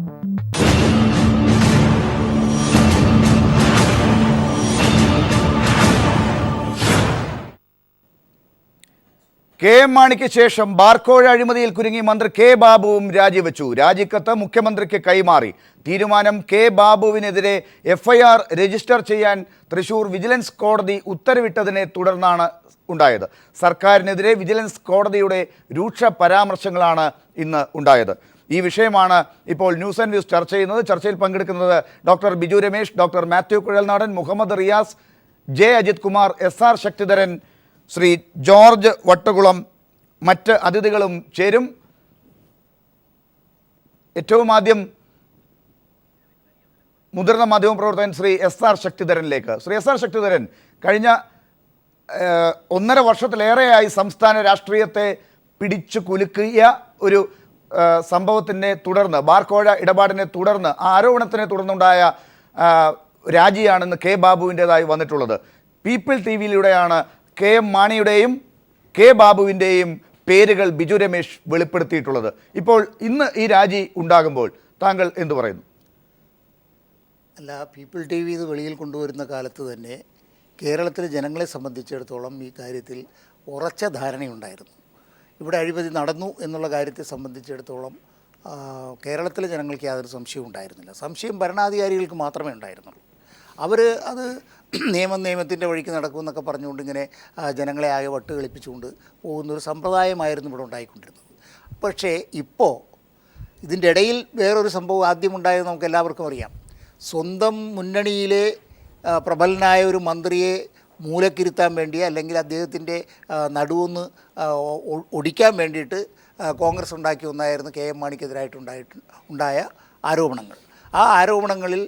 K M മാണിക്ക് ശേഷം ബാർക്കോഴ അഴിമതിയിൽ കുരുങ്ങി മന്ത്രി കെ ബാബുവും രാജിവെച്ചു. രാജിക്കത്ത് മുഖ്യമന്ത്രിക്ക് കൈമാറി. തീരുമാനം കെ ബാബുവിനെതിരെ എഫ്ഐആർ രജിസ്റ്റർ ചെയ്യാൻ തൃശൂർ വിജിലൻസ് കോടതി ഉത്തരവിട്ടതിനെ തുടർന്നാണ് ഉണ്ടായത്. സർക്കാരിനെതിരെ വിജിലൻസ് കോടതിയുടെ രൂക്ഷ പരാമർശങ്ങളാണ് ഇന്ന് ഉണ്ടായത്. ഈ വിഷയമാണ് ഇപ്പോൾ ന്യൂസ് ആൻഡ് വ്യൂസ് ചർച്ച ചെയ്യുന്നത്. ചർച്ചയിൽ പങ്കെടുക്കുന്നത് doctor Biju Ramesh, doctor Mathew Kuzhalnadan, Muhammad Riyas, J Ajith Kumar, SR Sakthidharan, Shri George Vattukulam, മറ്റ് അതിഥികളും ചേരും. ഏറ്റവും ആദ്യം മുതിർന്ന മാധ്യമപ്രവർത്തകൻ ശ്രീ SR ശക്തിധരനിലേക്ക്. ശ്രീ SR ശക്തിധരൻ, കഴിഞ്ഞ 1.5 വർഷത്തിലേറെയായി സംസ്ഥാന രാഷ്ട്രീയത്തെ പിടിച്ചു കുലുക്കിയ ഒരു സംഭവത്തിനെ തുടർന്ന്, ബാർക്കോഴ ഇടപാടിനെ തുടർന്ന്, ആ ആരോപണത്തിനെ തുടർന്നുണ്ടായ രാജിയാണെന്ന് കെ ബാബുവിൻ്റെതായി വന്നിട്ടുള്ളത്. പീപ്പിൾ TV-യിലൂടെയാണ് കെ എം മാണിയുടെയും കെ ബാബുവിൻ്റെയും പേരുകൾ ബിജു രമേശ് വെളിപ്പെടുത്തിയിട്ടുള്ളത്. ഇപ്പോൾ ഇന്ന് ഈ രാജി ഉണ്ടാകുമ്പോൾ താങ്കൾ എന്തു പറയുന്നു? അല്ല, പീപ്പിൾ TV ഇത് വെളിയിൽ കൊണ്ടുവരുന്ന കാലത്ത് തന്നെ കേരളത്തിലെ ജനങ്ങളെ സംബന്ധിച്ചിടത്തോളം ഈ കാര്യത്തിൽ ഉറച്ച ധാരണയുണ്ടായിരുന്നു. ഇവിടെ അഴിമതി നടന്നു എന്നുള്ള കാര്യത്തെ സംബന്ധിച്ചിടത്തോളം കേരളത്തിലെ ജനങ്ങൾക്ക് യാതൊരു സംശയവും ഉണ്ടായിരുന്നില്ല. സംശയം ഭരണാധികാരികൾക്ക് മാത്രമേ ഉണ്ടായിരുന്നുള്ളൂ. അവർ അത് നിയമത്തിൻ്റെ വഴിക്ക് നടക്കുമെന്നൊക്കെ പറഞ്ഞുകൊണ്ട് ഇങ്ങനെ ജനങ്ങളെ ആകെ വട്ട് കളിപ്പിച്ചുകൊണ്ട് പോകുന്നൊരു സമ്പ്രദായമായിരുന്നു ഇവിടെ ഉണ്ടായിക്കൊണ്ടിരുന്നത്. പക്ഷേ ഇപ്പോൾ ഇതിൻ്റെ ഇടയിൽ വേറൊരു സംഭവം ആദ്യമുണ്ടായത് നമുക്ക് എല്ലാവർക്കും അറിയാം. സ്വന്തം മുന്നണിയിലെ പ്രബലനായ ഒരു മന്ത്രിയെ മൂലക്കിരുത്താൻ വേണ്ടി, അല്ലെങ്കിൽ അദ്ദേഹത്തിൻ്റെ നടുവൊന്ന് ഒടിക്കാൻ വേണ്ടിയിട്ട് കോൺഗ്രസ് ഉണ്ടാക്കിയ ഒന്നായിരുന്നു കെ എം മാണിക്കെതിരായിട്ടുണ്ടായ ആരോപണങ്ങൾ. ആ ആരോപണങ്ങളിൽ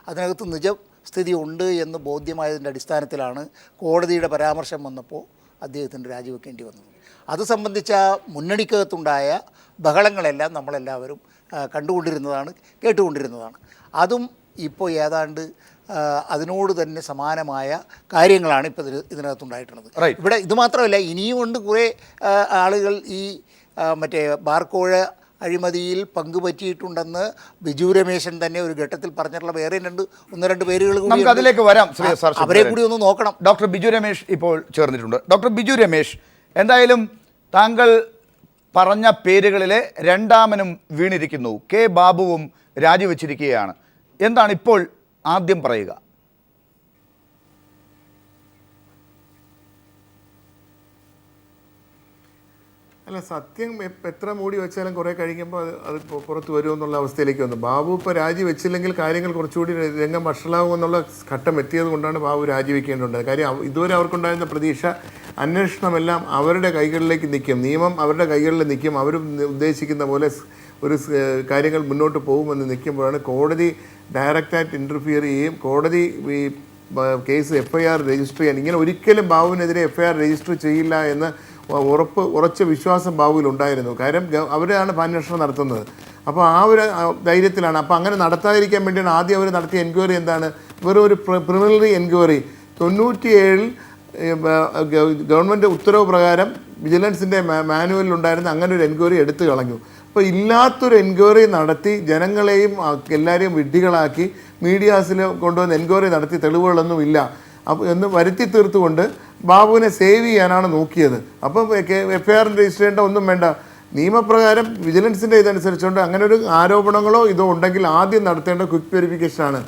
അതിനകത്ത് നിജസ്ഥിതി ഉണ്ട് എന്ന് ബോധ്യമായതിൻ്റെ അടിസ്ഥാനത്തിലാണ് കോടതിയുടെ പരാമർശം വന്നപ്പോൾ അദ്ദേഹത്തിന് രാജിവെക്കേണ്ടി വന്നത്. അത് സംബന്ധിച്ച മുന്നണിക്കകത്തുണ്ടായ ബഹളങ്ങളെല്ലാം നമ്മളെല്ലാവരും കണ്ടുകൊണ്ടിരുന്നതാണ്, കേട്ടുകൊണ്ടിരുന്നതാണ്. അതും ഇപ്പോൾ ഏതാണ്ട് അതിനോട് തന്നെ സമാനമായ കാര്യങ്ങളാണ് ഇപ്പോൾ ഇതിനകത്തുണ്ടായിട്ടുള്ളത്. ഇവിടെ ഇത് മാത്രമല്ല, ഇനിയും ഉണ്ട് കുറേ ആളുകൾ ഈ മറ്റേ ബാർക്കോഴ അഴിമതിയിൽ പങ്കുപറ്റിയിട്ടുണ്ടെന്ന് ബിജു രമേശൻ തന്നെ ഒരു ഘട്ടത്തിൽ പറഞ്ഞിട്ടുള്ള വേറെ 1-2 പേരുകൾ കൂടി അതിലേക്ക് വരാം. അവരെ കൂടി ഒന്ന് നോക്കണം. ഡോക്ടർ ബിജു രമേശ് ഇപ്പോൾ ചേർന്നിട്ടുണ്ട്. ഡോക്ടർ ബിജു രമേശ്, എന്തായാലും താങ്കൾ പറഞ്ഞ പേരുകളിലെ രണ്ടാമനും വീണിരിക്കുന്നു. കെ ബാബുവും രാജിവെച്ചിരിക്കുകയാണ്. എന്താണ് ഇപ്പോൾ ആദ്യം പറയുക? അല്ല, സത്യം എത്ര മൂടി വെച്ചാലും കുറേ കഴിയുമ്പോൾ അത് പുറത്ത് വരുമെന്നുള്ള അവസ്ഥയിലേക്ക് വന്നു. ബാബു ഇപ്പോൾ രാജിവെച്ചില്ലെങ്കിൽ കാര്യങ്ങൾ കുറച്ചുകൂടി രംഗം വഷളാകുമെന്നുള്ള ഘട്ടം എത്തിയത് കൊണ്ടാണ് ബാബു രാജിവെക്കേണ്ടത്. കാര്യം ഇതുവരെ അവർക്കുണ്ടായിരുന്ന പ്രതീക്ഷ അന്വേഷണമെല്ലാം അവരുടെ കൈകളിലേക്ക് നിൽക്കും, നിയമം അവരുടെ കൈകളിൽ നിൽക്കും, അവർ ഉദ്ദേശിക്കുന്ന പോലെ ഒരു കാര്യങ്ങൾ മുന്നോട്ട് പോകുമെന്ന് നിൽക്കുമ്പോഴാണ് കോടതി ഡയറക്റ്റായിട്ട് ഇൻ്റർഫിയർ ചെയ്യുകയും കോടതി ഈ കേസ് FIR രജിസ്റ്റർ ചെയ്യാൻ, ഇങ്ങനെ ഒരിക്കലും ബാബുവിനെതിരെ FIR രജിസ്റ്റർ ചെയ്യില്ല എന്ന് ഉറച്ച വിശ്വാസം ബാബുവിലുണ്ടായിരുന്നു. കാര്യം അവരാണ് അന്വേഷണം നടത്തുന്നത്. അപ്പോൾ ആ ഒരു ധൈര്യത്തിലാണ്. അപ്പോൾ അങ്ങനെ നടത്താതിരിക്കാൻ വേണ്ടിയാണ് ആദ്യം അവർ നടത്തിയ എൻക്വയറി എന്താണ്? വെറും ഒരു പ്രിലിമിനറി എൻക്വയറി. 97-ൽ ഗവൺമെൻറ് ഉത്തരവ് പ്രകാരം വിജിലൻസിൻ്റെ മാനുവലിലുണ്ടായിരുന്ന അങ്ങനെ ഒരു എൻക്വയറി എടുത്തു കളഞ്ഞു. അപ്പോൾ ഇല്ലാത്തൊരു എൻക്വയറി നടത്തി ജനങ്ങളെയും എല്ലാവരെയും വിഡ്ഢികളാക്കി മീഡിയാസിൽ കൊണ്ടുവന്ന് എൻക്വയറി നടത്തി തെളിവുകളൊന്നും ഇല്ല എന്ന് വരുത്തി തീർത്തുകൊണ്ട് ബാബുവിനെ സേവ് ചെയ്യാനാണ് നോക്കിയത്. അപ്പം FIR രജിസ്റ്റർ ചെയ്യേണ്ട ഒന്നും വേണ്ട. നിയമപ്രകാരം വിജിലൻസിൻ്റെ ഇതനുസരിച്ചുകൊണ്ട് അങ്ങനെ ഒരു ആരോപണങ്ങളോ ഇതോ ഉണ്ടെങ്കിൽ ആദ്യം നടത്തേണ്ട ക്വിക്ക് വെരിഫിക്കേഷനാണ്.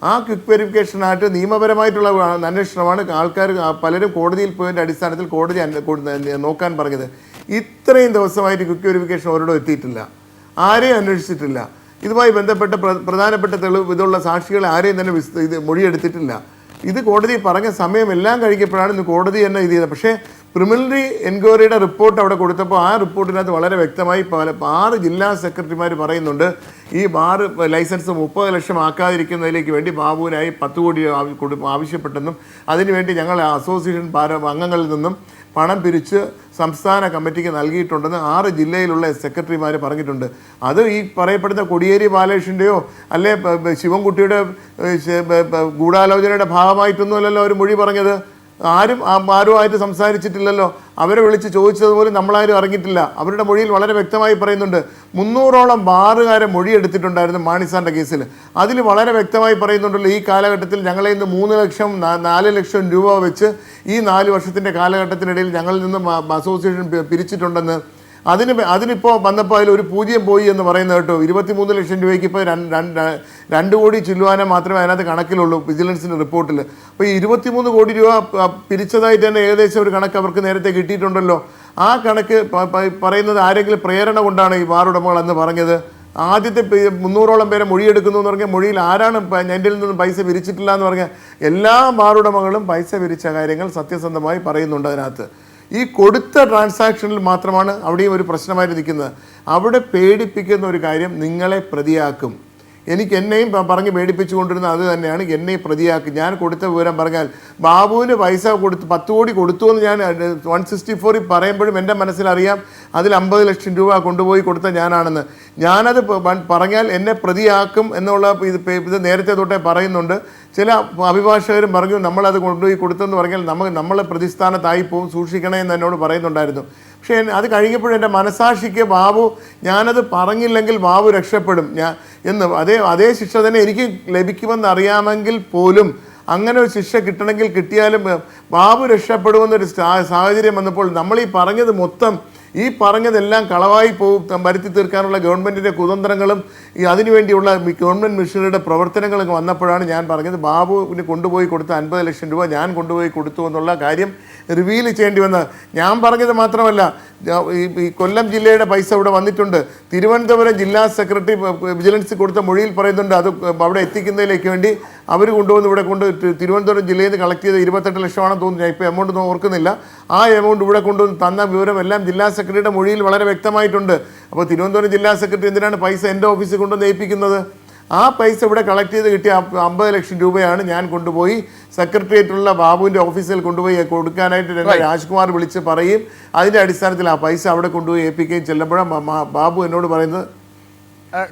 ആ ക്വിക്ക് വെരിഫിക്കേഷനായിട്ട് നിയമപരമായിട്ടുള്ള അന്വേഷണമാണ് ആൾക്കാർ പലരും കോടതിയിൽ പോയതിൻ്റെ അടിസ്ഥാനത്തിൽ കോടതി നോക്കാൻ പറഞ്ഞത്. ഇത്രയും ദിവസമായിട്ട് ക്വിക്ക് വെരിഫിക്കേഷൻ ഓരോടും എത്തിയിട്ടില്ല, ആരെയും അന്വേഷിച്ചിട്ടില്ല. ഇതുമായി ബന്ധപ്പെട്ട പ്രധാനപ്പെട്ട തെളിവ് ഇതുള്ള സാക്ഷികളെ ആരെയും തന്നെ ഇത് മൊഴിയെടുത്തിട്ടില്ല. ഇത് കോടതി പറഞ്ഞ സമയം എല്ലാം കഴിഞ്ഞപ്പോഴാണ് ഇന്ന് കോടതി തന്നെ ഇത് ചെയ്തത്. പക്ഷേ പ്രിലിമിനറി എൻക്വയറിയുടെ റിപ്പോർട്ട് അവിടെ കൊടുത്തപ്പോൾ ആ റിപ്പോർട്ടിനകത്ത് വളരെ വ്യക്തമായി 6 ജില്ലാ സെക്രട്ടറിമാർ പറയുന്നുണ്ട് ഈ ബാർ ലൈസൻസ് 30 ലക്ഷം ആക്കാതിരിക്കുന്നതിലേക്ക് വേണ്ടി ബാബുവിനായി 10 കോടി ആവശ്യപ്പെട്ടെന്നും അതിനുവേണ്ടി ഞങ്ങൾ അസോസിയേഷൻ അംഗങ്ങളിൽ നിന്നും പണം പിരിച്ച് സംസ്ഥാന കമ്മിറ്റിക്ക് നൽകിയിട്ടുണ്ടെന്ന് 6 ജില്ലയിലുള്ള സെക്രട്ടറിമാർ പറഞ്ഞിട്ടുണ്ട്. അത് ഈ പറയപ്പെടുന്ന കോടിയേരി ബാലകൃഷ്ണൻ്റെയോ അല്ലെ ശിവൻകുട്ടിയുടെ ഗൂഢാലോചനയുടെ ഭാഗമായിട്ടൊന്നുമല്ലല്ലോ അവർ മൊഴി പറഞ്ഞത്. ആരും ആരുമായിട്ട് സംസാരിച്ചിട്ടില്ലല്ലോ. അവരെ വിളിച്ച് ചോദിച്ചതുപോലെ നമ്മളാരും അറിഞ്ഞിട്ടില്ല. അവരുടെ മൊഴിയിൽ വളരെ വ്യക്തമായി പറയുന്നുണ്ട്. 300ഓളം ബാറുകാരെ മൊഴിയെടുത്തിട്ടുണ്ടായിരുന്നു മാണിസാറിൻ്റെ കേസിൽ. അതിൽ വളരെ വ്യക്തമായി പറയുന്നുണ്ടല്ലോ, ഈ കാലഘട്ടത്തിൽ ഞങ്ങളെ ഇന്ന് 3 ലക്ഷം 4 ലക്ഷം രൂപ വെച്ച് ഈ 4 വർഷത്തിൻ്റെ കാലഘട്ടത്തിനിടയിൽ ഞങ്ങളിൽ നിന്ന് അസോസിയേഷൻ പിരിച്ചിട്ടുണ്ടെന്ന്. അതിനിപ്പോൾ വന്നപ്പോൾ അതിൽ ഒരു 0 പോയി എന്ന് പറയുന്നത് കേട്ടോ. 23 ലക്ഷം രൂപയ്ക്ക് ഇപ്പോൾ 2 കോടി ചില്ലുവാനം മാത്രമേ അതിനകത്ത് കണക്കിലുള്ളൂ വിജിലൻസിൻ്റെ റിപ്പോർട്ടിൽ. അപ്പോൾ ഈ 23 കോടി രൂപ പിരിച്ചതായിട്ട് തന്നെ ഏകദേശം ഒരു കണക്ക് അവർക്ക് നേരത്തെ കിട്ടിയിട്ടുണ്ടല്ലോ. ആ കണക്ക് പറയുന്നത് ആരെങ്കിലും പ്രേരണ കൊണ്ടാണ് ഈ ബാർ ഉടമകൾ എന്ന് പറഞ്ഞത്. ആദ്യത്തെ 300ഓളം പേരെ മൊഴിയെടുക്കുന്നു എന്ന് പറഞ്ഞാൽ മൊഴിയിൽ ആരാണ് എൻ്റെ നിന്നും പൈസ പിരിച്ചിട്ടില്ല എന്ന് പറഞ്ഞാൽ എല്ലാ ബാർ ഉടമകളും പൈസ പിരിച്ച കാര്യങ്ങൾ സത്യസന്ധമായി പറയുന്നുണ്ട് അതിനകത്ത്. ഈ കൊടുത്ത ട്രാൻസാക്ഷനിൽ മാത്രമാണ് അവിടെയും ഒരു പ്രശ്നമായിട്ട് നിൽക്കുന്നത്. അവിടെ പേടിപ്പിക്കുന്ന ഒരു കാര്യം, നിങ്ങളെ പ്രതിയാക്കും. എന്നെയും പറഞ്ഞ് പേടിപ്പിച്ചുകൊണ്ടിരുന്ന അത് തന്നെയാണ്, എന്നെ പ്രതിയാക്കും. ഞാൻ കൊടുത്ത വിവരം പറഞ്ഞാൽ ബാബുവിന് പൈസ 10 കോടി കൊടുത്തു എന്ന് ഞാൻ 164 പറയുമ്പോഴും എൻ്റെ മനസ്സിലറിയാം അതിൽ 50 ലക്ഷം രൂപ കൊണ്ടുപോയി കൊടുത്ത ഞാനാണെന്ന്. ഞാനത് പറഞ്ഞാൽ എന്നെ പ്രതിയാക്കും എന്നുള്ള ഇത് നേരത്തെ തൊട്ടേ പറയുന്നുണ്ട്. ചില അഭിഭാഷകരും പറഞ്ഞു നമ്മളത് കൊണ്ടുപോയി കൊടുത്തെന്ന് പറഞ്ഞാൽ നമ്മൾ പ്രതിസ്ഥാനത്തായി പോകും, സൂക്ഷിക്കണേ എന്ന് എന്നോട് പറയുന്നുണ്ടായിരുന്നു. പക്ഷേ അത് കഴിഞ്ഞപ്പോഴും എൻ്റെ മനസാക്ഷിക്ക് ബാബു ഞാനത് പറഞ്ഞില്ലെങ്കിൽ ബാബു രക്ഷപ്പെടും എന്ന് അതേ ശിക്ഷ തന്നെ എനിക്ക് ലഭിക്കുമെന്ന് അറിയാമെങ്കിൽ പോലും അങ്ങനെ ഒരു ശിക്ഷ കിട്ടണമെങ്കിൽ കിട്ടിയാലും ബാബു രക്ഷപ്പെടുമെന്നൊരു സാഹചര്യം വന്നപ്പോൾ നമ്മൾ ഈ പറഞ്ഞത് മൊത്തം ഈ പറഞ്ഞതെല്ലാം കളവായി വരുത്തി തീർക്കാനുള്ള ഗവൺമെൻറ്റിൻ്റെ കുതന്ത്രങ്ങളും അതിനുവേണ്ടിയുള്ള ഗവൺമെൻറ് മിഷനറിയുടെ പ്രവർത്തനങ്ങളും വന്നപ്പോഴാണ് ഞാൻ പറഞ്ഞത് ബാബുവിന് കൊണ്ടുപോയി കൊടുത്ത 50 ലക്ഷം രൂപ ഞാൻ കൊണ്ടുപോയി കൊടുത്തു എന്നുള്ള കാര്യം റിവീൽ ചെയ്യേണ്ടി വന്നത്. ഞാൻ പറഞ്ഞത് മാത്രമല്ല, ഈ കൊല്ലം ജില്ലയുടെ പൈസ ഇവിടെ വന്നിട്ടുണ്ട്. തിരുവനന്തപുരം ജില്ലാ സെക്രട്ടറി വിജിലൻസ് കൊടുത്ത മൊഴിയിൽ പറയുന്നുണ്ട് അത് അവിടെ എത്തിക്കുന്നതിലേക്ക് വേണ്ടി അവർ കൊണ്ടുവന്ന് ഇവിടെ തിരുവനന്തപുരം ജില്ലയിൽ നിന്ന് കളക്ട് ചെയ്ത് 28 ലക്ഷമാണെന്ന് തോന്നുന്നു. ഞാൻ ഇപ്പോൾ എമൗണ്ട് ഒന്നും ഓർക്കുന്നില്ല. ആ എമൗണ്ട് ഇവിടെ കൊണ്ടുവന്ന് തന്ന വിവരം എല്ലാം ജില്ലാ സെക്രട്ടറിയുടെ മൊഴിയിൽ വളരെ വ്യക്തമായിട്ടുണ്ട്. അപ്പോൾ തിരുവനന്തപുരം ജില്ലാ സെക്രട്ടറി എന്തിനാണ് പൈസ എൻ്റെ ഓഫീസിൽ കൊണ്ടുവന്ന് ഏൽപ്പിക്കുന്നത്? ആ പൈസ ഇവിടെ കളക്ട് ചെയ്ത് കിട്ടിയ 50 ലക്ഷം രൂപയാണ് ഞാൻ കൊണ്ടുപോയി സെക്രട്ടേറിയറ്റിലുള്ള ബാബുവിൻ്റെ ഓഫീസിൽ കൊണ്ടുപോയി കൊടുക്കാനായിട്ട് എന്നെ രാജ്കുമാർ വിളിച്ച് പറയും. അതിൻ്റെ അടിസ്ഥാനത്തിൽ ആ പൈസ അവിടെ കൊണ്ടുപോയി ഏൽപ്പിക്കുകയും ചെല്ലുമ്പോഴാണ് ബാബു എന്നോട് പറയുന്നത്.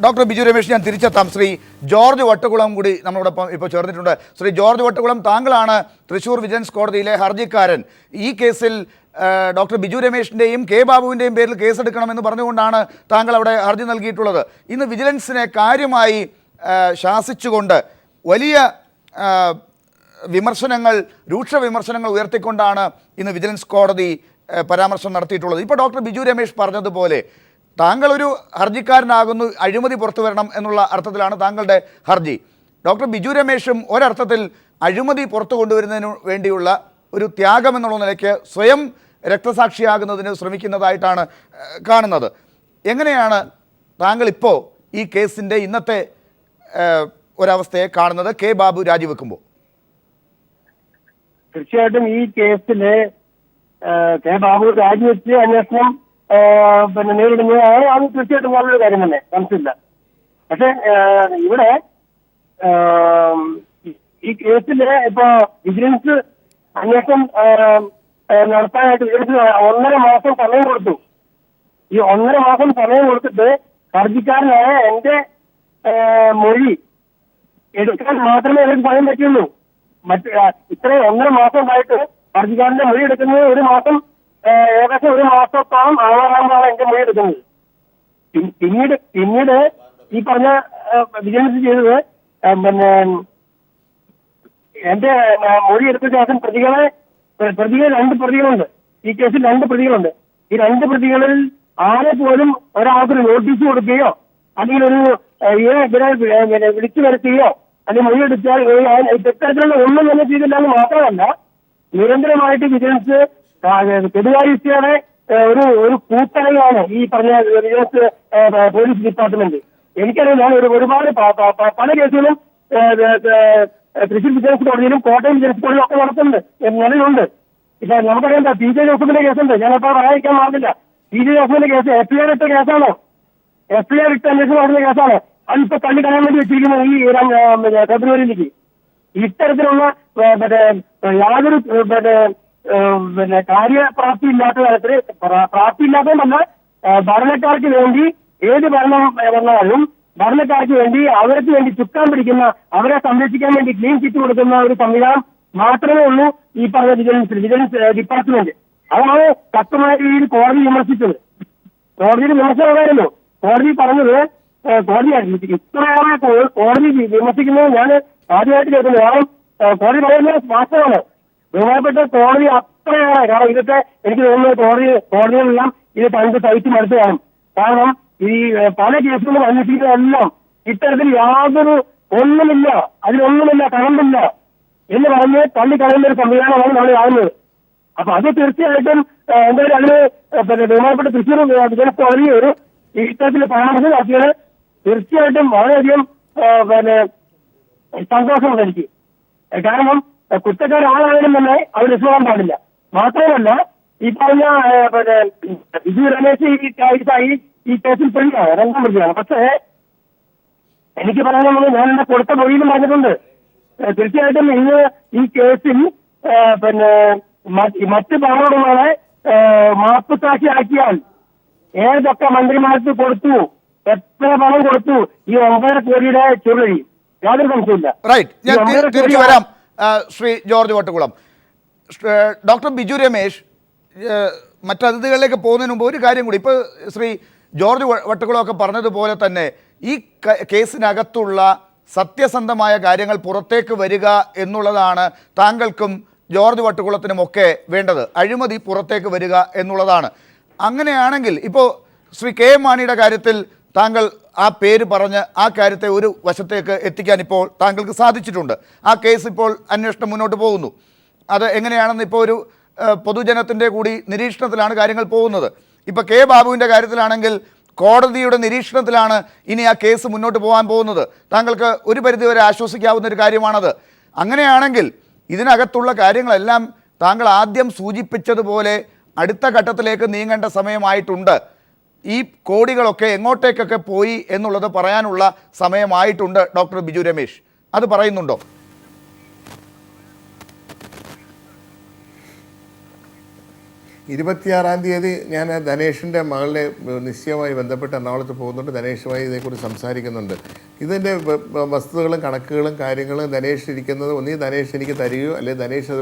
ഡോക്ടർ ബിജു രമേശ്, ഞാൻ തിരിച്ചെത്താം. ശ്രീ ജോർജ് വട്ടക്കുളം കൂടി നമ്മളോടൊപ്പം ഇപ്പോൾ ചേർന്നിട്ടുണ്ട്. ശ്രീ ജോർജ് വട്ടക്കുളം, താങ്കളാണ് തൃശ്ശൂർ വിജിലൻസ് കോടതിയിലെ ഹർജിക്കാരൻ. ഈ കേസിൽ ഡോക്ടർ ബിജു രമേശിൻ്റെയും കെ ബാബുവിൻ്റെയും പേരിൽ കേസെടുക്കണമെന്ന് പറഞ്ഞുകൊണ്ടാണ് താങ്കൾ അവിടെ ഹർജി നൽകിയിട്ടുള്ളത്. ഇന്ന് വിജിലൻസിനെ കാര്യമായി ശാസിച്ചുകൊണ്ട് വലിയ രൂക്ഷ വിമർശനങ്ങൾ ഉയർത്തിക്കൊണ്ടാണ് ഇന്ന് വിജിലൻസ് കോടതി പരാമർശം നടത്തിയിട്ടുള്ളത്. ഇപ്പോൾ ഡോക്ടർ ബിജു രമേശ് പറഞ്ഞതുപോലെ താങ്കളൊരു ഹർജിക്കാരനാകുന്നു, അഴിമതി പുറത്തു വരണം എന്നുള്ള അർത്ഥത്തിലാണ് താങ്കളുടെ ഹർജി. ഡോക്ടർ ബിജു രമേശും ഒരർത്ഥത്തിൽ അഴിമതി പുറത്തു കൊണ്ടുവരുന്നതിന് വേണ്ടിയുള്ള ഒരു ത്യാഗം എന്നുള്ള നിലയ്ക്ക് സ്വയം രക്തസാക്ഷിയാകുന്നതിന് ശ്രമിക്കുന്നതായിട്ടാണ് കാണുന്നത്. എങ്ങനെയാണ് താങ്കൾ ഇപ്പോൾ ഈ കേസിൻ്റെ ഇന്നത്തെ ഒരവസ്ഥയെ കാണുന്നത്, കെ ബാബു രാജിവെക്കുമ്പോൾ? തീർച്ചയായിട്ടും ഈ കേസില് കെ ബാബു രാജിവെച്ച് അന്വേഷണം നേരിടുന്നത് അത് തീർച്ചയായിട്ടും നല്ലൊരു കാര്യം തന്നെ, മനസ്സില്ല. പക്ഷെ ഇവിടെ ഈ കേസില് ഇപ്പൊ വിജിലൻസ് അന്വേഷണം നടത്താനായിട്ട് വിജിലൻസ് 1.5 മാസം സമയം കൊടുത്തു. ഈ 1.5 മാസം സമയം കൊടുത്തിട്ട് ഹർജിക്കാരനായ എന്റെ മൊഴി എടുക്കാൻ മാത്രമേ അവർക്ക് പറയാൻ പറ്റുള്ളൂ. ഇത്രയും 1.5 മാസം ആയിട്ട് ഹർജിക്കാരന്റെ മൊഴി എടുക്കുന്നത് ഏകദേശം 1 മാസത്തോളം ആവാറാകുമ്പോഴാണ് എന്റെ മൊഴി എടുക്കുന്നത്. പിന്നീട് ഈ പറഞ്ഞ വിജിലൻസ് ചെയ്തത് എന്റെ മൊഴി എടുത്ത ശേഷം പ്രതികൾ 2 പ്രതികളുണ്ട്. ഈ കേസിൽ 2 പ്രതികളുണ്ട്. ഈ 2 പ്രതികളിൽ ആരെ പോലും ഒരാൾക്കൊരു നോട്ടീസ് കൊടുക്കുകയോ അല്ലെങ്കിൽ ഒരു വിളിച്ചു വരുത്തുകയോ അല്ലെങ്കിൽ മൊഴിയെടുത്താൽ ഇത്തരത്തിലുള്ള ഒന്നും തന്നെ ചെയ്തില്ല എന്ന് മാത്രമല്ല, നിരന്തരമായിട്ട് വിജിലൻസ് കെടുകാര്യസ്ഥയുടെ ഒരു കൂട്ടണയാണ് ഈ പറഞ്ഞ വിജിലൻസ് പോലീസ് ഡിപ്പാർട്ട്മെന്റ്. എനിക്കറിയാം, ഞാൻ ഒരുപാട് പല കേസുകളും തൃശ്ശൂർ വിജിലൻസ് കോടതിയിലും കോട്ടയം വിജിലൻസ് കോടതിയിലും ഒക്കെ നടത്തുന്നുണ്ട്, നിലവിലുണ്ട്. ഇപ്പൊ നമുക്കറിയാം പി ജെ ജോസഫിന്റെ കേസുണ്ട്. ഞാനപ്പോൾ പറയാതിരിക്കാൻ പാടില്ല. പി ജെ ജോസഫിന്റെ കേസ് FIR ഇട്ട കേസാണോ? FIR ഇട്ട് അന്വേഷണം നടത്തുന്ന കേസാണ്. അതിപ്പോ തള്ളി കളയാൻ വേണ്ടി വെച്ചിരിക്കുന്നത് ഈ ഫെബ്രുവരിയിലേക്ക്. ഇത്തരത്തിലുള്ള യാതൊരു കാര്യപ്രാപ്തി ഇല്ലാത്ത തരത്തിൽ, പ്രാപ്തിയില്ലാത്തതല്ല, ഭരണക്കാർക്ക് വേണ്ടി ഏത് ഭരണം വന്നാലും ഭരണക്കാർക്ക് വേണ്ടി അവർക്ക് വേണ്ടി ചുക്കാൻ പിടിക്കുന്ന, അവരെ സംരക്ഷിക്കാൻ വേണ്ടി ക്ലീൻ ചിറ്റ് കൊടുക്കുന്ന ഒരു സംവിധാനം മാത്രമേ ഉള്ളൂ ഈ പറഞ്ഞ വിജിലൻസ് ഡിപ്പാർട്ട്മെന്റ്. അതാണ് ശക്തമായ രീതിയിൽ കോടതി വിമർശിച്ചത്. കോടതിയിൽ വിമർശനമായിരുന്നു. കോടതി പറഞ്ഞത് കോടതി ഇത്രയേറെ കോടതി വിമർശിക്കുന്നത് ഞാൻ ആദ്യമായിട്ട് കേൾക്കുന്നത്. കാരണം കോടതി പറയുന്നത് വാസ്തവമാണ്. ബഹുമാനപ്പെട്ട കോടതി അത്രയേറെ, കാരണം ഇതൊക്കെ എനിക്ക് തോന്നുന്നത് കോടതികളെല്ലാം ഇത് കണ്ട് സഹിച്ച് മടുത്ത് കാണും. കാരണം ഈ പല കേസുകളും അന്വേഷിക്കുന്നതെല്ലാം ഇത്തരത്തിൽ യാതൊരു ഒന്നുമില്ല, അതിലൊന്നുമില്ല, കണമ്പില്ല എന്ന് പറഞ്ഞ് തള്ളിക്കളയുന്ന ഒരു സംവിധാനമാണ് നമ്മൾ കാണുന്നത്. അപ്പൊ അത് തീർച്ചയായിട്ടും എന്തായാലും അതിന് ബഹുമാനപ്പെട്ട തൃശ്ശൂർ വിജിലൻസ് കോടതി ഒരു ഇത്തരത്തിൽ പരാമർശം നടത്തിയത് തീർച്ചയായിട്ടും വളരെയധികം സന്തോഷമുണ്ട് എനിക്ക്. കാരണം കുറ്റക്കാരാളായാലും തന്നെ അവർ രക്ഷപ്പെടാൻ പാടില്ല. മാത്രമല്ല ഈ പറഞ്ഞ ബിജു രമേശ് ഈ കേസിൽ പ്രതിയാണ്, 2ാം പ്രതിയാണ്. പക്ഷേ എനിക്ക് പറയാനുള്ളത്, ഞാൻ എന്നെ കൊടുത്ത മൊഴിയിലും പറഞ്ഞിട്ടുണ്ട്, തീർച്ചയായിട്ടും ഇന്ന് ഈ കേസിൽ മറ്റ് പണങ്ങളുള്ളവരെ മാപ്പ് സാക്ഷിയാക്കിയാൽ ഏതൊക്കെ മന്ത്രിമാർക്ക് കൊടുത്തു, എത്ര പണം കൊടുത്തു, ഈ 1.5 കോടിയുടെ ചുരുളി യാതൊരു സംശയമില്ല. റൈറ്റ്, ഞാൻ തിരിച്ചു വരാം. ശ്രീ ജോർജ് വട്ടക്കുളം. ഡോക്ടർ ബിജു രമേശ്, മറ്റതിഥികളിലേക്ക് പോകുന്നതിന് മുമ്പ് ഒരു കാര്യം കൂടി. ഇപ്പോൾ ശ്രീ ജോർജ് വട്ടക്കുളമൊക്കെ പറഞ്ഞതുപോലെ തന്നെ ഈ കേസിനകത്തുള്ള സത്യസന്ധമായ കാര്യങ്ങൾ പുറത്തേക്ക് വരിക എന്നുള്ളതാണ് താങ്കൾക്കും ജോർജ് വട്ടക്കുളത്തിനുമൊക്കെ വേണ്ടത്. അഴിമതി പുറത്തേക്ക് വരിക എന്നുള്ളതാണ്. അങ്ങനെയാണെങ്കിൽ ഇപ്പോൾ ശ്രീ കെ എം മാണിയുടെ കാര്യത്തിൽ താങ്കൾ ആ പേര് പറഞ്ഞ് ആ കാര്യത്തെ ഒരു വശത്തേക്ക് എത്തിക്കാൻ ഇപ്പോൾ താങ്കൾക്ക് സാധിച്ചിട്ടുണ്ട്. ആ കേസ് ഇപ്പോൾ അന്വേഷണം മുന്നോട്ട് പോകുന്നു. അത് എങ്ങനെയാണെന്ന് ഇപ്പോൾ ഒരു പൊതുജനത്തിൻ്റെ കൂടി നിരീക്ഷണത്തിലാണ് കാര്യങ്ങൾ പോകുന്നത്. ഇപ്പോൾ കെ ബാബുവിൻ്റെ കാര്യത്തിലാണെങ്കിൽ കോടതിയുടെ നിരീക്ഷണത്തിലാണ് ഇനി ആ കേസ് മുന്നോട്ട് പോകാൻ പോകുന്നത്. താങ്കൾക്ക് ഒരു പരിധിവരെ ആശ്വസിക്കാവുന്ന ഒരു കാര്യമാണത്. അങ്ങനെയാണെങ്കിൽ ഇതിനകത്തുള്ള കാര്യങ്ങളെല്ലാം താങ്കൾ ആദ്യം സൂചിപ്പിച്ചതുപോലെ അടുത്ത ഘട്ടത്തിലേക്ക് നീങ്ങേണ്ട സമയമായിട്ടുണ്ട്. ഈ കോടികളൊക്കെ എങ്ങോട്ടേക്കൊക്കെ പോയി എന്നുള്ളത് പറയാനുള്ള സമയമായിട്ടുണ്ട്. ഡോക്ടർ ബിജു രമേശ് അത് പറയുന്നുണ്ടോ? 26-ാം തീയതി ഞാൻ ധനേഷിൻ്റെ മകളുടെ നിശ്ചയവുമായി ബന്ധപ്പെട്ട് എറണാകുളത്ത് പോകുന്നുണ്ട്. ധനേഷുമായി ഇതേക്കുറിച്ച് സംസാരിക്കുന്നുണ്ട്. ഇതിൻ്റെ വസ്തുതകളും കണക്കുകളും കാര്യങ്ങളും ധനേഷ് ഇരിക്കുന്നത് ഒന്നീ ധനേഷ് എനിക്ക് തരികയോ അല്ലെങ്കിൽ ധനേഷ് അത്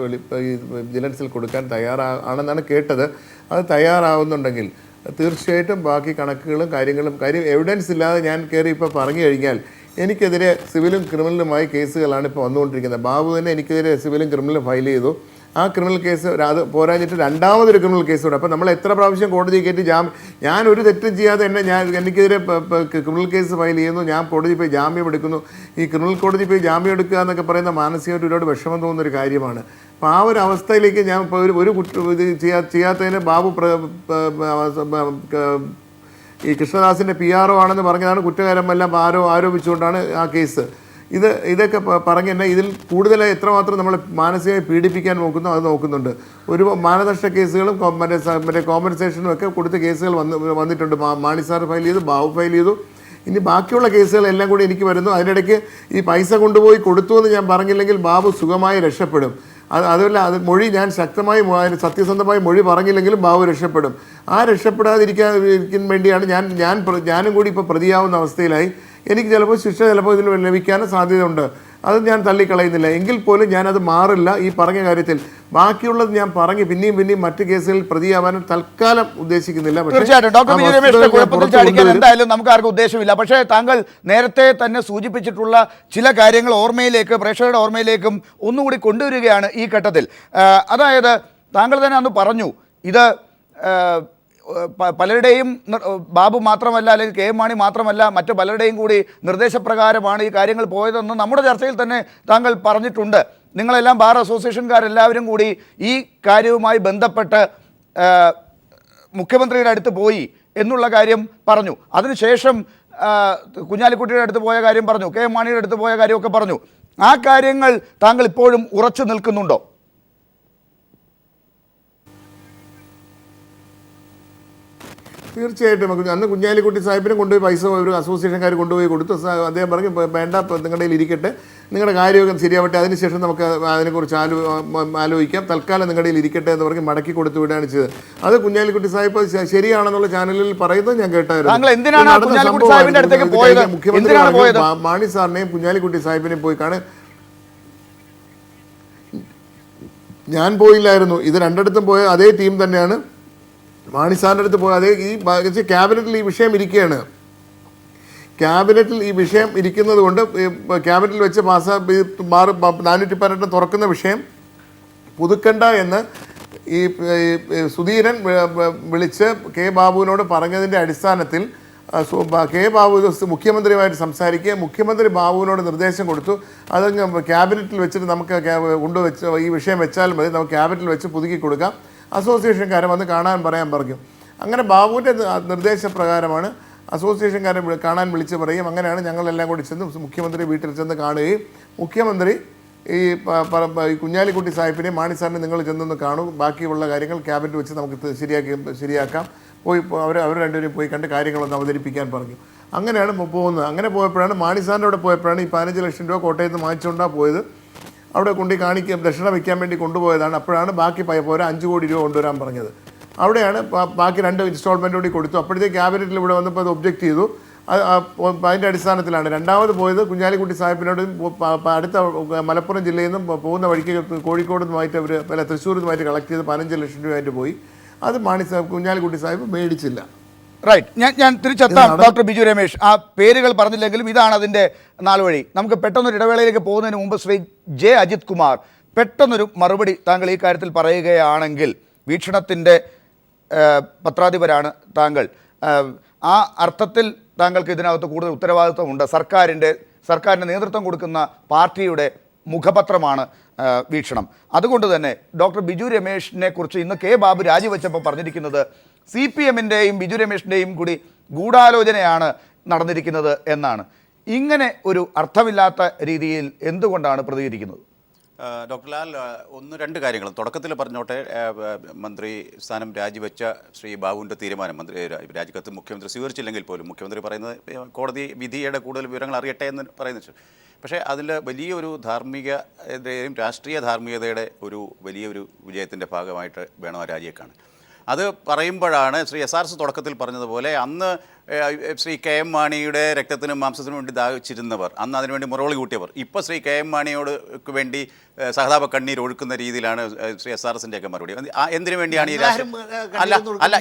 വിജിലൻസിൽ കൊടുക്കാൻ തയ്യാറാണെന്നാണ് കേട്ടത്. അത് തയ്യാറാവുന്നുണ്ടെങ്കിൽ തീർച്ചയായിട്ടും ബാക്കി കണക്കുകളും കാര്യം എവിഡൻസ് ഇല്ലാതെ ഞാൻ കയറി ഇപ്പോൾ പറഞ്ഞു കഴിഞ്ഞാൽ എനിക്കെതിരെ സിവിലും ക്രിമിനലുമായി കേസുകളാണ് ഇപ്പോൾ വന്നുകൊണ്ടിരിക്കുന്നത്. ബാബു തന്നെ എനിക്കെതിരെ സിവിലും ക്രിമിനലും ഫയൽ ചെയ്തു. ആ ക്രിമിനൽ കേസ് അത് പോരാഞ്ഞിട്ട് 2ാമതൊരു ക്രിമിനൽ കേസ്. അപ്പോൾ നമ്മൾ എത്ര പ്രാവശ്യം കോടതി കയറ്റി ഞാൻ ഒരു തെറ്റും ചെയ്യാതെ എനിക്കെതിരെ ക്രിമിനൽ കേസ് ഫയൽ ചെയ്യുന്നു, ഞാൻ കോടതി പോയി ജാമ്യം എടുക്കുന്നു. ഈ ക്രിമിനൽ കോടതി പോയി ജാമ്യം എടുക്കുക എന്നൊക്കെ പറയുന്ന മാനസികമായിട്ട് ഒരുപാട് വിഷമം തോന്നുന്നൊരു കാര്യമാണ്. അപ്പോൾ ആ ഒരു അവസ്ഥയിലേക്ക് ഞാൻ ഇപ്പോൾ ഒരു ഇത് ചെയ്യാത്തതിന് ബാബു ഈ കൃഷ്ണദാസിൻ്റെ PRO ആണെന്ന് പറഞ്ഞതാണ് കുറ്റകരമെല്ലാം ആരോപിച്ചുകൊണ്ടാണ് ആ കേസ്. ഇതൊക്കെ പറഞ്ഞ് തന്നെ ഇതിൽ കൂടുതൽ എത്രമാത്രം നമ്മൾ മാനസികമായി പീഡിപ്പിക്കാൻ നോക്കുന്നു അത് നോക്കുന്നുണ്ട്. ഒരു മാനനഷ്ട കേസുകളും മറ്റേ കോമ്പൻസേഷനും ഒക്കെ കൊടുത്ത കേസുകൾ വന്നിട്ടുണ്ട്. മാണി സാർ ഫയൽ ചെയ്തു, ബാബു ഫയൽ ചെയ്തു. ഇനി ബാക്കിയുള്ള കേസുകളെല്ലാം കൂടി എനിക്ക് വരുന്നു. അതിനിടയ്ക്ക് ഈ പൈസ കൊണ്ടുപോയി കൊടുത്തു എന്ന് ഞാൻ പറഞ്ഞില്ലെങ്കിൽ ബാബു സുഖമായി രക്ഷപ്പെടും. അതുമല്ല, മൊഴി ഞാൻ ശക്തമായി സത്യസന്ധമായി മൊഴി പറഞ്ഞില്ലെങ്കിലും ബാബു രക്ഷപ്പെടും. ആ രക്ഷപ്പെടാതിരിക്കാൻ വേണ്ടിയാണ് ഞാനും കൂടി ഇപ്പോൾ പ്രതിയാവുന്ന അവസ്ഥയിലായി. എനിക്ക് ചിലപ്പോൾ ശിക്ഷ ഇതിൽ ലഭിക്കാനും സാധ്യതയുണ്ട്. അത് ഞാൻ തള്ളിക്കളയുന്നില്ല. എങ്കിൽ പോലും ഞാനത് മാറില്ല. ഈ പറഞ്ഞ കാര്യത്തിൽ ബാക്കിയുള്ളത് ഞാൻ പറഞ്ഞ് പിന്നെയും മറ്റ് കേസുകളിൽ പ്രതിയാവാനും തൽക്കാലം ഉദ്ദേശിക്കുന്നില്ല. തീർച്ചയായിട്ടും ഡോക്ടർ ബിജു രമേശിന്റെ കുഴപ്പത്തിൽ ചാടിക്കാൻ എന്തായാലും നമുക്ക് ആർക്കും ഉദ്ദേശമില്ല. പക്ഷേ താങ്കൾ നേരത്തെ തന്നെ സൂചിപ്പിച്ചിട്ടുള്ള ചില കാര്യങ്ങൾ പ്രേക്ഷകരുടെ ഓർമ്മയിലേക്കും ഒന്നുകൂടി കൊണ്ടുവരികയാണ് ഈ ഘട്ടത്തിൽ. അതായത് താങ്കൾ തന്നെ അന്ന് പറഞ്ഞു, ഇത് പലരുടെയും ബാബു മാത്രമല്ല, അല്ലെങ്കിൽ കെ എം മാണി മാത്രമല്ല, മറ്റു പലരുടെയും കൂടി നിർദ്ദേശപ്രകാരമാണ് ഈ കാര്യങ്ങൾ പോയതെന്ന് നമ്മുടെ ചർച്ചയിൽ തന്നെ താങ്കൾ പറഞ്ഞിട്ടുണ്ട്. നിങ്ങളെല്ലാം ബാർ അസോസിയേഷൻകാരെല്ലാവരും കൂടി ഈ കാര്യവുമായി ബന്ധപ്പെട്ട് മുഖ്യമന്ത്രിയുടെ അടുത്ത് പോയി എന്നുള്ള കാര്യം പറഞ്ഞു. അതിനുശേഷം കുഞ്ഞാലിക്കുട്ടിയുടെ അടുത്ത് പോയ കാര്യം പറഞ്ഞു, കെ എം മാണിയുടെ അടുത്ത് പോയ കാര്യമൊക്കെ പറഞ്ഞു. ആ കാര്യങ്ങൾ താങ്കൾ ഇപ്പോഴും ഉറച്ചു നിൽക്കുന്നുണ്ടോ? തീർച്ചയായിട്ടും. അന്ന് കുഞ്ഞാലിക്കുട്ടി സാഹിബിനെ കൊണ്ടുപോയി പൈസ ഒരു അസോസിയേഷൻകാർ കൊണ്ടുപോയി കൊടുത്തു. അദ്ദേഹം പറഞ്ഞു, വേണ്ട, നിങ്ങളുടെ കയ്യിൽ ഇരിക്കട്ടെ, നിങ്ങളുടെ കാര്യമൊക്കെ ശരിയാവട്ടെ, അതിനുശേഷം നമുക്ക് അതിനെക്കുറിച്ച് ആലോചിക്കാം, തൽക്കാലം നിങ്ങളുടെ കയ്യിൽ ഇരിക്കട്ടെ എന്ന് പറഞ്ഞ് മടക്കി കൊടുത്തു വിടുകയാണ് ചെയ്തത്. അത് കുഞ്ഞാലിക്കുട്ടി സാഹിബ് ശരിയാണെന്നുള്ള ചാനലിൽ പറയുന്നത് ഞാൻ കേട്ടായിരുന്നു. മുഖ്യമന്ത്രി മാണി സാറിനെയും കുഞ്ഞാലിക്കുട്ടി സാഹിബിനെയും പോയി കാണാൻ ഞാൻ പോയില്ലായിരുന്നു. ഇത് രണ്ടിടത്തും പോയ അതേ ടീം തന്നെയാണ് മാണി സാറിൻ്റെ അടുത്ത് പോയ അതേ ഈ ക്യാബിനറ്റിൽ ഈ വിഷയം ഇരിക്കുകയാണ്. ക്യാബിനറ്റിൽ ഈ വിഷയം ഇരിക്കുന്നത് കൊണ്ട് ക്യാബിനറ്റിൽ വെച്ച് 418 തുറക്കുന്ന വിഷയം പുതുക്കണ്ട എന്ന് ഈ സുധീരൻ വിളിച്ച് കെ ബാബുവിനോട് പറഞ്ഞതിൻ്റെ അടിസ്ഥാനത്തിൽ കെ ബാബു മുഖ്യമന്ത്രിയുമായിട്ട് സംസാരിക്കുക, മുഖ്യമന്ത്രി ബാബുവിനോട് നിർദ്ദേശം കൊടുത്തു. അത് ക്യാബിനറ്റിൽ വെച്ചിട്ട് നമുക്ക് കൊണ്ടുവച്ച് ഈ വിഷയം വെച്ചാൽ മതി, നമുക്ക് ക്യാബിനറ്റിൽ വെച്ച് പുതുക്കി കൊടുക്കാം, അസോസിയേഷൻകാരെ വന്ന് കാണാൻ പറയാൻ പറഞ്ഞു. അങ്ങനെ ബാബുവിൻ്റെ നിർദ്ദേശപ്രകാരമാണ് അസോസിയേഷൻകാരെ കാണാൻ വിളിച്ച് പറയും. അങ്ങനെയാണ് ഞങ്ങളെല്ലാം കൂടി ചെന്ന് മുഖ്യമന്ത്രി വീട്ടിൽ ചെന്ന് കാണുകയും മുഖ്യമന്ത്രി ഈ കുഞ്ഞാലിക്കുട്ടി സാഹിബിനെ മാണി സാറിനെ നിങ്ങൾ ചെന്നൊന്ന് കാണൂ, ബാക്കിയുള്ള കാര്യങ്ങൾ ക്യാബിനറ്റ് വെച്ച് നമുക്ക് ശരിയാക്കാം, പോയി അവർ രണ്ടുപേരും പോയി കണ്ട് കാര്യങ്ങളൊന്ന് അവതരിപ്പിക്കാൻ പറഞ്ഞു. അങ്ങനെയാണ് പോകുന്നത്. അങ്ങനെ പോയപ്പോഴാണ് മാണി സാറിൻ്റെ അവിടെ പോയപ്പോഴാണ് ഈ 15 ലക്ഷം രൂപ കോട്ടയത്ത് നിന്ന് വാങ്ങിച്ചുകൊണ്ടാണ് പോയത്. അവിടെ കാണിക്കാൻ ദക്ഷിണ വയ്ക്കാൻ വേണ്ടി കൊണ്ടുപോയതാണ്. അപ്പോഴാണ് ബാക്കി പോരാ 5 കോടി രൂപ കൊണ്ടുവരാൻ പറഞ്ഞത്. അവിടെയാണ് ബാക്കി 2 ഇൻസ്റ്റാൾമെൻറ്റ് കൂടി കൊടുത്തു. അപ്പോഴത്തേക്ക് ക്യാബിനറ്റിൽ ഇവിടെ വന്നപ്പോൾ അത് ഒബ്ജക്റ്റ് ചെയ്തു. അതിൻ്റെ അടിസ്ഥാനത്തിലാണ് രണ്ടാമത് പോയത്. കുഞ്ഞാലിക്കുട്ടി സാഹിബിനോട് അടുത്ത മലപ്പുറം ജില്ലയിൽ നിന്നും പോകുന്ന വഴിക്ക് കോഴിക്കോട് നിന്നുമായിട്ട് തൃശ്ശൂരിൽ നിന്നുമായിട്ട് കളക്ട് ചെയ്ത് 15 ലക്ഷം രൂപയായിട്ട് പോയി. അത് കുഞ്ഞാലിക്കുട്ടി സാഹിബ് മേടിച്ചില്ല. റൈറ്റ്, ഞാൻ തിരിച്ചെത്താം. ഡോക്ടർ ബിജു രമേശ്, ആ പേരുകൾ പറഞ്ഞില്ലെങ്കിലും ഇതാണ് അതിൻ്റെ നാളുവഴി. നമുക്ക് പെട്ടെന്നൊരു ഇടവേളയിലേക്ക് പോകുന്നതിന് മുമ്പ് ശ്രീ ജെ അജിത് കുമാർ പെട്ടെന്നൊരു മറുപടി താങ്കൾ ഈ കാര്യത്തിൽ പറയുകയാണെങ്കിൽ, വീക്ഷണത്തിൻ്റെ പത്രാധിപരാണ് താങ്കൾ, ആ അർത്ഥത്തിൽ താങ്കൾക്ക് ഇതിനകത്ത് കൂടുതൽ ഉത്തരവാദിത്വമുണ്ട്. സർക്കാരിന് നേതൃത്വം കൊടുക്കുന്ന പാർട്ടിയുടെ മുഖപത്രമാണ് വീക്ഷണം. അതുകൊണ്ട് തന്നെ ഡോക്ടർ ബിജു രമേശിനെ കുറിച്ച് ഇന്ന് കെ ബാബു രാജിവെച്ചപ്പോൾ പറഞ്ഞിരിക്കുന്നത് CPM-ൻ്റെയും ബിജു രമേശിൻ്റെയും കൂടി ഗൂഢാലോചനയാണ് നടന്നിരിക്കുന്നത് എന്നാണ്. ഇങ്ങനെ ഒരു അർത്ഥമില്ലാത്ത രീതിയിൽ എന്തുകൊണ്ടാണ് പ്രതികരിക്കുന്നത്? ഡോക്ടർ ലാൽ, 1-2 കാര്യങ്ങൾ തുടക്കത്തിൽ പറഞ്ഞോട്ടെ. മന്ത്രി സ്ഥാനം രാജിവെച്ച ശ്രീ ബാബുവിൻ്റെ തീരുമാനം മന്ത്രി രാജിക്കത്ത് മുഖ്യമന്ത്രി സ്വീകരിച്ചില്ലെങ്കിൽ പോലും മുഖ്യമന്ത്രി പറയുന്നത് കോടതി വിധിയുടെ കൂടുതൽ വിവരങ്ങൾ അറിയട്ടെ എന്ന് പറയുന്നു. പക്ഷേ അതിൽ വലിയൊരു ധാർമ്മികതയും രാഷ്ട്രീയ ധാർമ്മികതയുടെ വലിയൊരു വിജയത്തിൻ്റെ ഭാഗമായിട്ട് വേണം ആ രാജിയെ കാണാൻ. അത് പറയുമ്പോഴാണ് ശ്രീ SRS തുടക്കത്തിൽ പറഞ്ഞതുപോലെ അന്ന് ശ്രീ KM മാണിയുടെ രക്തത്തിനും മാംസത്തിനും വേണ്ടി ദാഹിച്ചിരുന്നവർ, അന്ന് അതിനുവേണ്ടി മുറവിളി കൂട്ടിയവർ, ഇപ്പോൾ ശ്രീ KM മാണിയോട് വേണ്ടി സഹതാപ കണ്ണീർ ഒഴുക്കുന്ന രീതിയിലാണ് ശ്രീ SRS-ൻ്റെയൊക്കെ മറുപടി. എന്തിനു വേണ്ടിയാണ് ഈ രാഷ്ട്രീയം? അല്ല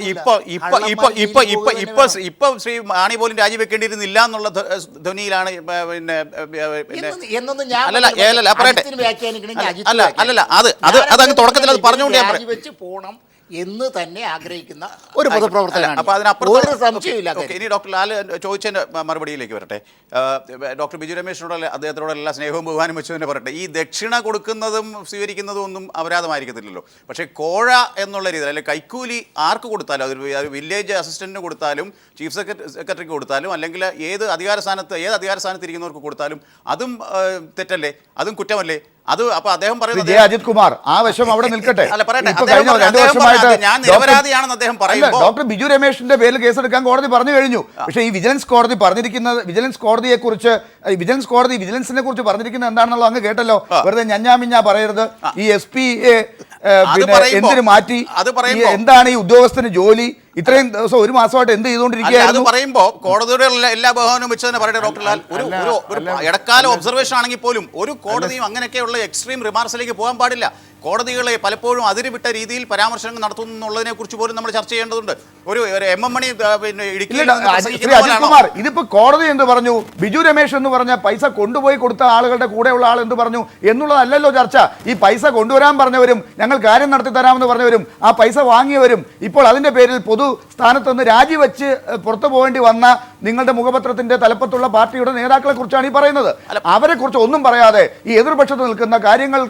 ഇപ്പോൾ ശ്രീ മാണി പോലും രാജിവെക്കേണ്ടിയിരുന്നില്ല എന്നുള്ള ധ്വനിയിലാണ് അതങ്ങ് തുടക്കത്തിൽ അത് പറഞ്ഞുകൊണ്ട് പോകണം എന്ന് തന്നെ ആഗ്രഹിക്കുന്ന ഒരു പൊതുപ്രവർത്തകനാണ്. അപ്പോൾ അതിനപ്പുറം സംശയമില്ല. ഇനി ഡോക്ടർ ലാൽ ചോദിച്ചതിൻ്റെ മറുപടിയിലേക്ക് വരട്ടെ. ഡോക്ടർ ബിജു രമേശിനോട് അദ്ദേഹത്തോട് എല്ലാ സ്നേഹവും ബഹുമാനം വെച്ച് തന്നെ പറയട്ടെ, ഈ ദക്ഷിണ കൊടുക്കുന്നതും സ്വീകരിക്കുന്നതും ഒന്നും അപരാധമായിരിക്കത്തില്ലല്ലോ. പക്ഷേ കോഴ എന്നുള്ള രീതിയിൽ, അല്ലെങ്കിൽ കൈക്കൂലി ആർക്ക് കൊടുത്താലും, അതൊരു വില്ലേജ് അസിസ്റ്റൻറ്റിന് കൊടുത്താലും ചീഫ് സെക്രട്ടറിക്ക് കൊടുത്താലും അല്ലെങ്കിൽ ഏത് അധികാര സ്ഥാനത്ത് ഇരിക്കുന്നവർക്ക് കൊടുത്താലും അതും തെറ്റല്ലേ, അതും കുറ്റമല്ലേ? അത് അപ്പോൾ അദ്ദേഹം പറയുന്നത് അജിത് കുമാർ ആ വശം അവിടെ നിൽക്കട്ടെ. ഞാൻ നിരപരാധിയാണെന്ന് അദ്ദേഹം പറയുമ്പോൾ ഡോക്ടർ ബിജു രമേശിന്റെ പേരിൽ കേസെടുക്കാൻ കോടതി പറഞ്ഞു കഴിഞ്ഞു. പക്ഷേ ഈ വിജിലൻസ് കോടതി പറഞ്ഞിരിക്കുന്നത്, വിജിലൻസിനെ കുറിച്ച് പറഞ്ഞിരിക്കുന്നത് എന്താണെന്നുള്ളത് അങ്ങ് കേട്ടല്ലോ. വെറുതെ ഞഞ്ഞാമിഞ്ഞാ പറയരുത്. ഈ SP എന്തിനു മാറ്റി, എന്താണ് ഈ ഉദ്യോഗസ്ഥന് ജോലി, ഇത്രയും ദിവസം 1 മാസമായിട്ട് എന്ത് ചെയ്തുകൊണ്ടിരിക്കുകയായിരുന്നു? അത് പറയുമ്പോൾ കോടതിയുടെ എല്ലാ ബഹുമാനവും വെച്ച് തന്നെ പറയട്ടെ ഡോക്ടർ ലാൽ, ഒരു ഇടക്കാല ഒബ്സർവേഷൻ ആണെങ്കിൽ പോലും ഒരു കോടതിയും അങ്ങനെയൊക്കെയുള്ള എക്സ്ട്രീം റിമാർക്സിലേക്ക് പോകാൻ പാടില്ല. കോടതികളെ പലപ്പോഴും അതിരുവിട്ട രീതിയിൽ പരാമർശങ്ങൾ നടത്തുന്നു എന്നുള്ളതിനെ കുറിച്ച് പോലും നമ്മൾ ചർച്ച ചെയ്യേണ്ടതുണ്ട്. ഒരു MM മണി അജിത് കുമാർ, ഇതിപ്പോ കോടതി എന്ത് പറഞ്ഞു, ബിജു രമേശ് എന്ന് പറഞ്ഞ പൈസ കൊണ്ടുപോയി കൊടുത്ത ആളുകളുടെ കൂടെയുള്ള ആൾ എന്ത് പറഞ്ഞു എന്നുള്ളതല്ലല്ലോ ചർച്ച. ഈ പൈസ കൊണ്ടുവരാൻ പറഞ്ഞവരും ഞങ്ങൾ കാര്യം നടത്തി തരാമെന്ന് പറഞ്ഞവരും ആ പൈസ വാങ്ങിയവരും ഇപ്പോൾ അതിന്റെ പേരിൽ പൊതു സ്ഥാനത്ത് നിന്ന് രാജിവെച്ച് പുറത്തു പോകേണ്ടി വന്ന നിങ്ങളുടെ മുഖപത്രത്തിന്റെ തലപ്പത്തുള്ള പാർട്ടിയുടെ നേതാക്കളെ കുറിച്ചാണ് ഈ പറയുന്നത്. അവരെ കുറിച്ച് ഒന്നും പറയാതെ ഈ എതിർപക്ഷത്ത് നിൽക്കുന്ന കാര്യങ്ങൾ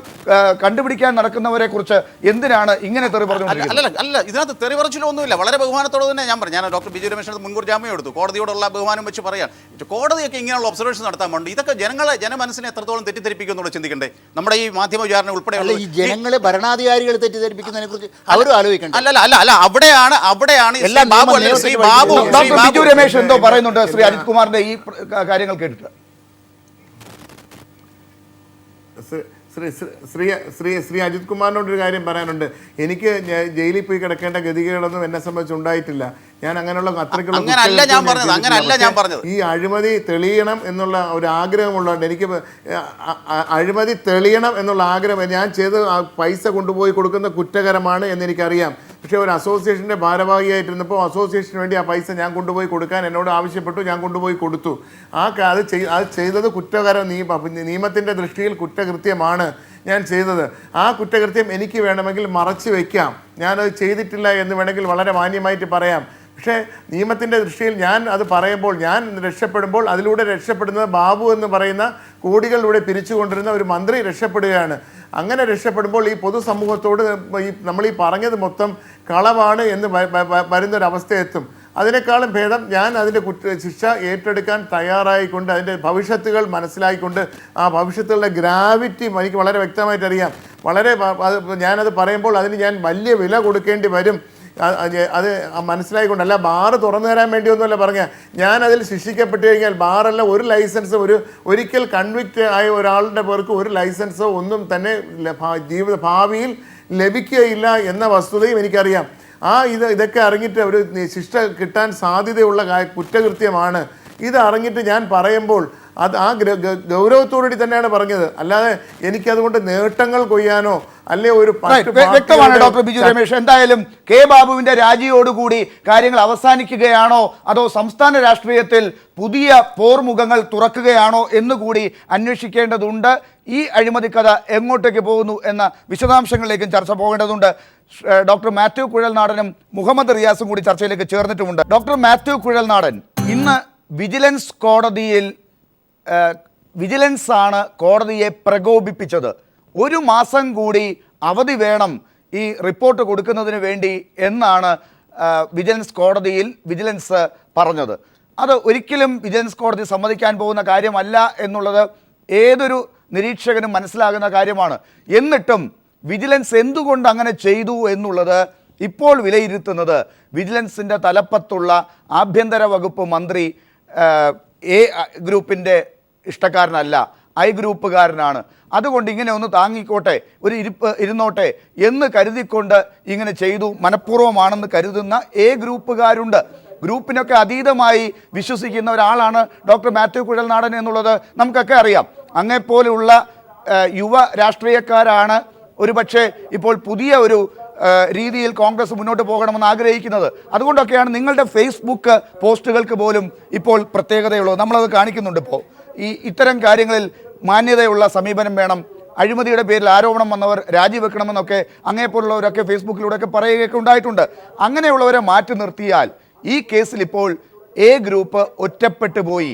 കണ്ടുപിടിക്കാൻ നടക്കുന്നവരെ കുറിച്ച് എന്തിനാണ് ഇങ്ങനെ തെറി പറഞ്ഞു? അല്ല, ഇതിനകത്ത് തെറി പറച്ചിലൊന്നുമില്ല. വളരെ ബഹുമാനത്തോടെ തന്നെ ഞാൻ പറഞ്ഞു. ഞാൻ ഡോക്ടർ ബിജു രമേശിനോട് മുൻകൂർ ജാമ്യം എടുത്തു. കോടതിയോടുള്ള ബഹുമാനം വെച്ച് പറയാം. കോടതിയൊക്കെ ഇങ്ങനെയുള്ള ഒബ്സർവേഷൻ നടത്താൻ വേണ്ടി ഇതൊക്കെ ജനമനസ്സിനെ എത്രത്തോളം തെറ്റിദ്ധരിപ്പിക്കുന്നുള്ള ചിന്തിക്കണ്ടേ? നമ്മുടെ ഈ മാധ്യമ വിചാരണ ഉൾപ്പെടെയുള്ള ഈ ജനങ്ങളെ ഭരണാധികാരികൾ തെറ്റിദ്ധരിപ്പിക്കുന്നതിനെ കുറിച്ച് അവരും ആലോചിക്കണം. അല്ല അവിടെയാണ് ബിജു രമേശ് എന്തോ പറയുന്നുണ്ട് ശ്രീ അജിത് കുമാറിന്റെ ഈ കാര്യങ്ങൾ കേട്ടിട്ട്. ശ്രീ അജിത് കുമാറിനോടൊരു കാര്യം പറയാനുണ്ട്. എനിക്ക് ജയിലിൽ പോയി കിടക്കേണ്ട ഗതികേടൊന്നും എന്നെ സംബന്ധിച്ച് ഉണ്ടായിട്ടില്ല. ഞാൻ അങ്ങനെയുള്ള ഈ അഴിമതി തെളിയണം എന്നുള്ള ഒരു ആഗ്രഹമുള്ളതുകൊണ്ട് എനിക്ക് അഴിമതി തെളിയണം എന്നുള്ള ആഗ്രഹം ഞാൻ ചെയ്ത് പൈസ കൊണ്ടുപോയി കൊടുക്കുന്ന കുറ്റകരമാണ് എന്നെനിക്കറിയാം. പക്ഷേ ഒരു അസോസിയേഷൻ്റെ ഭാരവാഹിയായിട്ടിരുന്നപ്പോൾ അസോസിയേഷന് വേണ്ടി ആ പൈസ ഞാൻ കൊണ്ടുപോയി കൊടുക്കാൻ എന്നോട് ആവശ്യപ്പെട്ടു. ഞാൻ കൊണ്ടുപോയി കൊടുത്തു. അത് ചെയ്തത് കുറ്റകരം നിയമത്തിൻ്റെ ദൃഷ്ടിയിൽ കുറ്റകൃത്യമാണ് ഞാൻ ചെയ്തത്. ആ കുറ്റകൃത്യം എനിക്ക് വേണമെങ്കിൽ മറച്ചു വയ്ക്കാം. ഞാനത് ചെയ്തിട്ടില്ല എന്ന് വേണമെങ്കിൽ വളരെ മാന്യമായിട്ട് പറയാം. പക്ഷേ നിയമത്തിൻ്റെ ദൃഷ്ടിയിൽ ഞാൻ അത് പറയുമ്പോൾ, ഞാൻ രക്ഷപ്പെടുമ്പോൾ അതിലൂടെ രക്ഷപ്പെടുന്നത് ബാബു എന്ന് പറയുന്ന കോടികളിലൂടെ പിരിച്ചുകൊണ്ടിരുന്ന ഒരു മന്ത്രി രക്ഷപ്പെടുകയാണ്. അങ്ങനെ രക്ഷപ്പെടുമ്പോൾ ഈ പൊതുസമൂഹത്തോട് നമ്മൾ ഈ പറഞ്ഞത് മൊത്തം കളവാണ് എന്ന് വരുന്നൊരവസ്ഥയെത്തും. അതിനേക്കാളും ഭേദം ഞാൻ അതിൻ്റെ ശിക്ഷ ഏറ്റെടുക്കാൻ തയ്യാറായിക്കൊണ്ട് അതിൻ്റെ ഭവിഷ്യത്തുകൾ മനസ്സിലായിക്കൊണ്ട് ആ ഭവിഷ്യത്തുകളുടെ ഗ്രാവിറ്റി എനിക്ക് വളരെ വ്യക്തമായിട്ട് അറിയാം. ഞാനത് പറയുമ്പോൾ അതിന് ഞാൻ വലിയ വില കൊടുക്കേണ്ടി വരും. അത് മനസ്സിലായിക്കൊണ്ടല്ല, ബാറ് തുറന്നു തരാൻ വേണ്ടിയൊന്നുമല്ല പറഞ്ഞ. ഞാനതിൽ ശിക്ഷിക്കപ്പെട്ട് കഴിഞ്ഞാൽ ബാറല്ല ഒരു ലൈസൻസ് ഒരിക്കൽ കൺവിക്റ്റ് ആയ ഒരാളുടെ പേർക്ക് ഒരു ലൈസൻസോ ഒന്നും തന്നെ ഭാവിയിൽ ലഭിക്കുകയില്ല എന്ന വസ്തുതയും എനിക്കറിയാം. ഇതൊക്കെ അറിഞ്ഞിട്ട് ഒരു ശിക്ഷ കിട്ടാൻ സാധ്യതയുള്ള കുറ്റകൃത്യമാണ്. ഇത് അറിഞ്ഞിട്ട് ഞാൻ പറയുമ്പോൾ ആ ഗൗരവത്തോടുകൂടി തന്നെയാണ് പറഞ്ഞത്. അല്ലാതെ എനിക്കതുകൊണ്ട് നേട്ടങ്ങൾ കൊയ്യാനോ അല്ലെ ഒരു വ്യക്തമാണ് ഡോക്ടർ ബിജു രമേശ്. എന്തായാലും കെ ബാബുവിന്റെ രാജിയോടുകൂടി കാര്യങ്ങൾ അവസാനിക്കുകയാണോ അതോ സംസ്ഥാന രാഷ്ട്രീയത്തിൽ പുതിയ പോർമുഖങ്ങൾ തുറക്കുകയാണോ എന്നുകൂടി അന്വേഷിക്കേണ്ടതുണ്ട്. ഈ അഴിമതി കഥ എങ്ങോട്ടേക്ക് പോകുന്നു എന്ന വിശദാംശങ്ങളിലേക്കും ചർച്ച പോകേണ്ടതുണ്ട്. ഡോക്ടർ മാത്യു കുഴൽനാടനും മുഹമ്മദ് റിയാസും കൂടി ചർച്ചയിലേക്ക് ചേർന്നിട്ടുമുണ്ട്. ഡോക്ടർ മാത്യു കുഴൽനാടൻ, ഇന്ന് വിജിലൻസ് കോടതിയിൽ വിജിലൻസാണ് കോടതിയെ പ്രകോപിപ്പിച്ചത്. ഒരു മാസം കൂടി അവധി വേണം ഈ റിപ്പോർട്ട് കൊടുക്കുന്നതിന് വേണ്ടി എന്നാണ് വിജിലൻസ് കോടതിയിൽ വിജിലൻസ് പറഞ്ഞത്. അത് ഒരിക്കലും വിജിലൻസ് കോടതി സമ്മതിക്കാൻ പോകുന്ന കാര്യമല്ല എന്നുള്ളത് ഏതൊരു നിരീക്ഷകനും മനസ്സിലാകുന്ന കാര്യമാണ്. എന്നിട്ടും വിജിലൻസ് എന്തുകൊണ്ട് അങ്ങനെ ചെയ്തു എന്നുള്ളത് ഇപ്പോൾ വിലയിരുത്തുന്നത് വിജിലൻസിൻ്റെ തലപ്പത്തുള്ള ആഭ്യന്തര വകുപ്പ് മന്ത്രി എ ഗ്രൂപ്പിൻ്റെ ഇഷ്ടക്കാരനല്ല, ഐ ഗ്രൂപ്പുകാരനാണ്. അതുകൊണ്ട് ഇങ്ങനെ ഒന്ന് താങ്ങിക്കോട്ടെ, ഒരു ഇരുന്നോട്ടെ എന്ന് കരുതിക്കൊണ്ട് ഇങ്ങനെ ചെയ്തു. മനഃപൂർവ്വമാണെന്ന് കരുതുന്ന എ ഗ്രൂപ്പുകാരുണ്ട്. ഗ്രൂപ്പിനൊക്കെ അതീതമായി വിശ്വസിക്കുന്ന ഒരാളാണ് ഡോക്ടർ മാത്യു കുഴൽനാടൻ എന്നുള്ളത് നമുക്കൊക്കെ അറിയാം. അങ്ങെപ്പോലുള്ള യുവ രാഷ്ട്രീയക്കാരാണ് ഒരുപക്ഷെ ഇപ്പോൾ പുതിയ ഒരു രീതിയിൽ കോൺഗ്രസ് മുന്നോട്ട് പോകണമെന്ന് ആഗ്രഹിക്കുന്നത്. അതുകൊണ്ടൊക്കെയാണ് നിങ്ങളുടെ ഫേസ്ബുക്ക് പോസ്റ്റുകൾക്ക് പോലും ഇപ്പോൾ പ്രത്യേകതയുള്ളത്. നമ്മളത് കാണിക്കുന്നുണ്ട്. ഇപ്പോൾ ഇത്തരം കാര്യങ്ങളിൽ മാന്യതയുള്ള സമീപനം വേണം, അഴിമതിയുടെ പേരിൽ ആരോപണം വന്നവർ രാജിവെക്കണമെന്നൊക്കെ അങ്ങനെപ്പോലുള്ളവരൊക്കെ ഫേസ്ബുക്കിലൂടെയൊക്കെ പറയുകയൊക്കെ ഉണ്ടായിട്ടുണ്ട്. അങ്ങനെയുള്ളവരെ മാറ്റി നിർത്തിയാൽ ഈ കേസിൽ ഇപ്പോൾ എ ഗ്രൂപ്പ് ഒറ്റപ്പെട്ടു പോയി.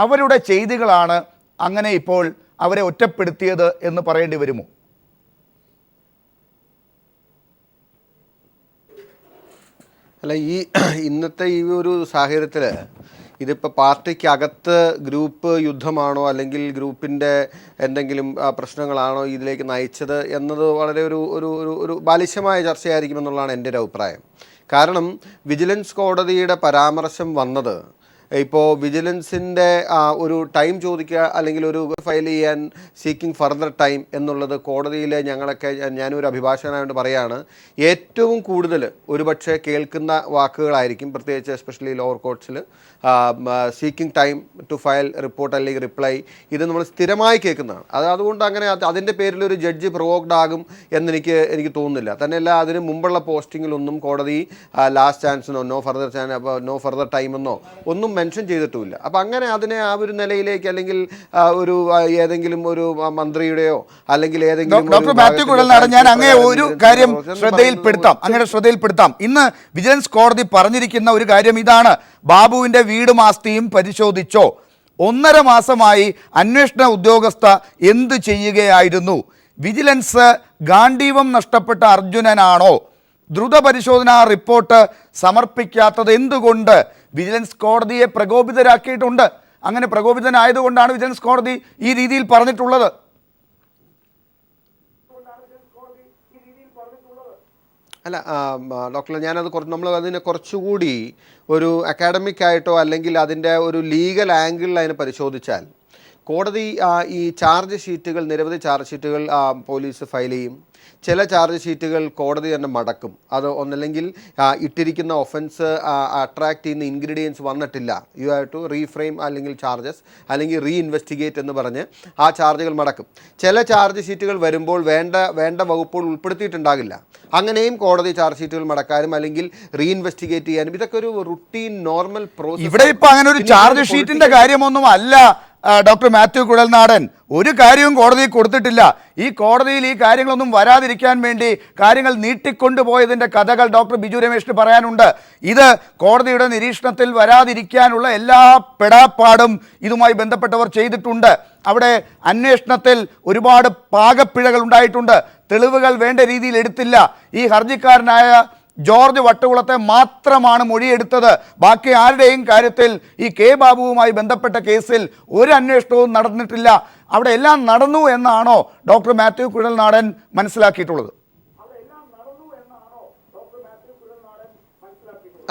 അവരുടെ ചെയ്തികളാണ് അങ്ങനെ ഇപ്പോൾ അവരെ ഒറ്റപ്പെടുത്തിയത് എന്ന് പറയേണ്ടി വരുമോ? അല്ല, ഇന്നത്തെ ഈ ഒരു സാഹചര്യത്തിൽ ഇതിപ്പോൾ പാർട്ടിക്കകത്ത് ഗ്രൂപ്പ് യുദ്ധമാണോ അല്ലെങ്കിൽ ഗ്രൂപ്പിൻ്റെ എന്തെങ്കിലും പ്രശ്നങ്ങളാണോ ഇതിലേക്ക് നയിച്ചത് എന്നത് വളരെ ഒരു ബാലിശമായ ചർച്ചയായിരിക്കുമെന്നുള്ളതാണ് എൻ്റെ ഒരു അഭിപ്രായം. കാരണം വിജിലൻസ് കോടതിയുടെ പരാമർശം വന്നത് ഇപ്പോൾ വിജിലൻസിൻ്റെ ഒരു ടൈം ചോദിക്കുക അല്ലെങ്കിൽ ഒരു ഫയൽ ചെയ്യാൻ സീക്കിംഗ് ഫർദർ ടൈം എന്നുള്ളത് കോടതിയിൽ ഞങ്ങളൊക്കെ, ഞാനൊരു അഭിഭാഷകനായിട്ട് പറയുകയാണ്, ഏറ്റവും കൂടുതൽ ഒരുപക്ഷെ കേൾക്കുന്ന വാക്കുകളായിരിക്കും, പ്രത്യേകിച്ച് എസ്പെഷ്യലി ലോവർ കോർട്ട്സിൽ seeking time to file report അല്ലെങ്കിൽ റിപ്ലൈ. ഇത് നമ്മൾ സ്ഥിരമായി കേൾക്കുന്നതാണ്. അതുകൊണ്ട് അങ്ങനെ അതിൻ്റെ പേരിൽ ഒരു ജഡ്ജി പ്രൊവോക്ഡ് ആകും എനിക്ക് തോന്നുന്നില്ല. തന്നെയല്ല, അതിന് മുമ്പുള്ള പോസ്റ്റിങ്ങിലൊന്നും കോടതി ലാസ്റ്റ് ചാൻസിനോ നോ ഫർദർ ടൈമെന്നോ ഒന്നും മെൻഷൻ ചെയ്തിട്ടുമില്ല. അപ്പം അങ്ങനെ അതിനെ ആ ഒരു നിലയിലേക്ക് അല്ലെങ്കിൽ ഒരു ഏതെങ്കിലും ഒരു മന്ത്രിയുടെയോ അല്ലെങ്കിൽ ഏതെങ്കിലും ഡോക്ടർ മാത്യു കുഴൽനാടൻ, ഞാൻ അങ്ങേ ഒരു കാര്യം ശ്രദ്ധയിൽപ്പെടുത്താം. ഇന്ന് വിജിലൻസ് കോടതി പറഞ്ഞിരിക്കുന്ന ഒരു കാര്യം ഇതാണ്: ബാബുവിൻ്റെ വീടും ആസ്തിയും പരിശോധിച്ചോ? 1.5 മാസമായി അന്വേഷണ ഉദ്യോഗസ്ഥ എന്ത് ചെയ്യുകയായിരുന്നു? വിജിലൻസ് ഗാണ്ഡീവം നഷ്ടപ്പെട്ട അർജുനനാണോ? ദ്രുത പരിശോധനാ റിപ്പോർട്ട് സമർപ്പിക്കാത്തത് എന്തുകൊണ്ട്? വിജിലൻസ് കോടതിയെ പ്രകോപിതരാക്കിയിട്ടുണ്ട്. അങ്ങനെ പ്രകോപിതനായതുകൊണ്ടാണ് വിജിലൻസ് കോടതി ഈ രീതിയിൽ പറഞ്ഞിട്ടുള്ളത്. അല്ല ഡോക്ടർ, ഞാനത് നമ്മൾ അതിനെ കുറച്ചുകൂടി ഒരു അക്കാഡമിക് ആയിട്ടോ അല്ലെങ്കിൽ അതിൻ്റെ ഒരു ലീഗൽ ആംഗിളിൽ അതിനെ പരിശോധിച്ചാൽ കോടതി ഈ ചാർജ് ഷീറ്റുകൾ, നിരവധി ചാർജ് ഷീറ്റുകൾ പോലീസ് ഫയൽ ചെയ്യും. ചില ചാർജ് ഷീറ്റുകൾ കോടതി തന്നെ മടക്കും. അത് ഒന്നല്ലെങ്കിൽ ഇട്ടിരിക്കുന്ന ഒഫൻസ് അട്രാക്ട് ചെയ്യുന്ന ഇൻഗ്രീഡിയൻസ് വന്നിട്ടില്ല, യു ഹാവ് ടു റീഫ്രെയിം അല്ലെങ്കിൽ ചാർജസ്, അല്ലെങ്കിൽ റീ ഇൻവെസ്റ്റിഗേറ്റ് എന്ന് പറഞ്ഞ് ആ ചാർജുകൾ മടക്കും. ചില ചാർജ് ഷീറ്റുകൾ വരുമ്പോൾ വേണ്ട വകുപ്പുകൾ ഉൾപ്പെടുത്തിയിട്ടുണ്ടാകില്ല. അങ്ങനെയും കോടതി ചാർജ് ഷീറ്റുകൾ മടക്കാനും അല്ലെങ്കിൽ റീ ഇൻവെസ്റ്റിഗേറ്റ് ചെയ്യാനും ഇതൊക്കെ ഒരു റുട്ടീൻ നോർമൽ പ്രോസസ്. ഇവിടെ ഇപ്പൊ അങ്ങനെ ഒരു ചാർജ് ഷീറ്റിന്റെ കാര്യമൊന്നും അല്ല ഡോക്ടർ മാത്യു കുഴൽനാടൻ. ഒരു കാര്യവും കോടതി കൊടുത്തിട്ടില്ല. ഈ കോടതിയിൽ ഈ കാര്യങ്ങളൊന്നും വരാതിരിക്കാൻ വേണ്ടി കാര്യങ്ങൾ നീട്ടിക്കൊണ്ടുപോയതിൻ്റെ കഥകൾ ഡോക്ടർ ബിജു രമേശിന് പറയാനുണ്ട്. ഇത് കോടതിയുടെ നിരീക്ഷണത്തിൽ വരാതിരിക്കാനുള്ള എല്ലാ പെടാപ്പാടും ഇതുമായി ബന്ധപ്പെട്ടവർ ചെയ്തിട്ടുണ്ട്. അവിടെ അന്വേഷണത്തിൽ ഒരുപാട് പാകപ്പിഴകൾ ഉണ്ടായിട്ടുണ്ട്. തെളിവുകൾ വേണ്ട രീതിയിൽ എടുത്തില്ല. ഈ ഹർജിക്കാരനായ ജോർജ് വട്ടുകുളത്തെ മാത്രമാണ് മൊഴിയെടുത്തത്. ബാക്കി ആരുടെയും കാര്യത്തിൽ ഈ കെ ബാബുവുമായി ബന്ധപ്പെട്ട കേസിൽ ഒരു അന്വേഷണവും നടന്നിട്ടില്ല. അവിടെ എല്ലാം നടന്നു എന്നാണോ ഡോക്ടർ മാത്യു കുഴൽനാടൻ മനസ്സിലാക്കിയിട്ടുള്ളത്?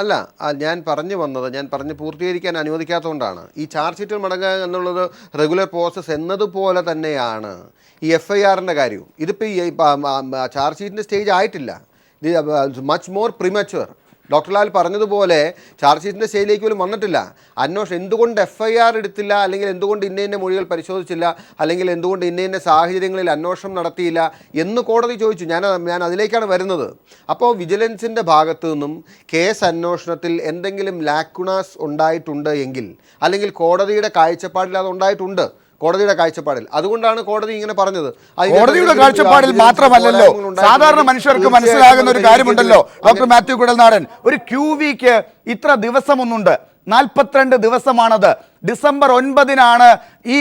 അല്ല, ഞാൻ പറഞ്ഞ് പൂർത്തീകരിക്കാൻ അനുവദിക്കാത്തതുകൊണ്ടാണ്. ഈ ചാർജ് ഷീറ്റുകൾ മടങ്ങുക എന്നുള്ളത് റെഗുലർ പ്രോസസ്സ് എന്നതുപോലെ തന്നെയാണ് ഈ FIRൻ്റെ കാര്യവും. ഇതിപ്പോൾ ഈ ചാർജ് ഷീറ്റിൻ്റെ സ്റ്റേജ് ആയിട്ടില്ല. Much more premature. Doctor Lal പറഞ്ഞതുപോലെ ചാർജ് ഷീറ്റിൻ്റെ സ്റ്റേജിലേക്ക് പോലും വന്നിട്ടില്ല. അന്വേഷണം എന്തുകൊണ്ട് FIR എടുത്തില്ല, അല്ലെങ്കിൽ എന്തുകൊണ്ട് ഇന്ന മൊഴികൾ പരിശോധിച്ചില്ല, അല്ലെങ്കിൽ എന്തുകൊണ്ട് ഇന്ന സാഹചര്യങ്ങളിൽ അന്വേഷണം നടത്തിയില്ല എന്ന് കോടതി ചോദിച്ചു. ഞാൻ അതിലേക്കാണ് വരുന്നത്. അപ്പോൾ വിജിലൻസിൻ്റെ ഭാഗത്തു നിന്നും കേസ് അന്വേഷണത്തിൽ എന്തെങ്കിലും ലാക്കുണാസ് ഉണ്ടായിട്ടുണ്ട് എങ്കിൽ, അല്ലെങ്കിൽ കോടതിയുടെ കാഴ്ചപ്പാടിൽ അത് ഉണ്ടായിട്ടുണ്ട്, കോടതിയുടെ കാഴ്ചപ്പാടിൽ. അതുകൊണ്ടാണ് കോടതി ഇങ്ങനെ പറഞ്ഞത്. കോടതിയുടെ കാഴ്ചപ്പാടിൽ മാത്രമല്ലല്ലോ, സാധാരണ മനുഷ്യർക്ക് മനസ്സിലാകുന്ന ഒരു കാര്യമുണ്ടല്ലോ ഡോക്ടർ മാത്യു കുഴൽനാടൻ. ഒരു QVക്ക് ഇത്ര ദിവസമൊന്നുണ്ട്, 42 ദിവസമാണത്. ഡിസംബർ 9-നാണ് ഈ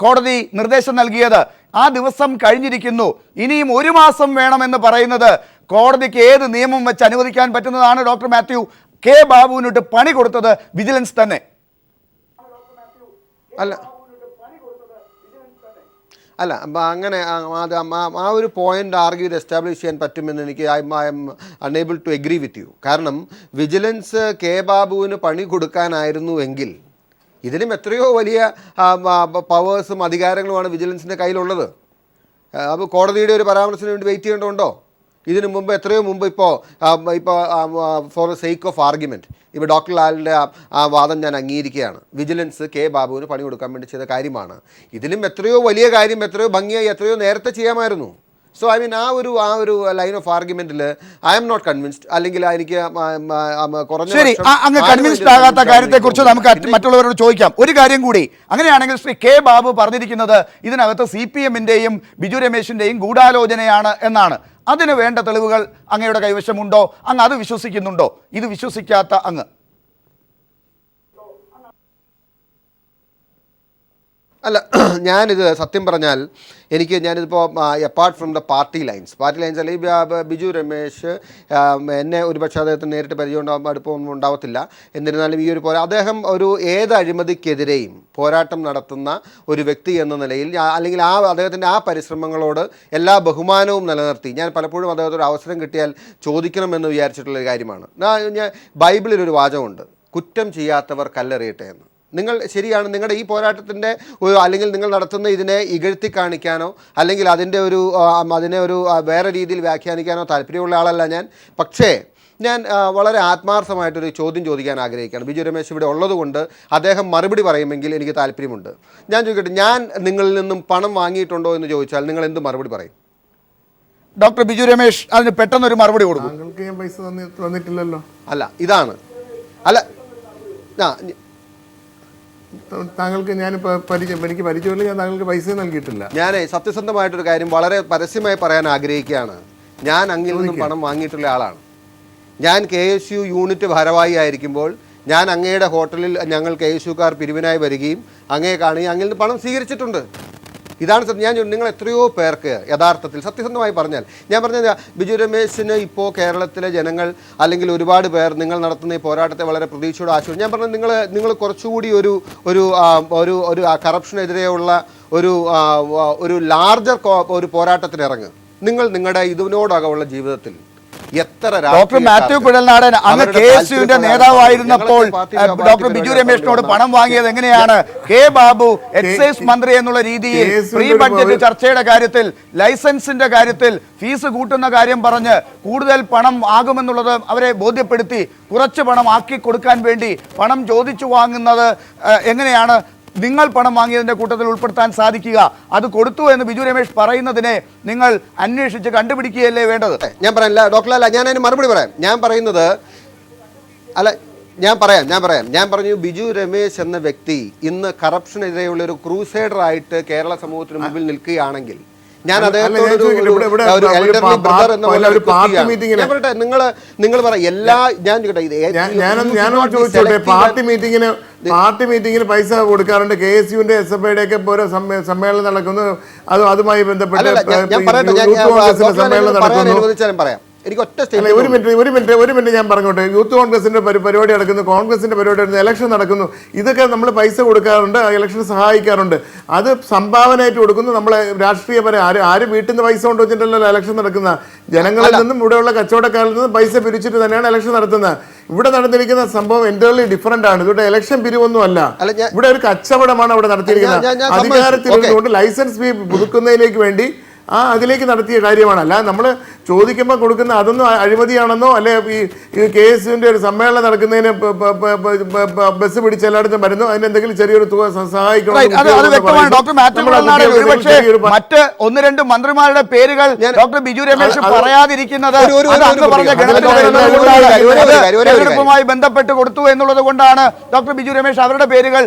കോടതി നിർദ്ദേശം നൽകിയത്. ആ ദിവസം കഴിഞ്ഞിരിക്കുന്നു. ഇനിയും 1 മാസം വേണമെന്ന് പറയുന്നത് കോടതിക്ക് ഏത് നിയമം വെച്ച് അനുവദിക്കാൻ പറ്റുന്നതാണ്? ഡോക്ടർ മാത്യു, കെ ബാബുവിനോട്ട് പണി കൊടുത്തത് വിജിലൻസ് തന്നെ അല്ല. അപ്പം അങ്ങനെ ആ ഒരു പോയിന്റ് ആർഗ്യൂ എസ്റ്റാബ്ലിഷ് ചെയ്യാൻ പറ്റുമെന്ന് എനിക്ക് I am unable to agree with you. കാരണം വിജിലൻസ് കെ ബാബുവിന് പണി കൊടുക്കാനായിരുന്നു എങ്കിൽ ഇതിലും എത്രയോ വലിയ പവേഴ്സും അധികാരങ്ങളുമാണ് വിജിലൻസിൻ്റെ കയ്യിലുള്ളത്. അപ്പോൾ കോടതിയുടെ ഒരു പരാമർശത്തിന് വേണ്ടി വെയിറ്റ് ചെയ്യേണ്ടതുണ്ടോ? ഇതിനു മുമ്പ് എത്രയോ മുമ്പ് ഇപ്പോൾ for the sake of argument ഇപ്പോൾ ഡോക്ടർ ലാലിൻ്റെ ആ വാദം ഞാൻ അംഗീകരിക്കുകയാണ്. വിജിലൻസ് കെ ബാബുവിന് പണി കൊടുക്കാൻ വേണ്ടി ചെയ്ത കാര്യമാണ്. ഇതിലും എത്രയോ വലിയ കാര്യം, എത്രയോ ഭംഗിയായി, എത്രയോ നേരത്തെ ചെയ്യാമായിരുന്നു. സോ ഐ മീൻ ആ ഒരു ലൈൻ ഓഫ് ആർഗ്യുമെന്റിൽ ഐ എം നോട്ട് കൺവിൻസ്ഡ്. അല്ലെങ്കിൽ എനിക്ക് ശരി, അങ്ങ് കൺവിൻസ്ഡ് ആകാത്ത കാര്യത്തെക്കുറിച്ച് നമുക്ക് മറ്റുള്ളവരോട് ചോദിക്കാം. ഒരു കാര്യം കൂടി, അങ്ങനെയാണെങ്കിൽ ശ്രീ കെ ബാബു പറഞ്ഞിരിക്കുന്നത് ഇതിനകത്ത് CPMൻ്റെയും ബിജു രമേശിൻ്റെയും ഗൂഢാലോചനയാണ് എന്നാണ്. അതിന് വേണ്ട തെളിവുകൾ അങ്ങയുടെ കൈവശമുണ്ടോ? അങ്ങ് അത് വിശ്വസിക്കുന്നുണ്ടോ? ഇത് വിശ്വസിക്കാത്ത അങ്ങ്? അല്ല, ഞാനിത് സത്യം പറഞ്ഞാൽ ഞാനിതിപ്പോൾ apart from the party lines അല്ലെങ്കിൽ ബിജു രമേശ് എന്നെ ഒരുപക്ഷെ അദ്ദേഹത്തിന് നേരിട്ട് പരിചയം അടുപ്പമൊന്നും ഉണ്ടാവത്തില്ല. എന്നിരുന്നാലും ഈ ഒരു അദ്ദേഹം ഏത് അഴിമതിക്കെതിരെയും പോരാട്ടം നടത്തുന്ന ഒരു വ്യക്തി എന്ന നിലയിൽ, അല്ലെങ്കിൽ അദ്ദേഹത്തിൻ്റെ ആ പരിശ്രമങ്ങളോട് എല്ലാ ബഹുമാനവും നിലനിർത്തി ഞാൻ പലപ്പോഴും അദ്ദേഹത്തിന് അവസരം കിട്ടിയാൽ ചോദിക്കണമെന്ന് വിചാരിച്ചിട്ടുള്ളൊരു കാര്യമാണ്. ബൈബിളിലൊരു വാചകമുണ്ട്, കുറ്റം ചെയ്യാത്തവർ കല്ലെറിയട്ടെ എന്ന്. നിങ്ങൾ ശരിയാണ്, നിങ്ങളുടെ ഈ പോരാട്ടത്തിൻ്റെ അല്ലെങ്കിൽ നിങ്ങൾ നടത്തുന്ന ഇതിനെ ഇകഴ്ത്തി കാണിക്കാനോ അല്ലെങ്കിൽ അതിനെ ഒരു വേറെ രീതിയിൽ വ്യാഖ്യാനിക്കാനോ താല്പര്യമുള്ള ആളല്ല ഞാൻ. പക്ഷേ ഞാൻ വളരെ ആത്മാർത്ഥമായിട്ടൊരു ചോദ്യം ചോദിക്കാൻ ആഗ്രഹിക്കുകയാണ്. ബിജു രമേശ് ഇവിടെ ഉള്ളതുകൊണ്ട് അദ്ദേഹം മറുപടി പറയുമെങ്കിൽ എനിക്ക് താല്പര്യമുണ്ട്. ഞാൻ ചോദിക്കട്ടെ, ഞാൻ നിങ്ങളിൽ നിന്നും പണം വാങ്ങിയിട്ടുണ്ടോ എന്ന് ചോദിച്ചാൽ നിങ്ങൾ എന്ത് മറുപടി പറയും? ഡോക്ടർ ബിജു രമേശ് അതിന് പെട്ടെന്നൊരു മറുപടി കൊടുക്കും. താങ്കൾക്ക് ഞാൻ പൈസ തന്നിട്ടില്ലല്ലോ. അല്ല, ഇതാണ് അല്ല താങ്കൾക്ക് ഞാനിപ്പോൾ എനിക്ക് പരിചയമില്ല, ഞാൻ താങ്കൾക്ക് പൈസ നൽകിയിട്ടില്ല. ഞാൻ സത്യസന്ധമായിട്ടൊരു കാര്യം വളരെ പരസ്യമായി പറയാൻ ആഗ്രഹിക്കുകയാണ്. ഞാൻ അങ്ങിൽ നിന്നും പണം വാങ്ങിയിട്ടുള്ള ആളാണ്. ഞാൻ KSU യൂണിറ്റ് ഭാരവാഹി ആയിരിക്കുമ്പോൾ ഞാൻ അങ്ങയുടെ ഹോട്ടലിൽ ഞങ്ങൾ KSUക്കാർ പിരിവിനായി വരികയും അങ്ങയെ കാണുകയും അങ്ങിൽ നിന്ന് പണം സ്വീകരിച്ചിട്ടുണ്ട്. ഇതാണ് ഞാൻ നിങ്ങൾ എത്രയോ പേർക്ക് യഥാർത്ഥത്തിൽ സത്യസന്ധമായി പറഞ്ഞാൽ, ഞാൻ പറഞ്ഞത് ബിജു രമേശിന് ഇപ്പോൾ കേരളത്തിലെ ജനങ്ങൾ അല്ലെങ്കിൽ ഒരുപാട് പേർ നിങ്ങൾ നടത്തുന്ന ഈ പോരാട്ടത്തെ വളരെ പ്രതീക്ഷയോടെ ആശ്രയിച്ചു. ഞാൻ പറഞ്ഞത് നിങ്ങൾ കുറച്ചുകൂടി ഒരു കറപ്ഷനെതിരെയുള്ള ഒരു ലാർജർ ഒരു പോരാട്ടത്തിന് ഇറങ്ങുക. നിങ്ങൾ നിങ്ങളുടെ ഇതിനോടകമുള്ള ജീവിതത്തിൽ എത്ര ഡോക്ടർ മാത്യു കുഴൽനാടൻ അങ്ങ് കെ എസ് യുവിന്റെ നേതാവായിരുന്നപ്പോൾ ഡോക്ടർ ബിജു രമേശിനോട് പണം വാങ്ങിയത് എങ്ങനെയാണ്? കെ ബാബു എക്സൈസ് മന്ത്രി എന്നുള്ള രീതിയിൽ പ്രീ ബഡ്ജറ്റ് ചർച്ചയുടെ കാര്യത്തിൽ, ലൈസൻസിന്റെ കാര്യത്തിൽ ഫീസ് കൂട്ടുന്ന കാര്യം പറഞ്ഞ് കൂടുതൽ പണം ആകുമെന്നുള്ളത് അവരെ ബോധ്യപ്പെടുത്തി കുറച്ച് പണം ആക്കി കൊടുക്കാൻ വേണ്ടി പണം ചോദിച്ചു വാങ്ങുന്നത് എങ്ങനെയാണ് നിങ്ങൾ പണം വാങ്ങിയതിന്റെ കൂട്ടത്തിൽ ഉൾപ്പെടുത്താൻ സാധിക്കുക? അത് കൊടുത്തു എന്ന് ബിജു രമേശ് പറയുന്നതിനെ നിങ്ങൾ അന്വേഷിച്ച് കണ്ടുപിടിക്കുകയല്ലേ വേണ്ടത്? ഞാൻ പറയാം ഡോക്ടർ ലാല, ഞാൻ അതിന് മറുപടി പറയാം. ഞാൻ പറഞ്ഞു ബിജു രമേശ് എന്ന വ്യക്തി ഇന്ന് കറപ്ഷനെതിരെയുള്ള ഒരു ക്രൂസൈഡർ ആയിട്ട് കേരള സമൂഹത്തിന് മുമ്പിൽ നിൽക്കുകയാണെങ്കിൽ ഞാൻ നിങ്ങൾ പറ എല്ലാ പാർട്ടി മീറ്റിങ്ങിന് പൈസ കൊടുക്കാറുണ്ട്. കെ എസ് യുവിന്റെ എസ് എഫ് ഐയുടെ ഒക്കെ ഓരോ സമ്മേളനം നടക്കുന്നു, അതുമായി ബന്ധപ്പെട്ട് സമ്മേളനം നടക്കുന്നു. പറയാം. എനിക്ക് ഒറ്റ ഒരു മിനിറ്റ് ഞാൻ പറഞ്ഞോട്ടെ. യൂത്ത് കോൺഗ്രസിന്റെ പരിപാടി നടക്കുന്നു, കോൺഗ്രസിന്റെ പരിപാടി നടക്കുന്നു, ഇലക്ഷൻ നടക്കുന്നു. ഇതൊക്കെ നമ്മൾ പൈസ കൊടുക്കാറുണ്ട്, ഇലക്ഷൻ സഹായിക്കാറുണ്ട്. അത് സംഭാവനയായിട്ട് കൊടുക്കുന്നു. നമ്മളെ രാഷ്ട്രീയപരം ആര് വീട്ടിൽ നിന്ന് പൈസ കൊണ്ട് വെച്ചിട്ടല്ലോ ഇലക്ഷൻ നടക്കുന്ന. ജനങ്ങളിൽ നിന്നും ഇവിടെയുള്ള കച്ചവടക്കാരിൽ നിന്നും പൈസ പിരിച്ചിട്ട് തന്നെയാണ് ഇലക്ഷൻ നടത്തുന്നത്. ഇവിടെ നടന്നിരിക്കുന്ന സംഭവം എൻ്റർലി ഡിഫറന്റ് ആണ്. ഇവിടെ ഇലക്ഷൻ പിരിവൊന്നും അല്ല, ഇവിടെ ഒരു കച്ചവടമാണ് അവിടെ നടത്തിയിരിക്കുന്നത്. അധികാരത്തിൽ ലൈസൻസ് ഫീ പുതുക്കുന്നതിലേക്ക് വേണ്ടി അതിലേക്ക് നടത്തിയ കാര്യമാണ്. അല്ല നമ്മൾ ചോദിക്കുമ്പോൾ കൊടുക്കുന്ന അതൊന്നും അഴിമതിയാണെന്നോ അല്ലെ ഈ കെ എസ് യുവിന്റെ ഒരു സമ്മേളനം നടക്കുന്നതിന് ബസ് പിടിച്ച് എല്ലായിടത്തും വരുന്നു, അതിന് എന്തെങ്കിലും ചെറിയൊരു തുക സഹായിക്കണം. മറ്റ് ഒന്ന് രണ്ട് മന്ത്രിമാരുടെ പേരുകൾ ഡോക്ടർ ബിജു രമേശ് പറയാതിരിക്കുന്നത് തെരഞ്ഞെടുപ്പുമായി ബന്ധപ്പെട്ട് കൊടുത്തു എന്നുള്ളത് കൊണ്ടാണ് ഡോക്ടർ ബിജു രമേശ് അവരുടെ പേരുകൾ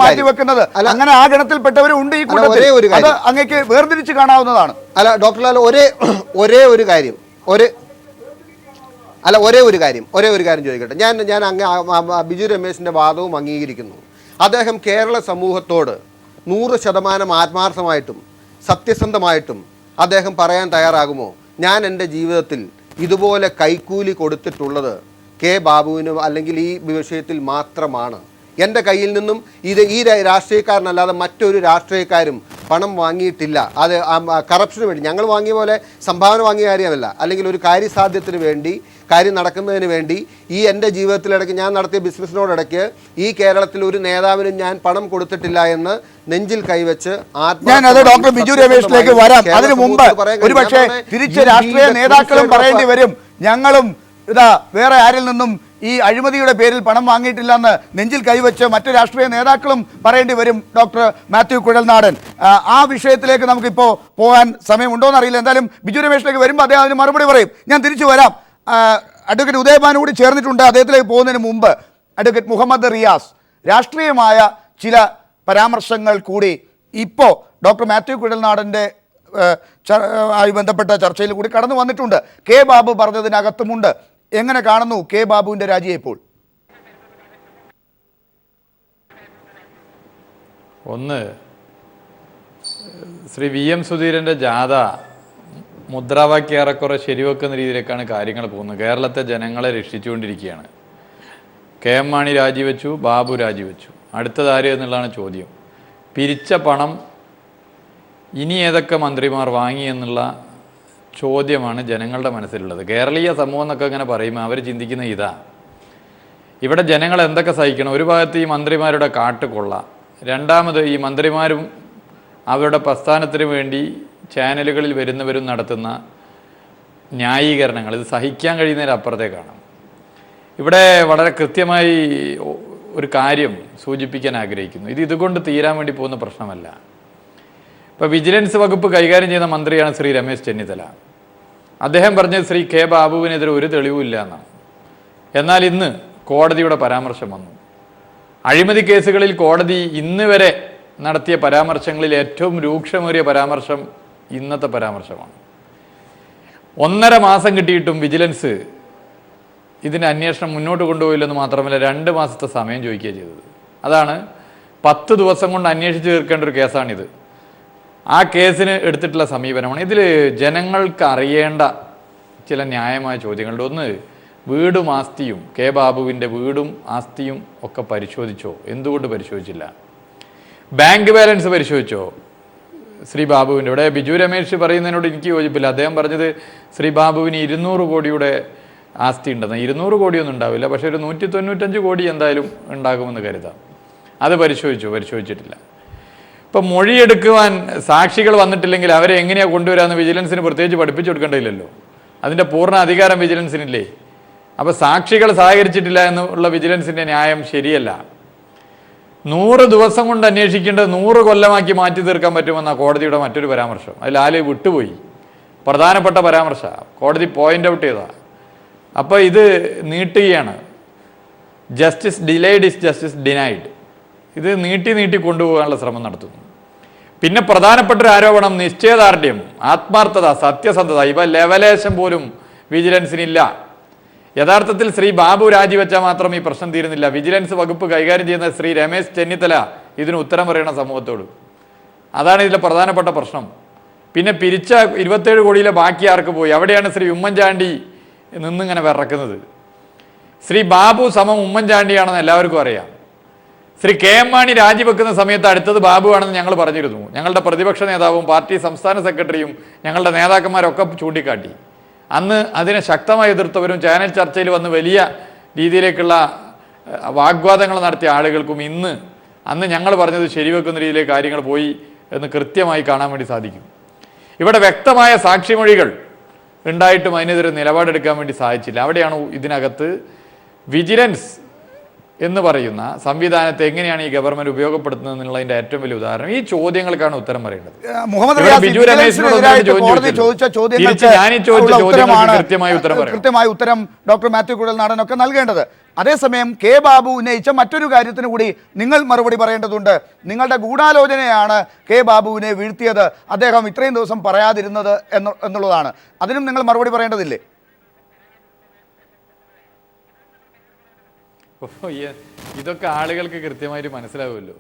മാറ്റിവെക്കുന്നത്. അങ്ങനെ ആ ഗണത്തിൽപ്പെട്ടവരും ഉണ്ട് ഈ കൂട്ടത്തിൽ. അത് അങ്ങേക്ക് വേർതിരിച്ച് കാണാവുന്നതാണ്. അല്ല ഡോക്ടർ ലാൽ, ഒരേ ഒരു കാര്യം ചോദിക്കട്ടെ. ഞാൻ അങ്ങ് ബിജു രമേശിന്റെ വാദവും അംഗീകരിക്കുന്നു. അദ്ദേഹം കേരള സമൂഹത്തോട് 100% ആത്മാർത്ഥമായിട്ടും സത്യസന്ധമായിട്ടും അദ്ദേഹം പറയാൻ തയ്യാറാകുമോ? ഞാൻ എൻ്റെ ജീവിതത്തിൽ ഇതുപോലെ കൈക്കൂലി കൊടുത്തിട്ടുള്ളത് കെ ബാബുവിനും അല്ലെങ്കിൽ ഈ വിഷയത്തിൽ മാത്രമാണ്. എൻ്റെ കയ്യിൽ നിന്നും ഈ രാഷ്ട്രീയക്കാരനല്ലാതെ മറ്റൊരു രാഷ്ട്രീയക്കാരും പണം വാങ്ങിയിട്ടില്ല. അത് കറപ്ഷന് വേണ്ടി ഞങ്ങൾ വാങ്ങിയ പോലെ സംഭാവന വാങ്ങിയ കാര്യമല്ല, അല്ലെങ്കിൽ ഒരു കാര്യസാധ്യത്തിന് വേണ്ടി, കാര്യം നടക്കുന്നതിന് വേണ്ടി ഈ എൻ്റെ ജീവിതത്തിലിടയ്ക്ക് ഞാൻ നടത്തിയ ബിസിനസ്സിനോടിടയ്ക്ക് ഈ കേരളത്തിൽ ഒരു നേതാവിനും ഞാൻ പണം കൊടുത്തിട്ടില്ല എന്ന് നെഞ്ചിൽ കൈവച്ച് ഡോക്ടർ ബിജു രമേശിലേക്ക് വരാം. അതിനു മുമ്പ് ഒരുപക്ഷെ തിരിച്ച് രാഷ്ട്രീയ നേതാക്കളും പറയേണ്ടി വരും, ഞങ്ങളും വേറെ ആരിൽ നിന്നും ഈ അഴിമതിയുടെ പേരിൽ പണം വാങ്ങിയിട്ടില്ലെന്ന് നെഞ്ചിൽ കൈവച്ച് മറ്റു രാഷ്ട്രീയ നേതാക്കളും പറയേണ്ടി വരും. ഡോക്ടർ മാത്യു കുഴൽനാടൻ, ആ വിഷയത്തിലേക്ക് നമുക്കിപ്പോൾ പോകാൻ സമയമുണ്ടോയെന്ന് അറിയില്ല. എന്തായാലും ബിജു രമേശിലേക്ക് വരുമ്പോൾ അദ്ദേഹം അതിന് മറുപടി പറയും. ഞാൻ തിരിച്ചു വരാം. അഡ്വക്കേറ്റ് ഉദയഭാനു കൂടി ചേർന്നിട്ടുണ്ട്. അദ്ദേഹത്തിലേക്ക് പോകുന്നതിന് മുമ്പ് അഡ്വക്കേറ്റ് മുഹമ്മദ് റിയാസ്, രാഷ്ട്രീയമായ ചില പരാമർശങ്ങൾ കൂടി ഇപ്പോൾ ഡോക്ടർ മാത്യു കുഴൽനാടൻ്റെ ആയി ബന്ധപ്പെട്ട ചർച്ചയിൽ കൂടി കടന്നു വന്നിട്ടുണ്ട്. കെ ബാബു പറഞ്ഞതിനകത്തുമുണ്ട്. എങ്ങനെ കാണുന്നു കെ ബാബുവിൻ്റെ രാജിയെ ഇപ്പോൾ? ഒന്ന്, ശ്രീ വി എം സുധീരൻ്റെ ജാഥ മുദ്രാവാക്യം ഏറെക്കുറെ ശരിവെക്കുന്ന രീതിയിലേക്കാണ് കാര്യങ്ങൾ പോകുന്നത്. കേരളത്തെ ജനങ്ങളെ രക്ഷിച്ചുകൊണ്ടിരിക്കുകയാണ്. കെ എം മാണി രാജിവെച്ചു, ബാബു രാജിവെച്ചു. അടുത്തതാര് എന്നുള്ളതാണ് ചോദ്യം. പിരിച്ച പണം ഇനി ഏതൊക്കെ മന്ത്രിമാർ വാങ്ങി എന്നുള്ള ചോദ്യമാണ് ജനങ്ങളുടെ മനസ്സിലുള്ളത്. കേരളീയ സമൂഹം എന്നൊക്കെ ഇങ്ങനെ പറയുമ്പോൾ അവർ ചിന്തിക്കുന്ന ഇതാ, ഇവിടെ ജനങ്ങൾ എന്തൊക്കെ സഹിക്കണം. ഒരു ഭാഗത്ത് ഈ മന്ത്രിമാരുടെ കാട്ടുകൊള്ള, രണ്ടാമത് ഈ മന്ത്രിമാരും അവരുടെ പ്രസ്ഥാനത്തിന് വേണ്ടി ചാനലുകളിൽ വരുന്നവരും നടത്തുന്ന ന്യായീകരണങ്ങൾ, ഇത് സഹിക്കാൻ കഴിയുന്നതിനപ്പുറത്തേക്കാണ്. ഇവിടെ വളരെ കൃത്യമായി ഒരു കാര്യം സൂചിപ്പിക്കാൻ ആഗ്രഹിക്കുന്നു. ഇതുകൊണ്ട് തീരാൻ വേണ്ടി പോകുന്ന പ്രശ്നമല്ല. ഇപ്പോൾ വിജിലൻസ് വകുപ്പ് കൈകാര്യം ചെയ്യുന്ന മന്ത്രിയാണ് ശ്രീ രമേശ് ചെന്നിത്തല. അദ്ദേഹം പറഞ്ഞത് ശ്രീ കെ ബാബുവിനെതിരെ ഒരു തെളിവുമില്ല എന്നാണ്. എന്നാൽ ഇന്ന് കോടതിയുടെ പരാമർശം വന്നു. അഴിമതി കേസുകളിൽ കോടതി ഇന്ന് വരെ നടത്തിയ പരാമർശങ്ങളിൽ ഏറ്റവും രൂക്ഷമേറിയ പരാമർശം ഇന്നത്തെ പരാമർശമാണ്. 1.5 മാസം കിട്ടിയിട്ടും വിജിലൻസ് ഇതിൻ്റെ അന്വേഷണം മുന്നോട്ട് കൊണ്ടുപോയില്ലെന്ന് മാത്രമല്ല 2 മാസത്തെ സമയം ചോദിക്കുകയാണ് ചെയ്തത്. അതാണ് 10 ദിവസം കൊണ്ട് അന്വേഷിച്ച് തീർക്കേണ്ട ഒരു കേസാണിത്. ആ കേസിന് എടുത്തിട്ടുള്ള സമീപനമാണ്. ഇതിൽ ജനങ്ങൾക്ക് അറിയേണ്ട ചില ന്യായമായ ചോദ്യങ്ങളുണ്ട്. ഒന്ന്, വീടും ആസ്തിയും, കെ ബാബുവിൻ്റെ വീടും ആസ്തിയും ഒക്കെ പരിശോധിച്ചോ? എന്തുകൊണ്ട് പരിശോധിച്ചില്ല? ബാങ്ക് ബാലൻസ് പരിശോധിച്ചോ? ശ്രീ ബാബുവിൻ്റെ. ഇവിടെ ബിജു രമേശ് പറയുന്നതിനോട് എനിക്ക് യോജിപ്പില്ല. അദ്ദേഹം പറഞ്ഞത് ശ്രീ ബാബുവിന് 200 കോടിയുടെ ആസ്തി ഉണ്ടെന്ന്. 200 കോടിയൊന്നും ഉണ്ടാവില്ല, പക്ഷേ ഒരു 195 കോടി എന്തായാലും ഉണ്ടാകുമെന്ന് കരുതാം. അത് പരിശോധിച്ചിട്ടില്ല. ഇപ്പം മൊഴിയെടുക്കുവാൻ സാക്ഷികൾ വന്നിട്ടില്ലെങ്കിൽ അവരെ എങ്ങനെയാണ് കൊണ്ടുവരാമെന്ന് വിജിലൻസിന് പ്രത്യേകിച്ച് പഠിപ്പിച്ചു കൊടുക്കേണ്ടതില്ലല്ലോ. അതിൻ്റെ പൂർണ്ണ അധികാരം വിജിലൻസിനില്ലേ? അപ്പോൾ സാക്ഷികൾ സഹകരിച്ചിട്ടില്ല എന്നുള്ള വിജിലൻസിൻ്റെ ന്യായം ശരിയല്ല. 100 ദിവസം കൊണ്ട് അന്വേഷിക്കേണ്ടത് 100 കൊല്ലമാക്കി മാറ്റി തീർക്കാൻ പറ്റുമെന്ന കോടതിയുടെ മറ്റൊരു പരാമർശം. അതിൽ ആല് വിട്ടുപോയി. പ്രധാനപ്പെട്ട പരാമർശ കോടതി പോയിന്റ് ഔട്ട് ചെയ്താ. അപ്പോൾ ഇത് നീട്ടുകയാണ്. Justice delayed is justice denied. ഇത് നീട്ടി കൊണ്ടുപോകാനുള്ള ശ്രമം നടത്തുന്നു. പിന്നെ പ്രധാനപ്പെട്ട ഒരു ആരോപണം നിശ്ചയദാർഢ്യം, ആത്മാർത്ഥത, സത്യസന്ധത. ഇവ ലെവലേശം പോലും വിജിലൻസിനില്ല. യഥാർത്ഥത്തിൽ ശ്രീ ബാബു രാജിവെച്ചാൽ മാത്രം ഈ പ്രശ്നം തീരുന്നില്ല. വിജിലൻസ് വകുപ്പ് കൈകാര്യം ചെയ്യുന്ന ശ്രീ രമേശ് ചെന്നിത്തല ഇതിന് ഉത്തരം പറയണം സമൂഹത്തോട്. അതാണ് ഇതിലെ പ്രധാനപ്പെട്ട പ്രശ്നം. പിന്നെ പിരിച്ച 27 കോടിയിലെ ബാക്കി ആർക്ക് പോയി? അവിടെയാണ് ശ്രീ ഉമ്മൻചാണ്ടി നിന്നിങ്ങനെ വിറക്കുന്നത്. ശ്രീ ബാബു സമം ഉമ്മൻചാണ്ടിയാണെന്ന് എല്ലാവർക്കും അറിയാം. ശ്രീ കെ എം മാണി രാജിവെക്കുന്ന സമയത്ത് അടുത്തത് ബാബു ആണെന്ന് ഞങ്ങൾ പറഞ്ഞിരുന്നു. ഞങ്ങളുടെ പ്രതിപക്ഷ നേതാവും പാർട്ടി സംസ്ഥാന സെക്രട്ടറിയും ഞങ്ങളുടെ നേതാക്കന്മാരൊക്കെ ചൂണ്ടിക്കാട്ടി. അന്ന് അതിനെ ശക്തമായി എതിർത്തവരും ചാനൽ ചർച്ചയിൽ വന്ന് വലിയ രീതിയിലേക്കുള്ള വാഗ്വാദങ്ങൾ നടത്തിയ ആളുകൾക്കും അന്ന് ഞങ്ങൾ പറഞ്ഞത് ശരിവെക്കുന്ന രീതിയിലേക്ക് കാര്യങ്ങൾ പോയി എന്ന് കൃത്യമായി കാണാൻ വേണ്ടി സാധിക്കും. ഇവിടെ വ്യക്തമായ സാക്ഷിമൊഴികൾ ഉണ്ടായിട്ടും അതിനെതിരെ നിലപാടെടുക്കാൻ വേണ്ടി സാധിച്ചില്ല. അവിടെയാണ് ഇതിനകത്ത് വിജിലൻസ് എന്ന് പറയുന്ന സംവിധാനത്തെ എങ്ങനെയാണ് ഈ ഗവൺമെന്റ് ഉപയോഗപ്പെടുത്തുന്നത് എന്നുള്ളതിന്റെ ഏറ്റവും വലിയ ഉദാഹരണം. ഈ ചോദ്യങ്ങൾക്കാണ് ഉത്തരം പറയേണ്ടത്. മുഹമ്മദ് റിയാസ് ബിജു രമേശിനോട് കൃത്യമായ ഉത്തരം ഡോക്ടർ മാത്യു കുഴൽനാടനൊക്കെ നൽകേണ്ടത്. അതേസമയം കെ ബാബു ഉന്നയിച്ച മറ്റൊരു കാര്യത്തിന് കൂടി നിങ്ങൾ മറുപടി പറയേണ്ടതുണ്ട്. നിങ്ങളുടെ ഗൂഢാലോചനയാണ് കെ ബാബുവിനെ വീഴ്ത്തിയത്, അദ്ദേഹം ഇത്രയും ദിവസം പറയാതിരുന്നത് എന്നുള്ളതാണ്. അതിനും നിങ്ങൾ മറുപടി പറയേണ്ടതില്ലേ? ഇതൊക്കെ ആളുകൾക്ക് കൃത്യമായിട്ട് മനസ്സിലാവുമല്ലോ.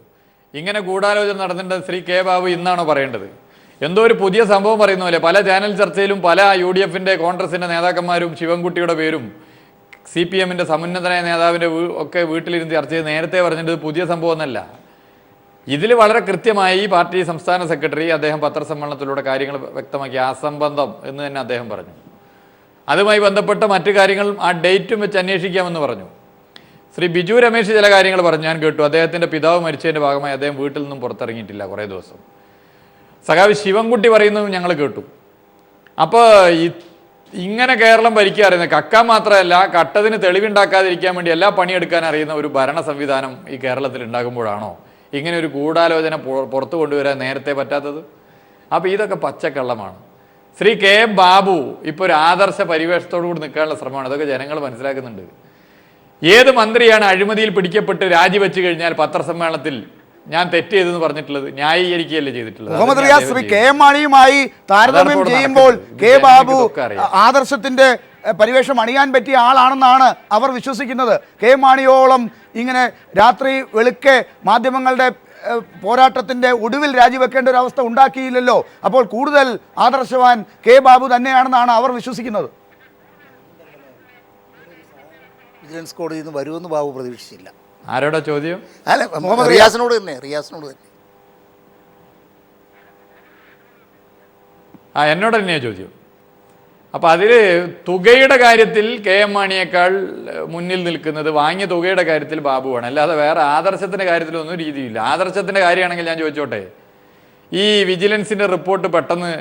ഇങ്ങനെ ഗൂഢാലോചന നടന്നിട്ട് ശ്രീ കെ ബാബു ഇന്നാണോ പറയേണ്ടത്? എന്തോ ഒരു പുതിയ സംഭവം പറയുന്ന പോലെ പല ചാനൽ ചർച്ചയിലും പല UDF-ന്റെ കോൺഗ്രസിൻ്റെ നേതാക്കന്മാരും ശിവൻകുട്ടിയുടെ പേരും CPM-ന്റെ സമുന്നതനായ നേതാവിൻ്റെ ഒക്കെ വീട്ടിലിരുന്ന് ചർച്ച ചെയ്ത് നേരത്തെ പറഞ്ഞിട്ട് പുതിയ സംഭവം ഒന്നല്ല. ഇതിൽ വളരെ കൃത്യമായി പാർട്ടി സംസ്ഥാന സെക്രട്ടറി അദ്ദേഹം പത്രസമ്മേളനത്തിലൂടെ കാര്യങ്ങൾ വ്യക്തമാക്കി. അസംബന്ധം എന്ന് തന്നെ അദ്ദേഹം പറഞ്ഞു. അതുമായി ബന്ധപ്പെട്ട മറ്റു കാര്യങ്ങൾ ആ ഡേറ്റും വെച്ച് അന്വേഷിക്കാമെന്ന് പറഞ്ഞു. ശ്രീ ബിജു രമേശ് ചില കാര്യങ്ങൾ പറഞ്ഞു, ഞാൻ കേട്ടു. അദ്ദേഹത്തിൻ്റെ പിതാവ് മരിച്ചതിൻ്റെ ഭാഗമായി അദ്ദേഹം വീട്ടിൽ നിന്നും പുറത്തിറങ്ങിയിട്ടില്ല കുറേ ദിവസം. സഖാവ് ശിവൻകുട്ടി പറയുന്നതും ഞങ്ങൾ കേട്ടു. അപ്പോൾ ഇങ്ങനെ കേരളം ഭരിക്കുക അറിയുന്നത് കക്കാൻ മാത്രമല്ല, കട്ടതിന് തെളിവുണ്ടാക്കാതിരിക്കാൻ വേണ്ടി എല്ലാ പണിയെടുക്കാൻ അറിയുന്ന ഒരു ഭരണ സംവിധാനം ഈ കേരളത്തിൽ ഉണ്ടാകുമ്പോഴാണോ ഇങ്ങനെ ഒരു ഗൂഢാലോചന പുറത്തു കൊണ്ടുവരാൻ നേരത്തെ പറ്റാത്തത്? അപ്പോൾ ഇതൊക്കെ പച്ചക്കള്ളമാണ്. ശ്രീ കെ എം ബാബു ഇപ്പോൾ ഒരു ആദർശ പരിവേഷത്തോടു കൂടി നിൽക്കാനുള്ള ശ്രമമാണ്. അതൊക്കെ ജനങ്ങൾ മനസ്സിലാക്കുന്നുണ്ട്. ഏത് മന്ത്രിയാണ് അഴിമതിയിൽ പിടിക്കപ്പെട്ട് രാജിവെച്ച് കഴിഞ്ഞാൽ പത്രസമ്മേളനത്തിൽ ഞാൻ തെറ്റ് ചെയ്തെന്ന് പറഞ്ഞിട്ടുള്ളത്? ന്യായീകരിക്കുകയല്ലേ ചെയ്തിട്ടുള്ളത്? മുഹമ്മദ് റിയാസ് ശ്രീ കെ എം മാണിയുമായി താരതമ്യം ചെയ്യുമ്പോൾ കെ ബാബു ആദർശത്തിന്റെ പരിവേഷം അണിയാൻ പറ്റിയ ആളാണെന്നാണ് അവർ വിശ്വസിക്കുന്നത്. കെ മാണിയോളം ഇങ്ങനെ രാത്രി വെളുക്കെ മാധ്യമങ്ങളുടെ പോരാട്ടത്തിന്റെ ഒടുവിൽ രാജിവെക്കേണ്ട ഒരു അവസ്ഥ ഉണ്ടാക്കിയില്ലല്ലോ. അപ്പോൾ കൂടുതൽ ആദർശവാൻ കെ ബാബു തന്നെയാണെന്നാണ് അവർ വിശ്വസിക്കുന്നത്. വിജിലൻസ് കോടതിയിൽ നിന്ന് വരുമെന്ന് ബാബു പ്രതീക്ഷിച്ചില്ല. ആരോടാ ചോദ്യം? അല്ല, മുഹമ്മദ് റിയാസിനോട് തന്നെ. എന്നോട് തന്നെയാണ് ചോദ്യം. അപ്പോൾ അതിൽ തുകയുടെ കാര്യത്തിൽ കെ എം മാണിയേക്കാൾ മുന്നിൽ നിൽക്കുന്നത് വാങ്ങിയ തുകയുടെ കാര്യത്തിൽ ബാബുവാണ്. അല്ലാതെ വേറെ ആദർശത്തിൻ്റെ കാര്യത്തിലൊന്നും രീതിയില്ല. ആദർശത്തിൻ്റെ കാര്യമാണെങ്കിൽ ഞാൻ ചോദിച്ചോട്ടെ, ഈ വിജിലൻസിൻ്റെ റിപ്പോർട്ട് പെട്ടെന്ന്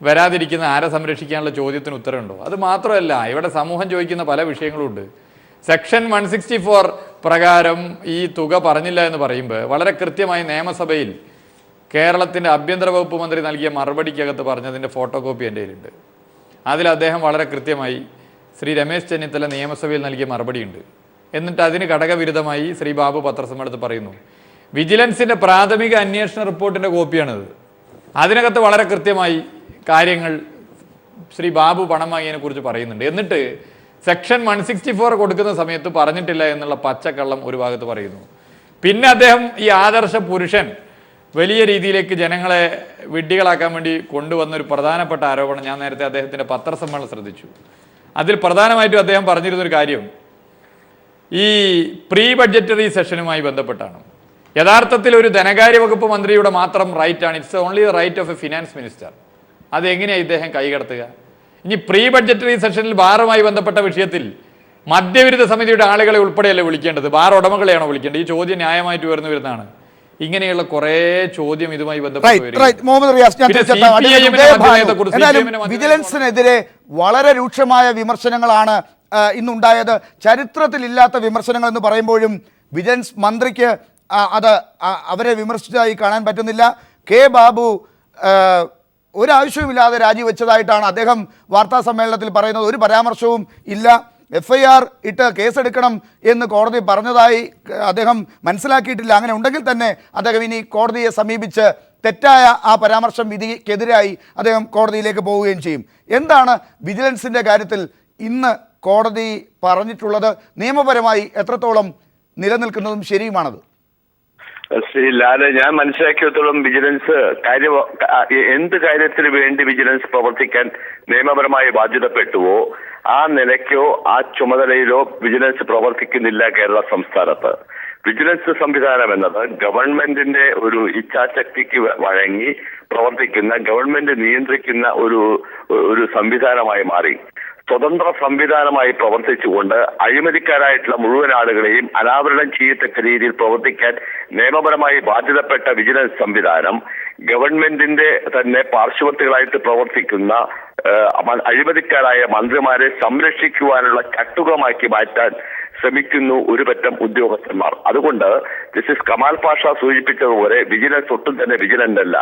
വരാതിരിക്കുന്ന ആരെ സംരക്ഷിക്കാനുള്ള ചോദ്യത്തിന് ഉത്തരവുണ്ടോ? അത് മാത്രമല്ല, ഇവിടെ സമൂഹം ചോദിക്കുന്ന പല വിഷയങ്ങളുമുണ്ട്. സെക്ഷൻ 164 പ്രകാരം ഈ തുക പറഞ്ഞില്ല എന്ന് പറയുമ്പോൾ വളരെ കൃത്യമായി നിയമസഭയിൽ കേരളത്തിൻ്റെ ആഭ്യന്തര വകുപ്പ് മന്ത്രി നൽകിയ മറുപടിക്കകത്ത് പറഞ്ഞതിൻ്റെ ഫോട്ടോ കോപ്പി എൻ്റെ കയ്യിലുണ്ട്. അതിൽ അദ്ദേഹം വളരെ കൃത്യമായി ശ്രീ രമേശ് ചെന്നിത്തല നിയമസഭയിൽ നൽകിയ മറുപടിയുണ്ട്. എന്നിട്ട് അതിന് ഘടകവിരുദ്ധമായി ശ്രീ ബാബു പത്രസമ്മേളനത്തിൽ പറയുന്നു. വിജിലൻസിൻ്റെ പ്രാഥമിക അന്വേഷണ റിപ്പോർട്ടിൻ്റെ കോപ്പിയാണിത്. അതിനകത്ത് വളരെ കൃത്യമായി കാര്യങ്ങൾ ശ്രീ ബാബു പണം വാങ്ങിയതിനെ കുറിച്ച് പറയുന്നുണ്ട്. എന്നിട്ട് സെക്ഷൻ 164 കൊടുക്കുന്ന സമയത്ത് പറഞ്ഞിട്ടില്ല എന്നുള്ള പച്ചക്കള്ളം ഒരു ഭാഗത്ത് പറയുന്നു. പിന്നെ അദ്ദേഹം ഈ ആദർശ പുരുഷൻ വലിയ രീതിയിലേക്ക് ജനങ്ങളെ വിഡ്ഢികളാക്കാൻ വേണ്ടി കൊണ്ടുവന്ന ഒരു പ്രധാനപ്പെട്ട ആരോപണം ഞാൻ നേരത്തെ അദ്ദേഹത്തിൻ്റെ പത്രസമ്മേളനം ശ്രദ്ധിച്ചു. അതിൽ പ്രധാനമായിട്ടും അദ്ദേഹം പറഞ്ഞിരുന്നൊരു കാര്യം ഈ പ്രീ ബഡ്ജറ്ററി സെഷനുമായി ബന്ധപ്പെട്ടാണ്. യഥാർത്ഥത്തിൽ ഒരു ധനകാര്യ വകുപ്പ് മന്ത്രിയുടെ മാത്രം റൈറ്റാണ്. It's only the right of a finance minister. അതെങ്ങനെയാണ് ഇദ്ദേഹം കൈകടത്തുക? ഇനി പ്രീ ബഡ്ജറ്ററി സെഷനിൽ ബാറുമായി ബന്ധപ്പെട്ട വിഷയത്തിൽ മദ്യവിരുദ്ധ സമിതിയുടെ ആളുകളെ ഉൾപ്പെടെയല്ലേ വിളിക്കേണ്ടത്? ബാർ ഉടമകളെയാണോ വിളിക്കേണ്ടത്? ഈ ചോദ്യം ന്യായമായിട്ട് ഉയർന്നു വരുന്നതാണ്. ഇങ്ങനെയുള്ള കുറെ ചോദ്യം ഇതുമായി വിജിലൻസിനെതിരെ വളരെ രൂക്ഷമായ വിമർശനങ്ങളാണ് ഇന്നുണ്ടായത്. ചരിത്രത്തിലില്ലാത്ത വിമർശനങ്ങൾ എന്ന് പറയുമ്പോഴും വിജിലൻസ് മന്ത്രിക്ക് അവരെ വിമർശിച്ചതായി കാണാൻ പറ്റുന്നില്ല. കെ ബാബു ഒരാവശ്യവുമില്ലാതെ രാജിവെച്ചതായിട്ടാണ് അദ്ദേഹം വാർത്താ സമ്മേളനത്തിൽ പറയുന്നത്. ഒരു പരാമർശവും ഇല്ല. FIR ഇട്ട് കേസെടുക്കണം എന്ന് കോടതി പറഞ്ഞതായി അദ്ദേഹം മനസ്സിലാക്കിയിട്ടില്ല. അങ്ങനെ ഉണ്ടെങ്കിൽ തന്നെ അദ്ദേഹം ഇനി കോടതിയെ സമീപിച്ച് തെറ്റായ ആ പരാമർശം വിധിക്കെതിരായി അദ്ദേഹം കോടതിയിലേക്ക് പോവുകയും ചെയ്യും. എന്താണ് വിജിലൻസിൻ്റെ കാര്യത്തിൽ ഇന്ന് കോടതി പറഞ്ഞിട്ടുള്ളത്? നിയമപരമായി എത്രത്തോളം നിലനിൽക്കുന്നതും ശരിയുമാണത്? ശ്രീ ലാല്, ഞാൻ മനസ്സിലാക്കിയത്തോളം വിജിലൻസ് എന്ത് കാര്യത്തിന് വേണ്ടി വിജിലൻസ് പ്രവർത്തിക്കാൻ നിയമപരമായി ബാധ്യതപ്പെട്ടുവോ ആ നിലയ്ക്കോ ആ ചുമതലയിലോ വിജിലൻസ് പ്രവർത്തിക്കുന്നില്ല കേരള സംസ്ഥാനത്ത്. വിജിലൻസ് സംവിധാനം എന്നത് ഗവൺമെന്റിന്റെ ഒരു ഇച്ഛാശക്തിക്ക് വഴങ്ങി പ്രവർത്തിക്കുന്ന, ഗവൺമെന്റ് നിയന്ത്രിക്കുന്ന ഒരു സംവിധാനമായി മാറി. സ്വതന്ത്ര സംവിധാനമായി പ്രവർത്തിച്ചുകൊണ്ട് അഴിമതിക്കാരായിട്ടുള്ള മുഴുവൻ ആളുകളെയും അനാവരണം ചെയ്യത്തക്ക രീതിയിൽ പ്രവർത്തിക്കാൻ നിയമപരമായി ബാധ്യതപ്പെട്ട വിജിലൻസ് സംവിധാനം ഗവൺമെന്റിന്റെ തന്നെ പാർശ്വവർത്തികളായിട്ട് പ്രവർത്തിക്കുന്ന അഴിമതിക്കാരായ മന്ത്രിമാരെ സംരക്ഷിക്കുവാനുള്ള ചട്ടുകമാക്കി മാറ്റാൻ ശ്രമിക്കുന്നു ഒരു പറ്റം ഉദ്യോഗസ്ഥന്മാർ. അതുകൊണ്ട് ജസ്റ്റിസ് കമാൽ പാഷ സൂചിപ്പിച്ചതുപോലെ വിജിലൻസ് ഒട്ടും തന്നെ വിജിലന്റ് അല്ല.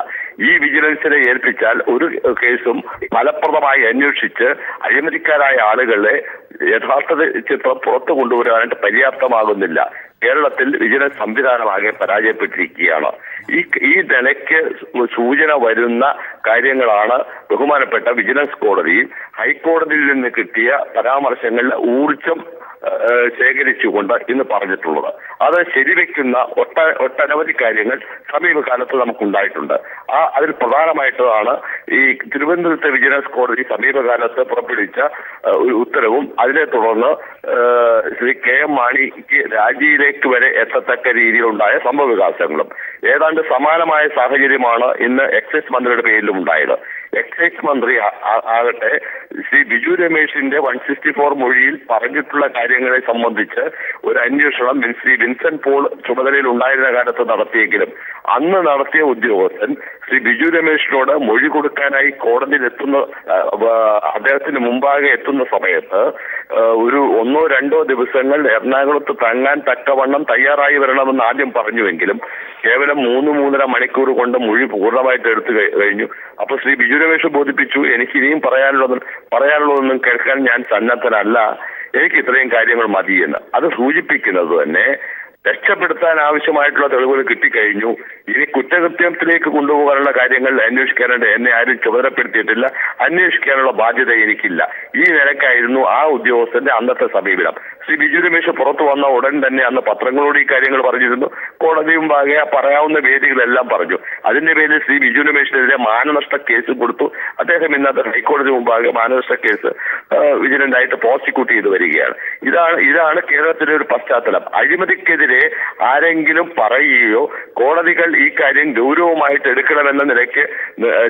ഈ വിജിലൻസിനെ ഏൽപ്പിച്ചാൽ ഒരു കേസും ഫലപ്രദമായി അന്വേഷിച്ച് അഴിമതിക്കാരായ ആളുകളെ യഥാർത്ഥ ചിത്രം പുറത്തു കൊണ്ടുവരാനായിട്ട് പര്യാപ്തമാകുന്നില്ല. കേരളത്തിൽ വിജിലൻസ് സംവിധാനമാകെ പരാജയപ്പെട്ടിരിക്കുകയാണ്. ഈ നിലയ്ക്ക് സൂചന വരുന്ന കാര്യങ്ങളാണ് ബഹുമാനപ്പെട്ട വിജിലൻസ് കോടതിയിൽ ഹൈക്കോടതിയിൽ നിന്ന് കിട്ടിയ പരാമർശങ്ങളുടെ ഊർജം ശേഖരിച്ചുകൊണ്ട് ഇന്ന് പറഞ്ഞിട്ടുള്ളത്. അത് ശരിവെക്കുന്ന ഒട്ടനവധി കാര്യങ്ങൾ സമീപകാലത്ത് നമുക്കുണ്ടായിട്ടുണ്ട്. അതിൽ പ്രധാനമായിട്ടാണ് ഈ തിരുവനന്തപുരത്തെ വിജിലൻസ് കോടതി സമീപകാലത്ത് പുറപ്പെടുവിച്ച ഒരു ഉത്തരവും അതിനെ തുടർന്ന് ശ്രീ KM മാണിക്ക് രാജിയിലേക്ക് വരെ എത്തത്തക്ക രീതിയിലുണ്ടായ സംഭവവികാസങ്ങളും. ഏതാണ്ട് സമാനമായ സാഹചര്യമാണ് ഇന്ന് എക്സൈസ് മന്ത്രിയുടെ പേരിലും ഉണ്ടായത്. എക്സൈസ് മന്ത്രി ആകട്ടെ ശ്രീ ബിജു രമേശിന്റെ 164 മൊഴിയിൽ പറഞ്ഞിട്ടുള്ള കാര്യങ്ങളെ സംബന്ധിച്ച് ഒരു അന്വേഷണം ശ്രീ വിൻസെന്റ് പോൾ ചുമതലയിൽ ഉണ്ടായിരുന്ന കാലത്ത് നടത്തിയെങ്കിലും അന്ന് നടത്തിയ ഉദ്യോഗസ്ഥൻ ശ്രീ ബിജു രമേശിനോട് മൊഴി കൊടുക്കാനായി കോടതിയിൽ അദ്ദേഹത്തിന് മുമ്പാകെ എത്തുന്ന സമയത്ത് ഒരു 1-2 ദിവസങ്ങൾ എറണാകുളത്ത് തങ്ങാൻ തക്കവണ്ണം തയ്യാറായി വരണമെന്ന് ആദ്യം പറഞ്ഞുവെങ്കിലും കേവലം 3-3.5 മണിക്കൂർ കൊണ്ട് മൊഴി പൂർണ്ണമായിട്ട് എടുത്തു കഴിഞ്ഞു. അപ്പൊ ശ്രീ ബിജു രമേശ് ബോധിപ്പിച്ചു, എനിക്ക് ഇനിയും പറയാനുള്ളതൊന്നും കേൾക്കാൻ ഞാൻ സന്നദ്ധനല്ല, എനിക്ക് ഇത്രയും കാര്യങ്ങൾ മതിയെന്ന്. അത് സൂചിപ്പിക്കുന്നത് തന്നെ രക്ഷപ്പെടുത്താൻ ആവശ്യമായിട്ടുള്ള തെളിവുകൾ കിട്ടിക്കഴിഞ്ഞു. ഇനി കുറ്റകൃത്യത്തിലേക്ക് കൊണ്ടുപോകാനുള്ള കാര്യങ്ങൾ അന്വേഷിക്കാനായിട്ട് എന്നെ ആരും ചുമതലപ്പെടുത്തിയിട്ടില്ല, അന്വേഷിക്കാനുള്ള ബാധ്യത എനിക്കില്ല. ഈ നിലക്കായിരുന്നു ആ ഉദ്യോഗസ്ഥന്റെ അന്നത്തെ സമീപനം. ശ്രീ ബിജു രമേശ് പുറത്തു വന്ന ഉടൻ തന്നെ അന്ന് പത്രങ്ങളോട് ഈ കാര്യങ്ങൾ പറഞ്ഞിരുന്നു. കോടതി മുമ്പാകെ പറയാവുന്ന വേദികളെല്ലാം പറഞ്ഞു. അതിന്റെ പേരിൽ ശ്രീ ബിജു രമേശിനെതിരെ മാനനഷ്ട കേസ് കൊടുത്തു. അദ്ദേഹം ഇന്നത്തെ ഹൈക്കോടതി മുമ്പാകെ മാനനഷ്ട കേസ് വിജിലന്റായിട്ട് പ്രോസിക്യൂട്ട് ചെയ്ത് വരികയാണ്. ഇതാണ് കേരളത്തിലെ ഒരു പശ്ചാത്തലം. അഴിമതിക്കെതിരെ ആരെങ്കിലും പറയുകയോ കോടതികൾ ഈ കാര്യം ഗൗരവമായിട്ട് എടുക്കണമെന്ന നിലയ്ക്ക്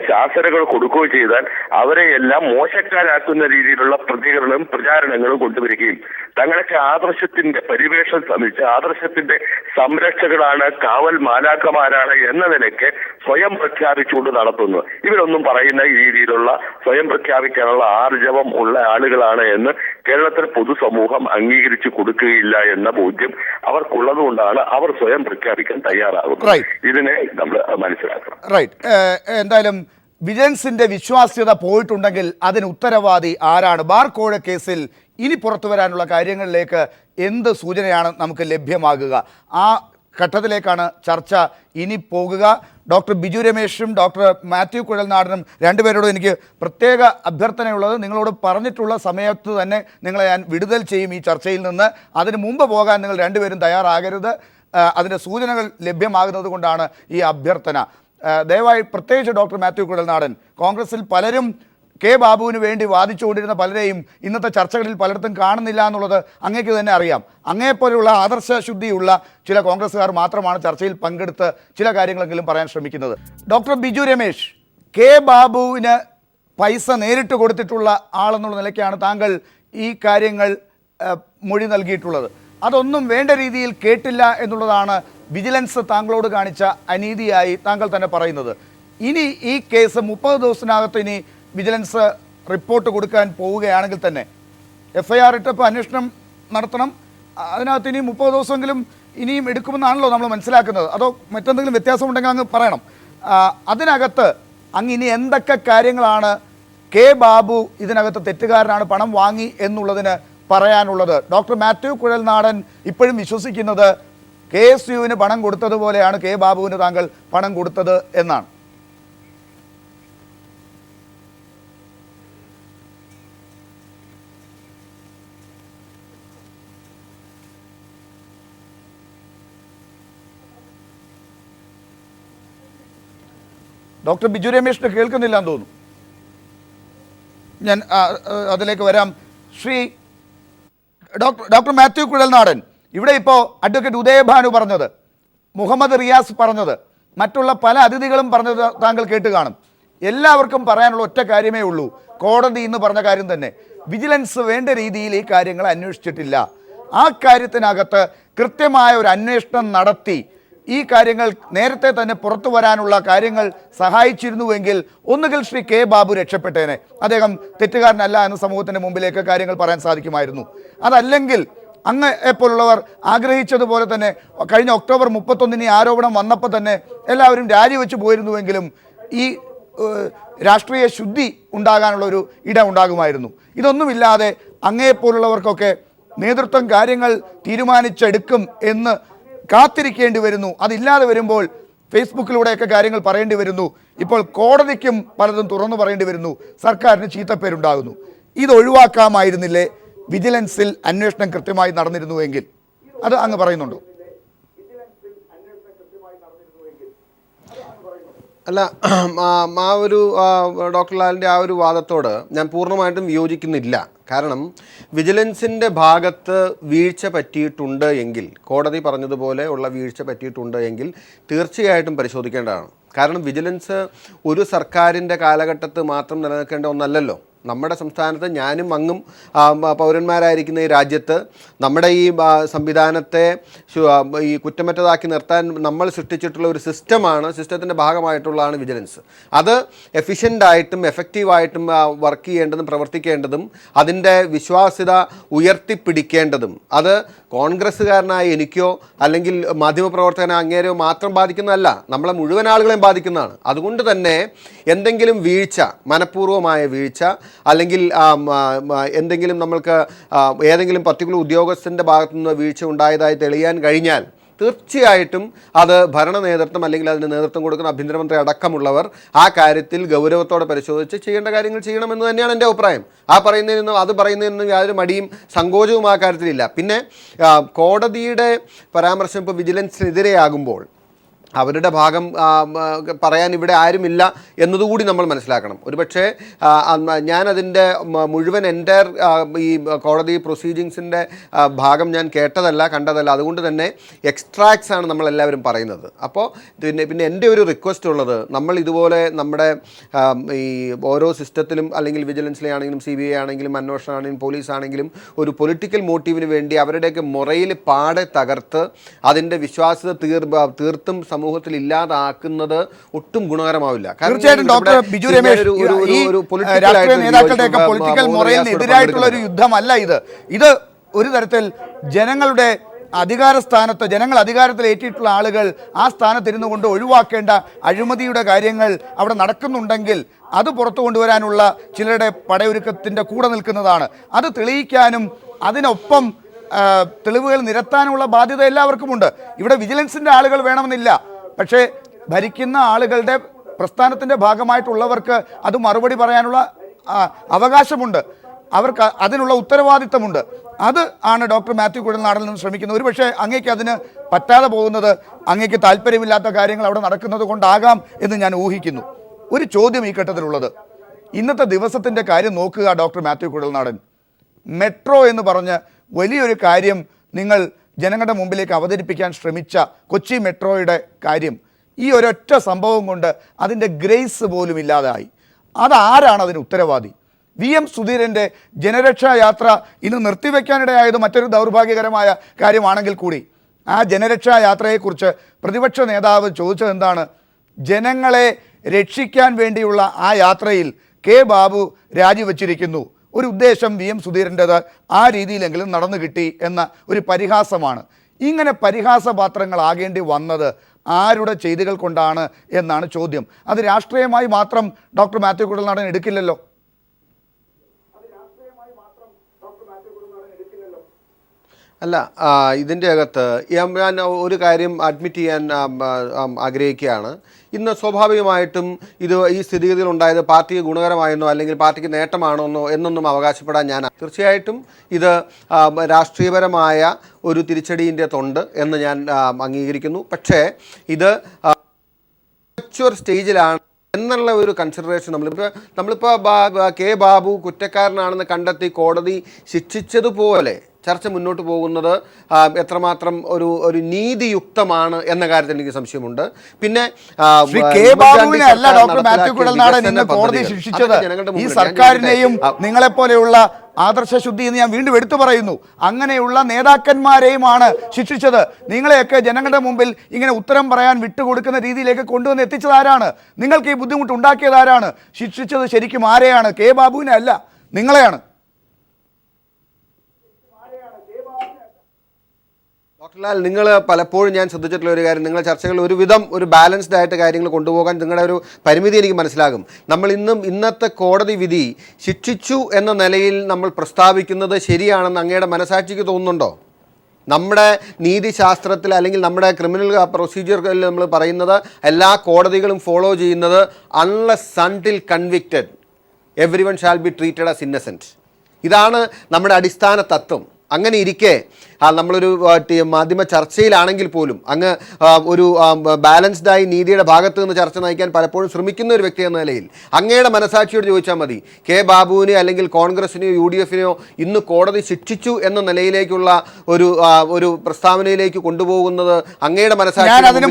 ശാസനകൾ കൊടുക്കുകയോ ചെയ്താൽ അവരെയെല്ലാം മോശക്കാരാക്കുന്ന രീതിയിലുള്ള പ്രതികരണവും പ്രചാരണങ്ങളും കൊണ്ടുവരികയും തങ്ങളൊക്കെ ആദർശത്തിന്റെ പരിവേഷം ശ്രമിച്ച് ആദർശത്തിന്റെ സംരക്ഷകരാണ്, കാവൽ മാലാഖമാരാണ് എന്ന നിലയ്ക്ക് സ്വയം പ്രഖ്യാപിച്ചുകൊണ്ട് നടത്തുന്നു. ഇവരൊന്നും പറയുന്ന രീതിയിലുള്ള സ്വയം പ്രഖ്യാപിക്കാനുള്ള ആർജവം ഉള്ള ആളുകളാണ് എന്ന് കേരളത്തിലെ പൊതുസമൂഹം അംഗീകരിച്ചു കൊടുക്കുകയില്ല എന്ന ബോധ്യം അവർക്കുള്ളതുകൊണ്ടാണ് അവർ സ്വയം പ്രഖ്യാപിക്കാൻ തയ്യാറാകുന്നത്. ഇതിനെ നമ്മൾ മനസ്സിലാക്കണം. എന്തായാലും വിജിലൻസിന്റെ വിശ്വാസ്യത പോയിട്ടുണ്ടെങ്കിൽ അതിന് ഉത്തരവാദി ആരാണ്? ബാർ കോഴ കേസിൽ ഇനി പുറത്തു വരാനുള്ള കാര്യങ്ങളിലേക്ക് എന്ത് സൂചനയാണ് നമുക്ക് ലഭ്യമാകുക? ആ ഘട്ടത്തിലേക്കാണ് ചർച്ച ഇനി പോകുക. ഡോക്ടർ ബിജു രമേശും ഡോക്ടർ മാത്യു കുഴൽനാടനും രണ്ടുപേരോടും എനിക്ക് പ്രത്യേക അഭ്യർത്ഥനയുള്ളത്, നിങ്ങളോട് പറഞ്ഞിട്ടുള്ള സമയത്ത് തന്നെ നിങ്ങളെ ഞാൻ വിടുതൽ ചെയ്യും ഈ ചർച്ചയിൽ നിന്ന്. അതിന് മുമ്പ് പോകാൻ നിങ്ങൾ രണ്ടുപേരും തയ്യാറാകരുത്. അതിൻ്റെ സൂചനകൾ ലഭ്യമാകുന്നത് കൊണ്ടാണ് ഈ അഭ്യർത്ഥന. ദയവായി പ്രത്യേകിച്ച് ഡോക്ടർ മാത്യു കുഴൽനാടൻ, കോൺഗ്രസിൽ പലരും കെ ബാബുവിന് വേണ്ടി വാദിച്ചുകൊണ്ടിരുന്ന പലരെയും ഇന്നത്തെ ചർച്ചകളിൽ പലയിടത്തും കാണുന്നില്ല എന്നുള്ളത് അങ്ങേക്ക് തന്നെ അറിയാം. അങ്ങേപ്പോലെയുള്ള ആദർശശുദ്ധിയുള്ള ചില കോൺഗ്രസ്സുകാർ മാത്രമാണ് ചർച്ചയിൽ പങ്കെടുത്ത് ചില കാര്യങ്ങളെങ്കിലും പറയാൻ ശ്രമിക്കുന്നത്. ഡോക്ടർ ബിജു രമേശ്, കെ ബാബുവിന് പൈസ നേരിട്ട് കൊടുത്തിട്ടുള്ള ആളെന്നുള്ള നിലയ്ക്കാണ് താങ്കൾ ഈ കാര്യങ്ങൾ മൊഴി നൽകിയിട്ടുള്ളത്. അതൊന്നും വേണ്ട രീതിയിൽ കേട്ടില്ല എന്നുള്ളതാണ് വിജിലൻസ് താങ്കളോട് കാണിച്ച അനീതിയായി താങ്കൾ തന്നെ പറയുന്നത്. ഇനി ഈ കേസ് 30 ദിവസത്തിനകത്ത് ഇനി വിജിലൻസ് റിപ്പോർട്ട് കൊടുക്കാൻ പോവുകയാണെങ്കിൽ തന്നെ FIR ഇട്ടപ്പോൾ അന്വേഷണം നടത്തണം, അതിനകത്ത് ഇനി 30 ദിവസമെങ്കിലും ഇനിയും എടുക്കുമെന്നാണല്ലോ നമ്മൾ മനസ്സിലാക്കുന്നത്. അതോ മറ്റെന്തെങ്കിലും വ്യത്യാസമുണ്ടെങ്കിൽ അങ്ങ് പറയണം. അതിനകത്ത് അങ്ങ് ഇനി എന്തൊക്കെ കാര്യങ്ങളാണ് കെ ബാബു ഇതിനകത്ത് തെറ്റുകാരനാണ്, പണം വാങ്ങി എന്നുള്ളതിന് പറയാനുള്ളത്? ഡോക്ടർ മാത്യു കുഴൽനാടൻ ഇപ്പോഴും വിശ്വസിക്കുന്നത് KSUവിന് പണം കൊടുത്തതുപോലെയാണ് കെ ബാബുവിന് താങ്കൾ പണം കൊടുത്തത് എന്നാണ്. ഡോക്ടർ ബിജു രമേശിനെ കേൾക്കുന്നില്ല എന്ന് തോന്നുന്നു. ഞാൻ അതിലേക്ക് വരാം. ശ്രീ ഡോക്ടർ മാത്യു കുഴൽനാടൻ, ഇവിടെ ഇപ്പോൾ അഡ്വക്കേറ്റ് ഉദയഭാനു പറഞ്ഞത്, മുഹമ്മദ് റിയാസ് പറഞ്ഞത്, മറ്റുള്ള പല അതിഥികളും പറഞ്ഞത് താങ്കൾ കേട്ട് കാണും. എല്ലാവർക്കും പറയാനുള്ള ഒറ്റ കാര്യമേ ഉള്ളൂ, കോടതി എന്ന് പറഞ്ഞ കാര്യം തന്നെ. വിജിലൻസ് വേണ്ട രീതിയിൽ ഈ കാര്യങ്ങൾ അന്വേഷിച്ചിട്ടില്ല. ആ കാര്യത്തിനകത്ത് കൃത്യമായ ഒരു അന്വേഷണം നടത്തി ഈ കാര്യങ്ങൾ നേരത്തെ തന്നെ പുറത്തു വരാനുള്ള കാര്യങ്ങൾ സഹായിച്ചിരുന്നുവെങ്കിൽ ഒന്നുകിൽ ശ്രീ കെ ബാബു രക്ഷപ്പെട്ടേനെ, അദ്ദേഹം തെറ്റുകാരനല്ല എന്ന് സമൂഹത്തിൻ്റെ മുമ്പിലേക്ക് കാര്യങ്ങൾ പറയാൻ സാധിക്കുമായിരുന്നു. അതല്ലെങ്കിൽ അങ്ങ് എപ്പോലുള്ളവർ ആഗ്രഹിച്ചതുപോലെ തന്നെ കഴിഞ്ഞ ഒക്ടോബർ 31 ആരോപണം വന്നപ്പോൾ തന്നെ എല്ലാവരും രാജിവെച്ച് പോയിരുന്നുവെങ്കിലും ഈ രാഷ്ട്രീയ ശുദ്ധി ഉണ്ടാകാനുള്ളൊരു ഇടം ഉണ്ടാകുമായിരുന്നു. ഇതൊന്നുമില്ലാതെ അങ്ങയെപ്പോലുള്ളവർക്കൊക്കെ നേതൃത്വം കാര്യങ്ങൾ തീരുമാനിച്ചെടുക്കും എന്ന് കാത്തിരിക്കേണ്ടി വരുന്നു. അതില്ലാതെ വരുമ്പോൾ ഫേസ്ബുക്കിലൂടെയൊക്കെ കാര്യങ്ങൾ പറയേണ്ടി വരുന്നു. ഇപ്പോൾ കോടതിക്കും പലതും തുറന്നു പറയേണ്ടി വരുന്നു. സർക്കാരിന് ചീത്തപ്പേരുണ്ടാകുന്നു. ഇത് ഒഴിവാക്കാമായിരുന്നില്ലേ വിജിലൻസിൽ അന്വേഷണം കൃത്യമായി നടന്നിരുന്നുവെങ്കിൽ? അത് അങ്ങ് പറയുന്നുണ്ടോ? അല്ല, ആ ഒരു ഡോക്ടർ ലാലിൻ്റെ ആ ഒരു വാദത്തോട് ഞാൻ പൂർണ്ണമായിട്ടും വിയോജിക്കുന്നില്ല. കാരണം വിജിലൻസിൻ്റെ ഭാഗത്ത് വീഴ്ച പറ്റിയിട്ടുണ്ട് എങ്കിൽ, കോടതി പറഞ്ഞതുപോലെ ഉള്ള വീഴ്ച പറ്റിയിട്ടുണ്ട് എങ്കിൽ തീർച്ചയായിട്ടും പരിശോധിക്കേണ്ടതാണ്. കാരണം വിജിലൻസ് ഒരു സർക്കാരിൻ്റെ കാലഘട്ടത്ത് മാത്രം നിലനിൽക്കേണ്ട ഒന്നല്ലല്ലോ. നമ്മുടെ സംസ്ഥാനത്ത് ഞാനും അങ്ങും പൗരന്മാരായിരിക്കുന്ന ഈ രാജ്യത്ത് നമ്മുടെ ഈ സംവിധാനത്തെ ഈ കുറ്റമറ്റതാക്കി നിർത്താൻ നമ്മൾ സൃഷ്ടിച്ചിട്ടുള്ള ഒരു സിസ്റ്റത്തിൻ്റെ ഭാഗമായിട്ടുള്ളതാണ് വിജിലൻസ്. അത് എഫിഷ്യൻ്റായിട്ടും എഫക്റ്റീവായിട്ടും വർക്ക് ചെയ്യേണ്ടതും പ്രവർത്തിക്കേണ്ടതും അതിൻ്റെ വിശ്വാസ്യത ഉയർത്തിപ്പിടിക്കേണ്ടതും അത് കോൺഗ്രസ്സുകാരനായ എനിക്കോ അല്ലെങ്കിൽ മാധ്യമപ്രവർത്തകനായ അങ്ങേരെയോ മാത്രം ബാധിക്കുന്നതല്ല, നമ്മളെ മുഴുവൻ ആളുകളെയും ബാധിക്കുന്നതാണ്. അതുകൊണ്ട് തന്നെ എന്തെങ്കിലും വീഴ്ച, മനഃപൂർവ്വമായ വീഴ്ച അല്ലെങ്കിൽ എന്തെങ്കിലും നമ്മൾക്ക് ഏതെങ്കിലും പർട്ടിക്കുലർ ഉദ്യോഗസ്ഥൻ്റെ ഭാഗത്തുനിന്ന് വീഴ്ച ഉണ്ടായതായി തെളിയാൻ കഴിഞ്ഞാൽ തീർച്ചയായിട്ടും അത് ഭരണ നേതൃത്വം അല്ലെങ്കിൽ അതിന് നേതൃത്വം കൊടുക്കുന്ന ആഭ്യന്തരമന്ത്രി അടക്കമുള്ളവർ ആ കാര്യത്തിൽ ഗൗരവത്തോടെ പരിശോധിച്ച് ചെയ്യേണ്ട കാര്യങ്ങൾ ചെയ്യണമെന്ന് തന്നെയാണ് എൻ്റെ അഭിപ്രായം. അത് പറയുന്നതിനൊന്നും യാതൊരു മടിയും സങ്കോചവും ആ കാര്യത്തിലില്ല. പിന്നെ കോടതിയുടെ പരാമർശം ഇപ്പോൾ വിജിലൻസിനെതിരെയാകുമ്പോൾ അവരുടെ ഭാഗം പറയാൻ ഇവിടെ ആരുമില്ല എന്നതുകൂടി നമ്മൾ മനസ്സിലാക്കണം. ഒരുപക്ഷെ ഞാനതിൻ്റെ മുഴുവൻ എൻ്റയർ ഈ കോടതി പ്രൊസീജിങ്സിൻ്റെ ഭാഗം ഞാൻ കേട്ടതല്ല, കണ്ടതല്ല. അതുകൊണ്ട് തന്നെ എക്സ്ട്രാക്ട്സ് ആണ് നമ്മളെല്ലാവരും പറയുന്നത്. അപ്പോൾ പിന്നെ എൻ്റെ ഒരു റിക്വസ്റ്റ് ഉള്ളത്, നമ്മൾ ഇതുപോലെ നമ്മുടെ ഈ ഓരോ സിസ്റ്റത്തിലും അല്ലെങ്കിൽ വിജിലൻസിലെ ആണെങ്കിലും CBI ആണെങ്കിലും അന്വേഷണം ആണെങ്കിലും പോലീസ് ആണെങ്കിലും ഒരു പൊളിറ്റിക്കൽ മോട്ടീവിന് വേണ്ടി അവരുടെയൊക്കെ മുറയിൽ പാടെ തകർത്ത് അതിൻ്റെ വിശ്വാസ്യത തീർത്തും സമൂഹത്തിൽ ഇല്ലാതാക്കുന്നത് ഒട്ടും ഗുണകരമാവില്ല. തീർച്ചയായിട്ടും ഡോക്ടർ ബിജു രമേശ്, രാഷ്ട്രീയ നേതാക്കളുടെയൊക്കെ പൊളിറ്റിക്കൽ മൊറലിന് എതിരായിട്ടുള്ള ഒരു യുദ്ധമല്ല ഇത്. ഇത് ഒരു തരത്തിൽ ജനങ്ങളുടെ അധികാര സ്ഥാനത്ത്, ജനങ്ങൾ അധികാരത്തിൽ ഏറ്റിട്ടുള്ള ആളുകൾ ആ സ്ഥാനത്തിരുന്നു കൊണ്ട് ഒഴിവാക്കേണ്ട അഴിമതിയുടെ കാര്യങ്ങൾ അവിടെ നടക്കുന്നുണ്ടെങ്കിൽ അത് പുറത്തു കൊണ്ടുവരാനുള്ള ചിലരുടെ പടയൊരുക്കത്തിൻ്റെ കൂടെ നിൽക്കുന്നതാണ്. അത് തെളിയിക്കാനും അതിനൊപ്പം തെളിവുകൾ നിരത്താനുള്ള ബാധ്യത എല്ലാവർക്കുമുണ്ട്. ഇവിടെ വിജിലൻസിൻ്റെ ആളുകൾ വേണമെന്നില്ല, പക്ഷേ ഭരിക്കുന്ന ആളുകളുടെ പ്രസ്ഥാനത്തിൻ്റെ ഭാഗമായിട്ടുള്ളവർക്ക് അത് മറുപടി പറയാനുള്ള അവകാശമുണ്ട്, അവർക്ക് അതിനുള്ള ഉത്തരവാദിത്തമുണ്ട്. അത് ആണ് ഡോക്ടർ മാത്യു കുഴൽനാടനിൽ നിന്ന് ശ്രമിക്കുന്നത്. ഒരുപക്ഷെ അങ്ങേക്ക് അതിന് പറ്റാതെ പോകുന്നത് അങ്ങേക്ക് താല്പര്യമില്ലാത്ത കാര്യങ്ങൾ അവിടെ നടക്കുന്നത് കൊണ്ടാകാം എന്ന് ഞാൻ ഊഹിക്കുന്നു. ഒരു ചോദ്യം ഈ ഘട്ടത്തിലുള്ളത്, ഇന്നത്തെ ദിവസത്തിൻ്റെ കാര്യം നോക്കുക ഡോക്ടർ മാത്യു കുഴൽനാടൻ. മെട്രോ എന്ന് പറഞ്ഞ് വലിയൊരു കാര്യം നിങ്ങൾ ജനങ്ങളുടെ മുമ്പിലേക്ക് അവതരിപ്പിക്കാൻ ശ്രമിച്ച കൊച്ചി മെട്രോയുടെ കാര്യം ഈ ഒരൊറ്റ സംഭവം കൊണ്ട് അതിൻ്റെ ഗ്രേസ് പോലും ഇല്ലാതായി. അതാരാണ് അതിന് ഉത്തരവാദി? VM സുധീരൻ്റെ ജനരക്ഷാ യാത്ര ഇന്ന് നിർത്തിവെക്കാനിടയായത് മറ്റൊരു ദൗർഭാഗ്യകരമായ കാര്യമാണെങ്കിൽ കൂടി ആ ജനരക്ഷാ യാത്രയെക്കുറിച്ച് പ്രതിപക്ഷ നേതാവ് ചോദിച്ചത് എന്താണ്? ജനങ്ങളെ രക്ഷിക്കാൻ വേണ്ടിയുള്ള ആ യാത്രയിൽ കെ ബാബു രാജിവെച്ചിരിക്കുന്നു. ഒരു ഉദ്ദേശം VM സുധീരൻ്റെത് ആ രീതിയിലെങ്കിലും നടന്നു കിട്ടി എന്ന ഒരു പരിഹാസമാണ്. ഇങ്ങനെ പരിഹാസപാത്രങ്ങളാകേണ്ടി വന്നത് ആരുടെ ചെയ്തികൾ കൊണ്ടാണ് എന്നാണ് ചോദ്യം. അത് രാഷ്ട്രീയമായി മാത്രം ഡോക്ടർ മാത്യു കുഴൽനാടൻ എടുക്കില്ലല്ലോ. അല്ല, ഇതിൻ്റെ അകത്ത് ഞാൻ ഒരു കാര്യം അഡ്മിറ്റ് ചെയ്യാൻ ആഗ്രഹിക്കുകയാണ്. ഇന്ന് സ്വാഭാവികമായിട്ടും ഈ സ്ഥിതിഗതികൾ ഉണ്ടായത് പാർട്ടിക്ക് ഗുണകരമായെന്നോ അല്ലെങ്കിൽ പാർട്ടിക്ക് നേട്ടമാണെന്നോ എന്നൊന്നും അവകാശപ്പെടാൻ ഞാൻ തീർച്ചയായിട്ടും ഇത് രാഷ്ട്രീയപരമായ ഒരു തിരിച്ചടീൻ്റെ തൊണ്ട് എന്ന് ഞാൻ അംഗീകരിക്കുന്നു. പക്ഷേ ഇത് ഒരു സ്റ്റേജിലാണ് എന്നുള്ള ഒരു കൺസിഡറേഷൻ നമ്മളിപ്പോൾ കെ ബാബു കുറ്റക്കാരനാണെന്ന് കണ്ടെത്തി കോടതി ശിക്ഷിച്ചതുപോലെ ചർച്ച മുന്നോട്ട് പോകുന്നത് എത്രമാത്രം ഒരു നീതിയുക്തമാണ് എന്ന കാര്യത്തിൽ എനിക്ക് സംശയമുണ്ട്. പിന്നെ ഡോക്ടർ മാത്യു കുഴൽനാടൻ ഇന്ന് കോടതി ശിക്ഷിച്ചത് ഈ സർക്കാരിനെയും നിങ്ങളെപ്പോലെയുള്ള ആദർശശുദ്ധി എന്ന് ഞാൻ വീണ്ടും എടുത്തു പറയുന്നു, അങ്ങനെയുള്ള നേതാക്കന്മാരെയുമാണ് ശിക്ഷിച്ചത്. നിങ്ങളെയൊക്കെ ജനങ്ങളുടെ മുമ്പിൽ ഇങ്ങനെ ഉത്തരം പറയാൻ വിട്ടുകൊടുക്കുന്ന രീതിയിലേക്ക് കൊണ്ടുവന്ന് എത്തിച്ചതാരാണ്? നിങ്ങൾക്ക് ഈ ബുദ്ധിമുട്ട് ഉണ്ടാക്കിയതാരാണ്? ശിക്ഷിച്ചത് ശരിക്കും ആരെയാണ്? കെ ബാബുവിനെ അല്ല, നിങ്ങളെയാണ്. ഡോക്ടർ ലാൽ, നിങ്ങൾ പലപ്പോഴും ഞാൻ ശ്രദ്ധിച്ചിട്ടുള്ള ഒരു കാര്യം, നിങ്ങൾ ചർച്ചകൾ ഒരു ബാലൻസ്ഡ് ആയിട്ട് കാര്യങ്ങൾ കൊണ്ടുപോകാൻ നിങ്ങളുടെ ഒരു പരിമിതി എനിക്ക് മനസ്സിലാകും. നമ്മൾ ഇന്നത്തെ കോടതി വിധി ശിക്ഷിച്ചു എന്ന നിലയിൽ നമ്മൾ പ്രസ്താവിക്കുന്നത് ശരിയാണെന്ന് അങ്ങയുടെ മനസാക്ഷിക്ക് തോന്നുന്നുണ്ടോ? നമ്മുടെ നീതിശാസ്ത്രത്തിൽ അല്ലെങ്കിൽ നമ്മുടെ ക്രിമിനൽ പ്രൊസീജിയറിൽ നമ്മൾ പറയുന്നത് എല്ലാ കോടതികളും ഫോളോ ചെയ്യുന്നത് unless until convicted everyone shall be treated as innocent. ഇതാണ് നമ്മുടെ അടിസ്ഥാന തത്വം. അങ്ങനെ ഇരിക്കെ നമ്മളൊരു മാധ്യമ ചർച്ചയിലാണെങ്കിൽ പോലും അങ്ങ് ഒരു ബാലൻസ്ഡായി നീതിയുടെ ഭാഗത്ത് നിന്ന് ചർച്ച നയിക്കാൻ പലപ്പോഴും ശ്രമിക്കുന്ന ഒരു വ്യക്തി എന്ന നിലയിൽ അങ്ങയുടെ മനസാക്ഷിയോട് ചോദിച്ചാൽ മതി, കെ ബാബുവിനെ അല്ലെങ്കിൽ കോൺഗ്രസിനെയോ UDFനെയോ ഇന്ന് കോടതി ശിക്ഷിച്ചു എന്ന നിലയിലേക്കുള്ള ഒരു പ്രസ്താവനയിലേക്ക് കൊണ്ടുപോകുന്നത് അങ്ങയുടെ മനസാക്ഷി.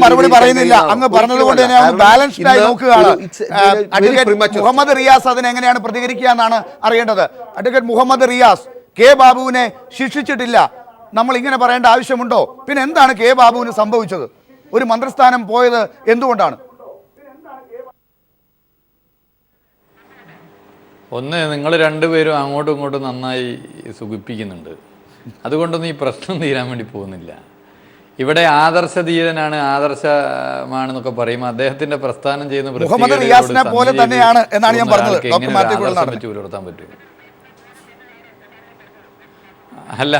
മുഹമ്മദ് റിയാസ് അതിനെങ്ങനെയാണ് പ്രതികരിക്കുക എന്നാണ് അറിയേണ്ടത്. അഡ്വക്കേറ്റ് മുഹമ്മദ് റിയാസ്, കെ ബാബുവിനെ ശിക്ഷിച്ചിട്ടില്ല, നമ്മൾ ഇങ്ങനെ പറയേണ്ട ആവശ്യമുണ്ടോ? പിന്നെ എന്താണ് കെ ബാബുവിന് സംഭവിച്ചത്? ഒരു മന്ത്രിസ്ഥാനം പോയത് എന്തുകൊണ്ടാണ്? ഒന്ന്, നിങ്ങൾ രണ്ടുപേരും അങ്ങോട്ടും ഇങ്ങോട്ടും നന്നായി സുഖിപ്പിക്കുന്നുണ്ട്. അതുകൊണ്ടൊന്നും ഈ പ്രശ്നം തീരാൻ വേണ്ടി പോകുന്നില്ല. ഇവിടെ ആദർശധീരനാണ്, ആദർശമാണെന്നൊക്കെ പറയുമ്പോൾ അദ്ദേഹത്തിന്റെ പ്രസ്ഥാനം ചെയ്യുന്ന മുഹമ്മദ് റിയാസിനെ പോലെ തന്നെയാണ് എന്നാണ് ഞാൻ പറഞ്ഞത്. പുലർത്താൻ പറ്റും? അല്ല,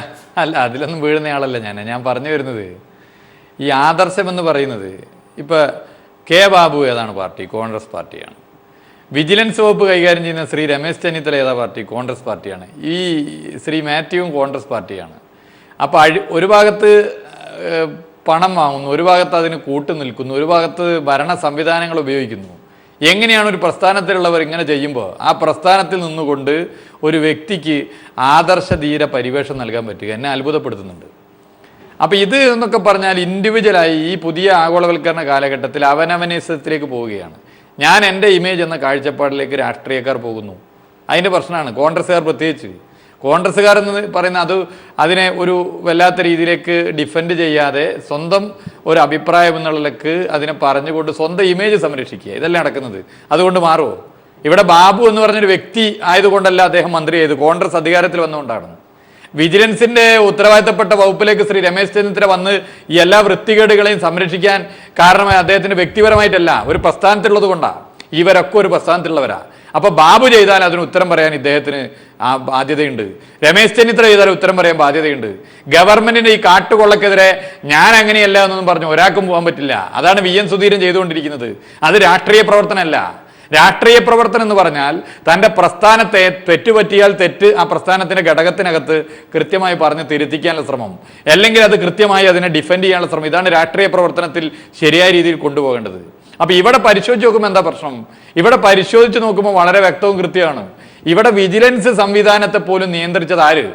അതിലൊന്നും വീഴുന്നയാളല്ല ഞാൻ പറഞ്ഞു വരുന്നത്, ഈ ആദർശം എന്ന് പറയുന്നത്, ഇപ്പോൾ കെ ബാബു ഏതാണ് പാർട്ടി? കോൺഗ്രസ് പാർട്ടിയാണ്. വിജിലൻസ് വകുപ്പ് കൈകാര്യം ചെയ്യുന്ന ശ്രീ രമേശ് ചെന്നിത്തല ഏതാ പാർട്ടി? കോൺഗ്രസ് പാർട്ടിയാണ്. ഈ ശ്രീ മാത്യുവും കോൺഗ്രസ് പാർട്ടിയാണ്. അപ്പോൾ ഒരു ഭാഗത്ത് പണം വാങ്ങുന്നു, ഒരു ഭാഗത്ത് അതിന് കൂട്ടു നിൽക്കുന്നു, ഒരു ഭാഗത്ത് ഭരണ സംവിധാനങ്ങൾ ഉപയോഗിക്കുന്നു. എങ്ങനെയാണ് ഒരു പ്രസ്ഥാനത്തിലുള്ളവർ ഇങ്ങനെ ചെയ്യുമ്പോൾ ആ പ്രസ്ഥാനത്തിൽ നിന്നുകൊണ്ട് ഒരു വ്യക്തിക്ക് ആദർശധീര പരിവേഷം നൽകാൻ പറ്റുക? എന്നെ അത്ഭുതപ്പെടുത്തുന്നുണ്ട്. അപ്പോൾ ഇത് എന്നൊക്കെ പറഞ്ഞാൽ ഇൻഡിവിജ്വലായി ഈ പുതിയ ആഗോളവൽക്കരണ കാലഘട്ടത്തിൽ അവനവനിസത്തിലേക്ക് പോവുകയാണ്. ഞാൻ എൻ്റെ ഇമേജ് എന്ന കാഴ്ചപ്പാടിലേക്ക് രാഷ്ട്രീയക്കാർ പോകുന്നു. അതിൻ്റെ പ്രശ്നമാണ്. കോൺഗ്രസ്സുകാർ പ്രത്യേകിച്ച്. കോൺഗ്രസ്സുകാരെന്ന് പറയുന്ന അതിനെ ഒരു വല്ലാത്ത രീതിയിലേക്ക് ഡിഫെൻഡ് ചെയ്യാതെ സ്വന്തം ഒരു അഭിപ്രായം എന്നുള്ളതിലേക്ക് അതിനെ പറഞ്ഞുകൊണ്ട് സ്വന്തം ഇമേജ് സംരക്ഷിക്കുക, ഇതല്ലേ നടക്കുന്നത്. അതുകൊണ്ട് മാറുമോ? ഇവിടെ ബാബു എന്ന് പറഞ്ഞൊരു വ്യക്തി ആയതുകൊണ്ടല്ല അദ്ദേഹം മന്ത്രി ആയത്, കോൺഗ്രസ് അധികാരത്തിൽ വന്നുകൊണ്ടാണ്. വിജിലൻസിന്റെ ഉത്തരവാദിത്തപ്പെട്ട വകുപ്പിലേക്ക് ശ്രീ രമേശ് ചെന്നിത്തല വന്ന് ഈ എല്ലാ വൃത്തികേടുകളെയും സംരക്ഷിക്കാൻ കാരണമായി അദ്ദേഹത്തിന് വ്യക്തിപരമായിട്ടല്ല, ഒരു പ്രസ്ഥാനത്തിലുള്ളത് കൊണ്ടാണ്. ഇവരൊക്കെ ഒരു പ്രസ്ഥാനത്തിലുള്ളവരാ. അപ്പോൾ ബാബു ചെയ്താൽ അതിന് ഉത്തരം പറയാൻ ഇദ്ദേഹത്തിന് ആ ബാധ്യതയുണ്ട്. രമേശ് ചെന്നിത്തല ചെയ്താൽ ഉത്തരം പറയാൻ ബാധ്യതയുണ്ട്. ഗവൺമെന്റിന്റെ ഈ കാട്ടുകൊള്ളക്കെതിരെ ഞാൻ അങ്ങനെയല്ല എന്നൊന്നും പറഞ്ഞു ഒരാൾക്കും പോകാൻ പറ്റില്ല. അതാണ് VM സുധീരൻ ചെയ്തുകൊണ്ടിരിക്കുന്നത്. അത് രാഷ്ട്രീയ പ്രവർത്തനമല്ല. രാഷ്ട്രീയ പ്രവർത്തനം എന്ന് പറഞ്ഞാൽ തൻ്റെ പ്രസ്ഥാനത്തെ തെറ്റുപറ്റിയാൽ തെറ്റ് ആ പ്രസ്ഥാനത്തിൻ്റെ ഘടകത്തിനകത്ത് കൃത്യമായി പറഞ്ഞ് തിരുത്തിക്കാനുള്ള ശ്രമം, അല്ലെങ്കിൽ അത് കൃത്യമായി അതിനെ ഡിഫെൻഡ് ചെയ്യാനുള്ള ശ്രമം, ഇതാണ് രാഷ്ട്രീയ പ്രവർത്തനത്തിൽ ശരിയായ രീതിയിൽ കൊണ്ടുപോകേണ്ടത്. അപ്പൊ ഇവിടെ പരിശോധിച്ച് നോക്കുമ്പോൾ എന്താ പ്രശ്നം? ഇവിടെ പരിശോധിച്ച് നോക്കുമ്പോൾ വളരെ വ്യക്തവും കൃത്യമാണ്. ഇവിടെ വിജിലൻസ് സംവിധാനത്തെ പോലും നിയന്ത്രിച്ചത് ആര്?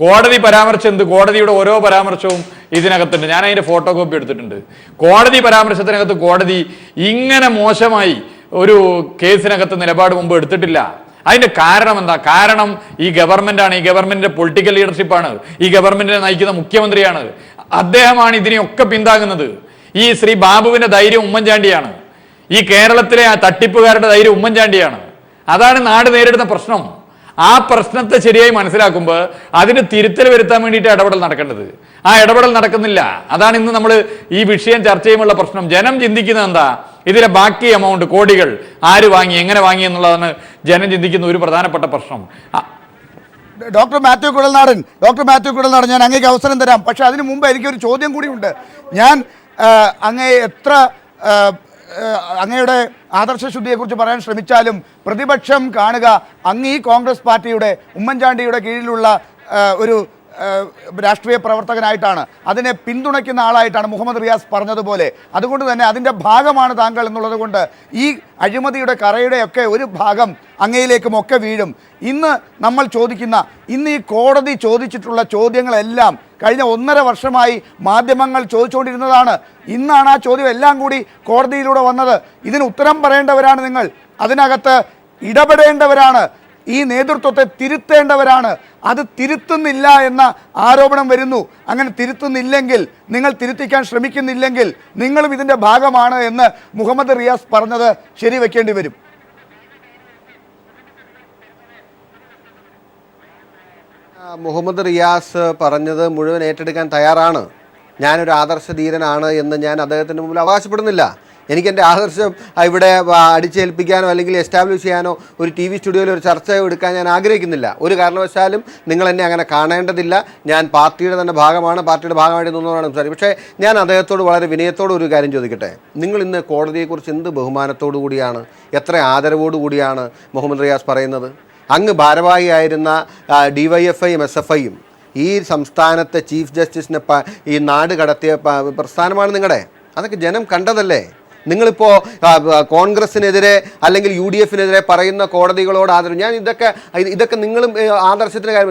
കോടതി പരാമർശം എന്ത്? കോടതിയുടെ ഓരോ പരാമർശവും ഇതിനകത്തുണ്ട്. ഞാൻ അതിന്റെ ഫോട്ടോ കോപ്പി എടുത്തിട്ടുണ്ട്. കോടതി പരാമർശത്തിനകത്ത് കോടതി ഇങ്ങനെ മോശമായി ഒരു കേസിനകത്ത് നിലപാട് മുമ്പ് എടുത്തിട്ടില്ല. അതിന്റെ കാരണം എന്താ? കാരണം ഈ ഗവൺമെന്റ് ആണ്, ഈ ഗവൺമെന്റിന്റെ പൊളിറ്റിക്കൽ ലീഡർഷിപ്പാണ്, ഈ ഗവൺമെന്റിനെ നയിക്കുന്ന മുഖ്യമന്ത്രിയാണ്. അദ്ദേഹമാണ് ഇതിനെയൊക്കെ പിന്താങ്ങുന്നത്. ഈ ശ്രീ ബാബുവിന്റെ ധൈര്യം ഉമ്മൻചാണ്ടിയാണ്. ഈ കേരളത്തിലെ ആ തട്ടിപ്പുകാരുടെ ധൈര്യം ഉമ്മൻചാണ്ടിയാണ്. അതാണ് നാട് നേരിടുന്ന പ്രശ്നം. ആ പ്രശ്നത്തെ ശരിയായി മനസ്സിലാക്കുമ്പോൾ അതിന് തിരുത്തൽ വരുത്താൻ വേണ്ടിയിട്ട് ഇടപെടൽ നടക്കേണ്ടത്. ആ ഇടപെടൽ നടക്കുന്നില്ല. അതാണ് ഇന്ന് നമ്മൾ ഈ വിഷയം ചർച്ച ചെയ്യുമ്പോഴുള്ള പ്രശ്നം. ജനം ചിന്തിക്കുന്നത് എന്താ? ഇതിലെ ബാക്കി എമൗണ്ട്, കോടികൾ ആര് വാങ്ങി, എങ്ങനെ വാങ്ങി എന്നുള്ളതാണ് ജനം ചിന്തിക്കുന്ന ഒരു പ്രധാനപ്പെട്ട പ്രശ്നം. ഡോക്ടർ മാത്യു കുഴൽനാടൻ, ഞാൻ അങ്ങേക്ക് അവസരം തരാം. പക്ഷെ അതിനു മുമ്പ് എനിക്കൊരു ചോദ്യം കൂടിയുണ്ട്. ഞാൻ അങ്ങയെ എത്ര അങ്ങയുടെ ആദർശശുദ്ധിയെക്കുറിച്ച് പറയാൻ ശ്രമിച്ചാലും പ്രതിപക്ഷം കാണുക അങ്ങ് ഈ കോൺഗ്രസ് പാർട്ടിയുടെ ഉമ്മൻചാണ്ടിയുടെ കീഴിലുള്ള ഒരു രാഷ്ട്രീയ പ്രവർത്തകനായിട്ടാണ്, അതിനെ പിന്തുണയ്ക്കുന്ന ആളായിട്ടാണ് മുഹമ്മദ് റിയാസ് പറഞ്ഞതുപോലെ. അതുകൊണ്ട് തന്നെ അതിൻ്റെ ഭാഗമാണ് താങ്കൾ എന്നുള്ളത് കൊണ്ട് ഈ അഴിമതിയുടെ കറയുടെയൊക്കെ ഒരു ഭാഗം അങ്ങയിലേക്കും ഒക്കെ വീഴും. ഇന്ന് നമ്മൾ ചോദിക്കുന്ന, ഇന്ന് ഈ കോടതി ചോദിച്ചിട്ടുള്ള ചോദ്യങ്ങളെല്ലാം കഴിഞ്ഞ 1.5 വർഷമായി മാധ്യമങ്ങൾ ചോദിച്ചുകൊണ്ടിരുന്നതാണ്. ഇന്നാണ് ആ ചോദ്യം എല്ലാം കൂടി കോടതിയിലൂടെ വന്നത്. ഇതിന് ഉത്തരം പറയേണ്ടവരാണ് നിങ്ങൾ, അതിനകത്ത് ഇടപെടേണ്ടവരാണ്, ഈ നേതൃത്വത്തെ തിരുത്തേണ്ടവരാണ്. അത് തിരുത്തുന്നില്ല എന്ന ആരോപണം വരുന്നു. അങ്ങനെ തിരുത്തുന്നില്ലെങ്കിൽ, നിങ്ങൾ തിരുത്തിക്കാൻ ശ്രമിക്കുന്നില്ലെങ്കിൽ നിങ്ങളും ഇതിൻ്റെ ഭാഗമാണ് എന്ന് മുഹമ്മദ് റിയാസ് പറഞ്ഞത് ശരിവെക്കേണ്ടി വരും. മുഹമ്മദ് റിയാസ് പറഞ്ഞത് മുഴുവൻ ഏറ്റെടുക്കാൻ തയ്യാറാണ്. ഞാനൊരു ആദർശധീരനാണ് എന്ന് ഞാൻ അദ്ദേഹത്തിന് മുമ്പിൽ അവകാശപ്പെടുന്നില്ല. എനിക്ക് എൻ്റെ ആദർശം ഇവിടെ അടിച്ചേൽപ്പിക്കാനോ അല്ലെങ്കിൽ എസ്റ്റാബ്ലിഷ് ചെയ്യാനോ ഒരു TV സ്റ്റുഡിയോയിൽ ഒരു ചർച്ച എടുക്കാൻ ഞാൻ ആഗ്രഹിക്കുന്നില്ല. ഒരു കാരണവശാലും നിങ്ങൾ എന്നെ അങ്ങനെ കാണേണ്ടതില്ല. ഞാൻ പാർട്ടിയുടെ തന്നെ ഭാഗമാണ്, പാർട്ടിയുടെ ഭാഗമായിട്ട് നിന്നുകൊണ്ടാണ് സംസാരിക്കും. പക്ഷേ ഞാൻ അദ്ദേഹത്തോട് വളരെ വിനയത്തോട് ഒരു കാര്യം ചോദിക്കട്ടെ. നിങ്ങൾ ഇന്ന് കോടതിയെക്കുറിച്ച് എന്ത് ബഹുമാനത്തോടു കൂടിയാണ്, എത്ര ആദരവോടു കൂടിയാണ് മുഹമ്മദ് റിയാസ് പറയുന്നത്? അങ്ങ് ഭാരവാഹിയായിരുന്ന DYFIയും SFIയും ഈ സംസ്ഥാനത്തെ ചീഫ് ജസ്റ്റിസിനെ ഈ നാട് കടത്തിയ പ്രസ്ഥാനമാണ് നിങ്ങളുടെ. അതൊക്കെ ജനം കണ്ടതല്ലേ? നിങ്ങളിപ്പോൾ കോൺഗ്രസിനെതിരെ അല്ലെങ്കിൽ UDFനെതിരെ പറയുന്ന കോടതികളോട് ആദരവ്. ഞാൻ ഇതൊക്കെ നിങ്ങളും ആദർശത്തിന്റെ കാര്യം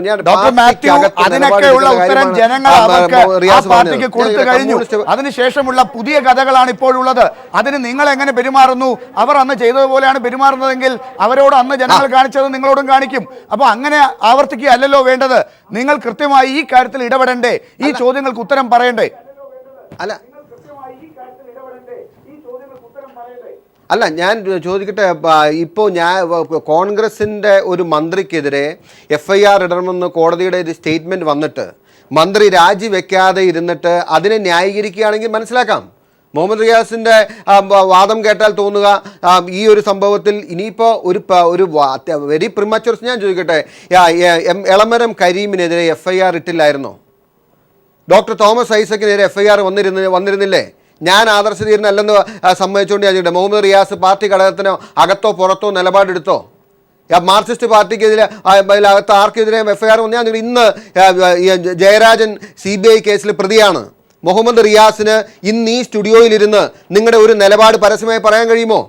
അതിനുശേഷമുള്ള പുതിയ കഥകളാണ് ഇപ്പോഴുള്ളത്. അതിന് നിങ്ങൾ എങ്ങനെ പെരുമാറുന്നു? അവർ അന്ന് ചെയ്തതുപോലെയാണ് പെരുമാറുന്നതെങ്കിൽ അവരോട് അന്ന് ജനങ്ങൾ കാണിച്ചത് നിങ്ങളോടും കാണിക്കും. അപ്പോൾ അങ്ങനെ ആവർത്തിക്കുകയല്ലല്ലോ വേണ്ടത്. നിങ്ങൾ കൃത്യമായി ഈ കാര്യത്തിൽ ഇടപെടണ്ടേ, ഈ ചോദ്യങ്ങൾക്ക് ഉത്തരം പറയണ്ടേ? അല്ല, ഞാൻ ചോദിക്കട്ടെ, ഇപ്പോൾ കോൺഗ്രസിൻ്റെ ഒരു മന്ത്രിക്കെതിരെ FIR ഇടണമെന്ന് കോടതിയുടെ ഒരു സ്റ്റേറ്റ്മെൻറ്റ് വന്നിട്ട് മന്ത്രി രാജിവെക്കാതെ ഇരുന്നിട്ട് അതിനെ ന്യായീകരിക്കുകയാണെങ്കിൽ മനസ്സിലാക്കാം. മുഹമ്മദ് റിയാസിൻ്റെ വാദം കേട്ടാൽ തോന്നുക ഈ ഒരു സംഭവത്തിൽ ഇനിയിപ്പോൾ ഒരു വെരി പ്രിമച്വർ. ഞാൻ ചോദിക്കട്ടെ, എളമരം കരീമിനെതിരെ FIR ഇട്ടില്ലായിരുന്നോ? ഡോക്ടർ തോമസ് ഐസക്കിനെതിരെ FIR വന്നിരുന്നില്ലേ? ഞാൻ ആദർശധീരനല്ലെന്ന് സമ്മതിച്ചുകൊണ്ട് ഞാൻ ചോദിക്കട്ടെ, മുഹമ്മദ് റിയാസ് പാർട്ടി ഘടകത്തിനോ അകത്തോ പുറത്തോ നിലപാടെടുത്തോ? മാർക്സിസ്റ്റ് പാർട്ടിക്കെതിരെ അകത്ത് ആർക്കെതിരെ FIR വന്നു? ഞാൻ ഇന്ന് ജയരാജൻ CBI കേസിൽ പ്രതിയാണ്. മുഹമ്മദ് റിയാസിന് ഇന്ന് ഈ സ്റ്റുഡിയോയിലിരുന്ന് നിങ്ങളുടെ ഒരു നിലപാട് പരസ്യമായി പറയാൻ കഴിയുമോ?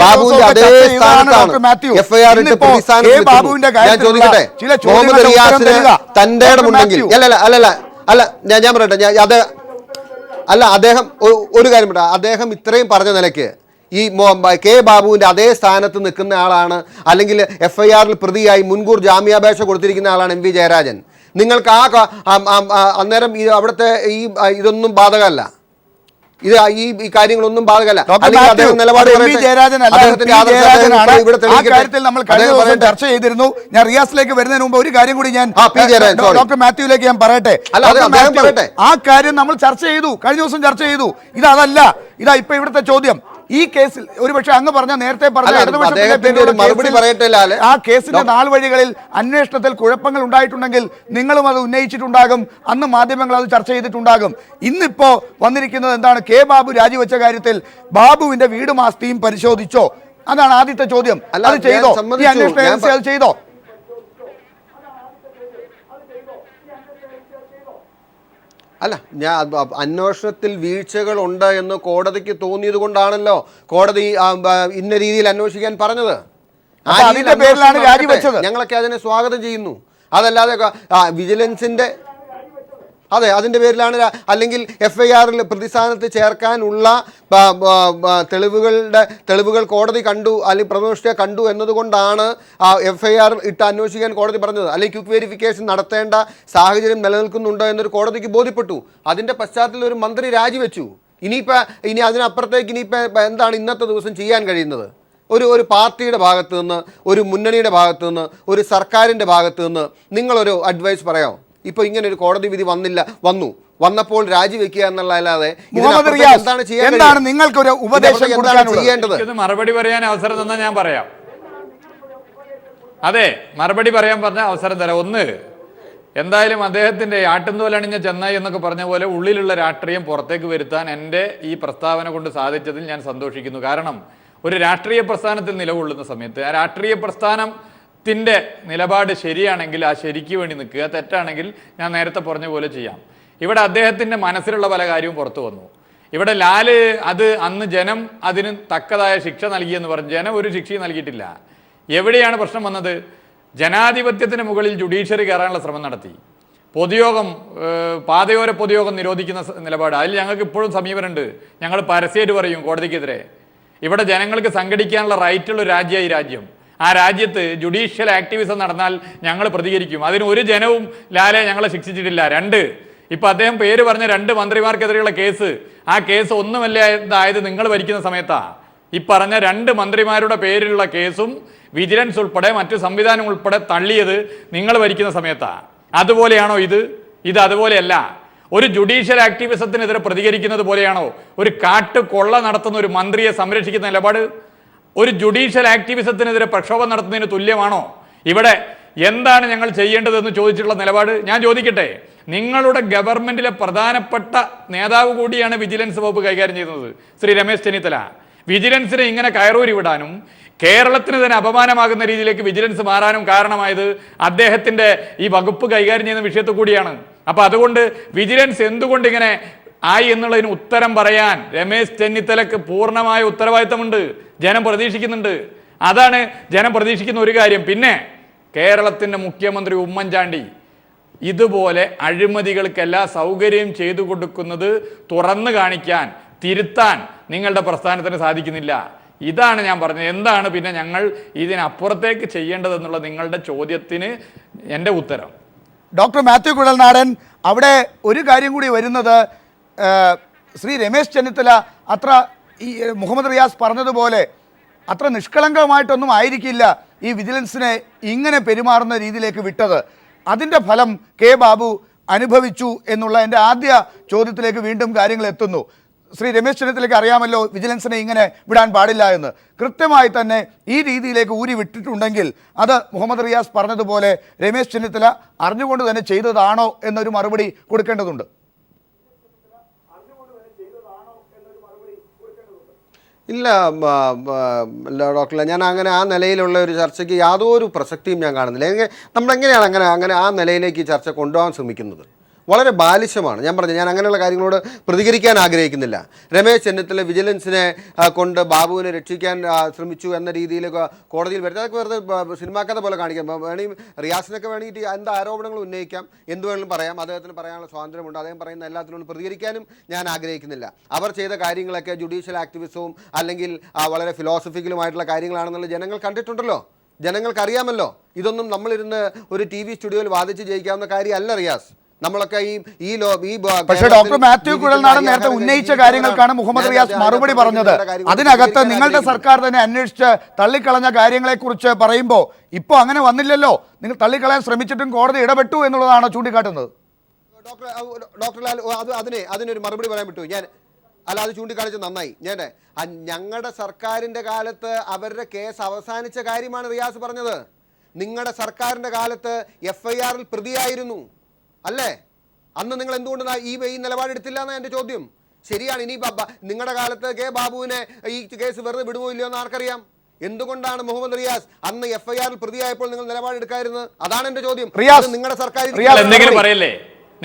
ബാബുവിന്റെ അതേ സ്ഥാനത്താണ് FIR ഇട്ട് പ്രതിസ്ഥാനത്ത്. ഞാൻ ചോദിക്കട്ടെ, മുഹമ്മദ് റിയാസിന് തന്റെ ഇടമുണ്ടെങ്കിൽ ഞാൻ പറയട്ടെ, അദ്ദേഹം ഒരു കാര്യം പറ, അദ്ദേഹം ഇത്രയും പറഞ്ഞ നിലയ്ക്ക് ഈ കെ ബാബുവിൻ്റെ അതേ സ്ഥാനത്ത് നിൽക്കുന്ന ആളാണ്, അല്ലെങ്കിൽ FIRൽ പ്രതിയായി മുൻകൂർ ജാമ്യാപേക്ഷ കൊടുത്തിരിക്കുന്ന ആളാണ് MV ജയരാജൻ. നിങ്ങൾക്ക് അന്നേരം അവിടുത്തെ ഇതൊന്നും ബാധകമല്ല, ഈ കാര്യങ്ങളൊന്നും ബാധകമല്ല. ചർച്ച ചെയ്തിരുന്നു. ഞാൻ റിയാസിലേക്ക് വരുന്നതിന് മുമ്പ് ഒരു കാര്യം കൂടി ഞാൻ ഡോക്ടർ മാത്യുവിലേക്ക് ഞാൻ പറയട്ടെ. ആ കാര്യം നമ്മൾ ചർച്ച ചെയ്തു, കഴിഞ്ഞ ദിവസം ചർച്ച ചെയ്തു. ഇതല്ല, ഇതാ ഇപ്പൊ ഇവിടുത്തെ ചോദ്യം. ഈ കേസിൽ ഒരുപക്ഷെ അങ്ങ് പറഞ്ഞ നേരത്തെ പറഞ്ഞ ആ കേസിന്റെ നാൾ വഴികളിൽ അന്വേഷണത്തിൽ കുഴപ്പങ്ങൾ ഉണ്ടായിട്ടുണ്ടെങ്കിൽ നിങ്ങളും അത് ഉന്നയിച്ചിട്ടുണ്ടാകും, അന്ന് മാധ്യമങ്ങൾ അത് ചർച്ച ചെയ്തിട്ടുണ്ടാകും. ഇന്നിപ്പോ വന്നിരിക്കുന്നത് എന്താണ്? കെ ബാബു രാജിവെച്ച കാര്യത്തിൽ ബാബുവിന്റെ വീടും ആസ്തിയും പരിശോധിച്ചോ? അതാണ് ആദ്യത്തെ ചോദ്യം. അത് ചെയ്തോ? ഈ അന്വേഷണ ഏജൻസി അത് ചെയ്തോ? അല്ല, അന്വേഷണത്തിൽ വീഴ്ചകൾ ഉണ്ട് എന്ന് കോടതിക്ക് തോന്നിയത് കൊണ്ടാണല്ലോ കോടതി ഇന്ന രീതിയിൽ അന്വേഷിക്കാൻ പറഞ്ഞത്. അതിന്റെ പേരിലാണ് രാജിവെച്ചത്. ഞങ്ങളൊക്കെ അതിനെ സ്വാഗതം ചെയ്യുന്നു. അതല്ലാതെ വിജിലൻസിന്റെ അതിന്റെ പേരിലാണ്, അല്ലെങ്കിൽ FIR പ്രതിസ്ഥാനത്ത് ചേർക്കാനുള്ള തെളിവുകൾ കോടതി കണ്ടു, അല്ലെങ്കിൽ പ്രഥമദൃഷ്ട്യാ കണ്ടു എന്നതുകൊണ്ടാണ് FIR ഇട്ട് അന്വേഷിക്കാൻ കോടതി പറഞ്ഞത്. അല്ലെങ്കിൽ ക്വിക്ക് വെരിഫിക്കേഷൻ നടത്തേണ്ട സാഹചര്യം നിലനിൽക്കുന്നുണ്ടോ എന്നൊരു കോടതിക്ക് ബോധ്യപ്പെട്ടു. അതിന്റെ പശ്ചാത്തലത്തിൽ ഒരു മന്ത്രി രാജിവെച്ചു. ഇനി അതിനപ്പുറത്തേക്ക് ഇനിയിപ്പോൾ എന്താണ് ഇന്നത്തെ ദിവസം ചെയ്യാൻ കഴിയുന്നത്? ഒരു പാർട്ടിയുടെ ഭാഗത്തു നിന്ന്, ഒരു മുന്നണിയുടെ ഭാഗത്തു നിന്ന്, ഒരു സർക്കാരിൻ്റെ ഭാഗത്തു നിന്ന് നിങ്ങളൊരു അഡ്വൈസ് പറയാമോ? ഇപ്പോൾ ഇങ്ങനെ ഒരു കോടതി വിധി വന്നപ്പോൾ രാജിവെക്കുക എന്നുള്ളതല്ലാതെ എന്താണ് നിങ്ങൾക്കൊരു ഉപദേശം ചെയ്യേണ്ടത്? മറുപടി പറയാൻ അവസരം തന്നാൽ ഞാൻ പറയാം. അതെ, മറുപടി പറയാൻ പറഞ്ഞ അവസരം തരാം. ഒന്ന്, എന്തായാലും അദ്ദേഹത്തിൻ്റെ ആട്ടുംതോലണിഞ്ഞ ചെന്നായി എന്നൊക്കെ പറഞ്ഞ പോലെ ഉള്ളിലുള്ള രാഷ്ട്രീയം പുറത്തേക്ക് വരുത്താൻ എൻ്റെ ഈ പ്രസ്താവന കൊണ്ട് സാധിച്ചതിൽ ഞാൻ സന്തോഷിക്കുന്നു. കാരണം ഒരു രാഷ്ട്രീയ പ്രസ്ഥാനത്തിൽ നിലകൊള്ളുന്ന സമയത്ത് ആ രാഷ്ട്രീയ പ്രസ്ഥാനത്തിൻ്റെ നിലപാട് ശരിയാണെങ്കിൽ ആ ശരിക്ക് വേണ്ടി നിൽക്കുക, തെറ്റാണെങ്കിൽ ഞാൻ നേരത്തെ പറഞ്ഞ പോലെ ചെയ്യാം. ഇവിടെ അദ്ദേഹത്തിൻ്റെ മനസ്സിലുള്ള പല കാര്യവും പുറത്തു വന്നു. ഇവിടെ ലാല് അന്ന് ജനം അതിന് തക്കതായ ശിക്ഷ നൽകിയെന്ന് പറഞ്ഞു. ജനം ഒരു ശിക്ഷയും നൽകിയിട്ടില്ല. എവിടെയാണ് പ്രശ്നം വന്നത്? ജനാധിപത്യത്തിന് മുകളിൽ ജുഡീഷ്യറി കയറാനുള്ള ശ്രമം നടത്തി. പൊതുയോഗം, പാതയോര പൊതുയോഗം നിരോധിക്കുന്ന നിലപാട്, അതിൽ ഞങ്ങൾക്ക് ഇപ്പോഴും സമീപനമുണ്ട്. ഞങ്ങൾ പരസ്യമായിട്ട് പറയും കോടതിക്കെതിരെ. ഇവിടെ ജനങ്ങൾക്ക് സംഘടിക്കാനുള്ള റൈറ്റുള്ള രാജ്യമായി രാജ്യം. ആ രാജ്യത്ത് ജുഡീഷ്യൽ ആക്ടിവിസം നടന്നാൽ ഞങ്ങൾ പ്രതികരിക്കും. അതിന് ഒരു ജനവും ലാലെ ഞങ്ങളെ ശിക്ഷിച്ചിട്ടില്ല. രണ്ട്, ഇപ്പം അദ്ദേഹം പേര് പറഞ്ഞ 2 മന്ത്രിമാർക്കെതിരെയുള്ള കേസ്, ആ കേസ് ഒന്നുമല്ലാതായത് നിങ്ങൾ ഭരിക്കുന്ന സമയത്താണ്. ഈ പറഞ്ഞ 2 മന്ത്രിമാരുടെ പേരിലുള്ള കേസും വിജിലൻസ് ഉൾപ്പെടെ മറ്റു സംവിധാനം ഉൾപ്പെടെ തള്ളിയത് നിങ്ങൾ ഭരിക്കുന്ന സമയത്താണ്. അതുപോലെയാണോ ഇത് അതുപോലെയല്ല. ഒരു ജുഡീഷ്യൽ ആക്ടിവിസത്തിനെതിരെ പ്രതികരിക്കുന്നത് പോലെയാണോ ഒരു കൊള്ള നടത്തുന്ന ഒരു മന്ത്രിയെ സംരക്ഷിക്കുന്ന നിലപാട്? ഒരു ജുഡീഷ്യൽ ആക്ടിവിസത്തിനെതിരെ പ്രക്ഷോഭം നടത്തുന്നതിന് തുല്യമാണോ? ഇവിടെ എന്താണ് ഞങ്ങൾ ചെയ്യേണ്ടതെന്ന് ചോദിച്ചിട്ടുള്ള നിലപാട് ഞാൻ ചോദിക്കട്ടെ. നിങ്ങളുടെ ഗവൺമെന്റിലെ പ്രധാനപ്പെട്ട നേതാവ് കൂടിയാണ് വിജിലൻസ് വകുപ്പ് കൈകാര്യം ചെയ്യുന്നത്, ശ്രീ രമേശ് ചെന്നിത്തല. വിജിലൻസിനെ ഇങ്ങനെ കയറൂരി വിടാനും കേരളത്തിന് തന്നെ അപമാനമാകുന്ന രീതിയിലേക്ക് വിജിലൻസ് മാറാനും കാരണമായത് അദ്ദേഹത്തിൻ്റെ ഈ വകുപ്പ് കൈകാര്യം ചെയ്യുന്ന വിഷയത്തിൽ കൂടിയാണ്. അപ്പം അതുകൊണ്ട് വിജിലൻസ് എന്തുകൊണ്ട് ഇങ്ങനെ ആയി എന്നുള്ളതിന് ഉത്തരം പറയാൻ രമേശ് ചെന്നിത്തലക്ക് പൂർണ്ണമായ ഉത്തരവാദിത്തമുണ്ട്. ജനം പ്രതീക്ഷിക്കുന്നുണ്ട്. അതാണ് ജനം പ്രതീക്ഷിക്കുന്ന ഒരു കാര്യം. പിന്നെ കേരളത്തിൻ്റെ മുഖ്യമന്ത്രി ഉമ്മൻചാണ്ടി ഇതുപോലെ അഴിമതികൾക്ക് എല്ലാ സൗകര്യവും ചെയ്തു കൊടുക്കുന്നത് തുറന്നു കാണിക്കാൻ, തിരുത്താൻ നിങ്ങളുടെ പ്രസ്ഥാനത്തിന് സാധിക്കുന്നില്ല. ഇതാണ് ഞാൻ പറഞ്ഞത്. എന്താണ് പിന്നെ ഞങ്ങൾ ഇതിനപ്പുറത്തേക്ക് ചെയ്യേണ്ടതെന്നുള്ള നിങ്ങളുടെ ചോദ്യത്തിന് എൻ്റെ ഉത്തരം. ഡോക്ടർ മാത്യു കുഴൽനാടൻ, അവിടെ ഒരു കാര്യം കൂടി വരുന്നത്, ശ്രീ രമേശ് ചെന്നിത്തല ഈ മുഹമ്മദ് റിയാസ് പറഞ്ഞതുപോലെ അത്ര നിഷ്കളങ്കമായിട്ടൊന്നും ആയിരിക്കില്ല ഈ വിജിലൻസിനെ ഇങ്ങനെ പെരുമാറുന്ന രീതിയിലേക്ക് വിട്ടത്. അതിൻ്റെ ഫലം ബാബു അനുഭവിച്ചു എന്നുള്ള എൻ്റെ ആദ്യ ചോദ്യത്തിലേക്ക് വീണ്ടും കാര്യങ്ങൾ എത്തുന്നു. ശ്രീ രമേശ് ചെന്നിത്തലയ്ക്ക് അറിയാമല്ലോ വിജിലൻസിനെ ഇങ്ങനെ വിടാൻ പാടില്ല എന്ന്. കൃത്യമായി തന്നെ ഈ രീതിയിലേക്ക് ഊരി വിട്ടിട്ടുണ്ടെങ്കിൽ അത് മുഹമ്മദ് റിയാസ് പറഞ്ഞതുപോലെ രമേശ് ചെന്നിത്തല അറിഞ്ഞുകൊണ്ട് തന്നെ ചെയ്തതാണോ എന്നൊരു മറുപടി കൊടുക്കേണ്ടതുണ്ട്. ഇല്ല ഡോക്ടർ, ഞാൻ അങ്ങനെ ആ നിലയിലുള്ള ഒരു ചർച്ചയ്ക്ക് യാതൊരു പ്രസക്തിയും ഞാൻ കാണുന്നില്ല. നമ്മളെങ്ങനെയാണ് അങ്ങനെ ആ നിലയിലേക്ക് ചർച്ച കൊണ്ടുപോകാൻ ശ്രമിക്കുന്നത്? വളരെ ബാലിശമാണ്. ഞാൻ പറഞ്ഞു, ഞാൻ അങ്ങനെയുള്ള കാര്യങ്ങളോട് പ്രതികരിക്കാൻ ആഗ്രഹിക്കുന്നില്ല. രമേശ് ചെന്നിത്തല വിജിലൻസിനെ കൊണ്ട് ബാബുവിനെ രക്ഷിക്കാൻ ശ്രമിച്ചു എന്ന രീതിയിൽ കോടതിയിൽ വരുന്നത് അതൊക്കെ വെറുതെ സിനിമാക്കഥ പോലെ കാണിക്കാം. വേണമെങ്കിൽ റിയാസിനൊക്കെ വേണമെങ്കിൽ എന്ത് ആരോപണങ്ങൾ ഉന്നയിക്കാം, എന്ത് വേണമെങ്കിലും പറയാം. അദ്ദേഹത്തിന് പറയാനുള്ള സ്വാതന്ത്ര്യമുണ്ട്. അദ്ദേഹം പറയുന്ന എല്ലാത്തിനോടും പ്രതികരിക്കാനും ഞാൻ ആഗ്രഹിക്കുന്നില്ല. അവർ ചെയ്ത കാര്യങ്ങളൊക്കെ ജുഡീഷ്യൽ ആക്ടിവിസവും അല്ലെങ്കിൽ വളരെ ഫിലോസഫിക്കലുമായിട്ടുള്ള കാര്യങ്ങളാണെന്നുള്ള ജനങ്ങൾ കണ്ടിട്ടുണ്ടല്ലോ, ജനങ്ങൾക്കറിയാമല്ലോ. ഇതൊന്നും നമ്മളിരുന്ന് ഒരു TV സ്റ്റുഡിയോയിൽ വാദിച്ച് ജയിക്കാവുന്ന കാര്യമല്ല റിയാസ്. നമ്മളൊക്കെ പക്ഷേ ഡോക്ടർ മാത്യു കുഴൽനാടൻ നേരത്തെ ഉന്നയിച്ച കാര്യങ്ങൾക്കാണ് മുഹമ്മദ് റിയാസ് മറുപടി പറഞ്ഞത്. അതിനകത്ത് നിങ്ങളുടെ സർക്കാർ തന്നെ അന്വേഷിച്ച് തള്ളിക്കളഞ്ഞ കാര്യങ്ങളെക്കുറിച്ച് പറയുമ്പോൾ ഇപ്പോൾ അങ്ങനെ വന്നില്ലല്ലോ. നിങ്ങൾ തള്ളിക്കളയാൻ ശ്രമിച്ചിട്ടും കോടതി ഇടപെട്ടു എന്നുള്ളതാണ് ചൂണ്ടിക്കാട്ടുന്നത്. ഡോക്ടർ ലാൽ അതിനൊരു മറുപടി പറയാൻ പറ്റുമോ? ഞാൻ അത് ചൂണ്ടിക്കാണിച്ചത് നന്നായി. ഞങ്ങളുടെ സർക്കാരിൻ്റെ കാലത്ത് അവരുടെ കേസ് അവസാനിച്ച കാര്യമാണ് റിയാസ് പറഞ്ഞത്. നിങ്ങളുടെ സർക്കാരിൻ്റെ കാലത്ത് FIR-ൽ പ്രതിയായിരുന്നു അല്ലേ? അന്ന് നിങ്ങൾ എന്തുകൊണ്ട് ഈ നിലപാടെടുത്തില്ല എന്നാണ് എൻ്റെ ചോദ്യം. ശരിയാണ്, ഇനി നിങ്ങളുടെ കാലത്ത് ബാബുവിനെ ഈ കേസ് വെറുതെ വിടുമോ ഇല്ലയോ എന്ന് ആർക്കറിയാം. എന്തുകൊണ്ടാണ് മുഹമ്മദ് റിയാസ് അന്ന് FIR-ൽ പ്രതിയായപ്പോൾ നിങ്ങൾ നിലപാടെടുക്കായിരുന്നത്? അതാണ് എൻ്റെ ചോദ്യം. നിങ്ങളുടെ സർക്കാർ എന്തെങ്കിലും പറയല്ലേ,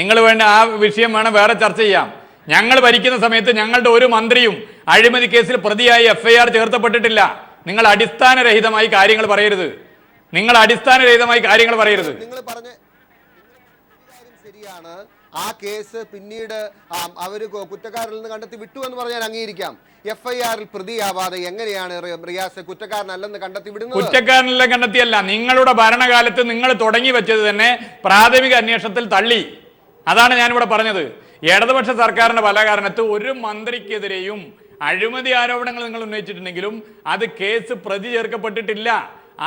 നിങ്ങൾ വേണ്ട ആ വിഷയം വേണം വേറെ ചർച്ച ചെയ്യാം. ഞങ്ങൾ ഭരിക്കുന്ന സമയത്ത് ഞങ്ങളുടെ ഒരു മന്ത്രിയും അഴിമതി കേസിൽ പ്രതിയായി FIR ചേർത്തപ്പെട്ടിട്ടില്ല. നിങ്ങൾ അടിസ്ഥാനരഹിതമായി കാര്യങ്ങൾ പറയരുത്. നിങ്ങൾ പറഞ്ഞ ശരിയാണ്. ആ കേസ് പിന്നീട് അവർ കുറ്റക്കാരിൽ നിന്ന് കണ്ടെത്തി വിട്ടു എന്ന് പറഞ്ഞാൽ അംഗീകരിക്കാം. FIR പ്രതിയാവാതെ എങ്ങനെയാണ് റിയാസ് കുറ്റക്കാരനല്ലെന്ന് കണ്ടെത്തി വിടുന്നത്? കുറ്റക്കാരനല്ല കണ്ടെത്തിയല്ല, നിങ്ങളുടെ ഭരണകാലത്ത് നിങ്ങൾ തുടങ്ങി വെച്ചത് തന്നെ പ്രാഥമിക അന്വേഷണത്തിൽ തള്ളി. അതാണ് ഞാനിവിടെ പറഞ്ഞത്. ഇടതുപക്ഷ സർക്കാരിന്റെ പല കാരണത്ത് ഒരു മന്ത്രിക്കെതിരെയും അഴിമതി ആരോപണങ്ങൾ നിങ്ങൾ ഉന്നയിച്ചിട്ടുണ്ടെങ്കിലും അത് കേസ് പ്രതി ചേർക്കപ്പെട്ടിട്ടില്ല.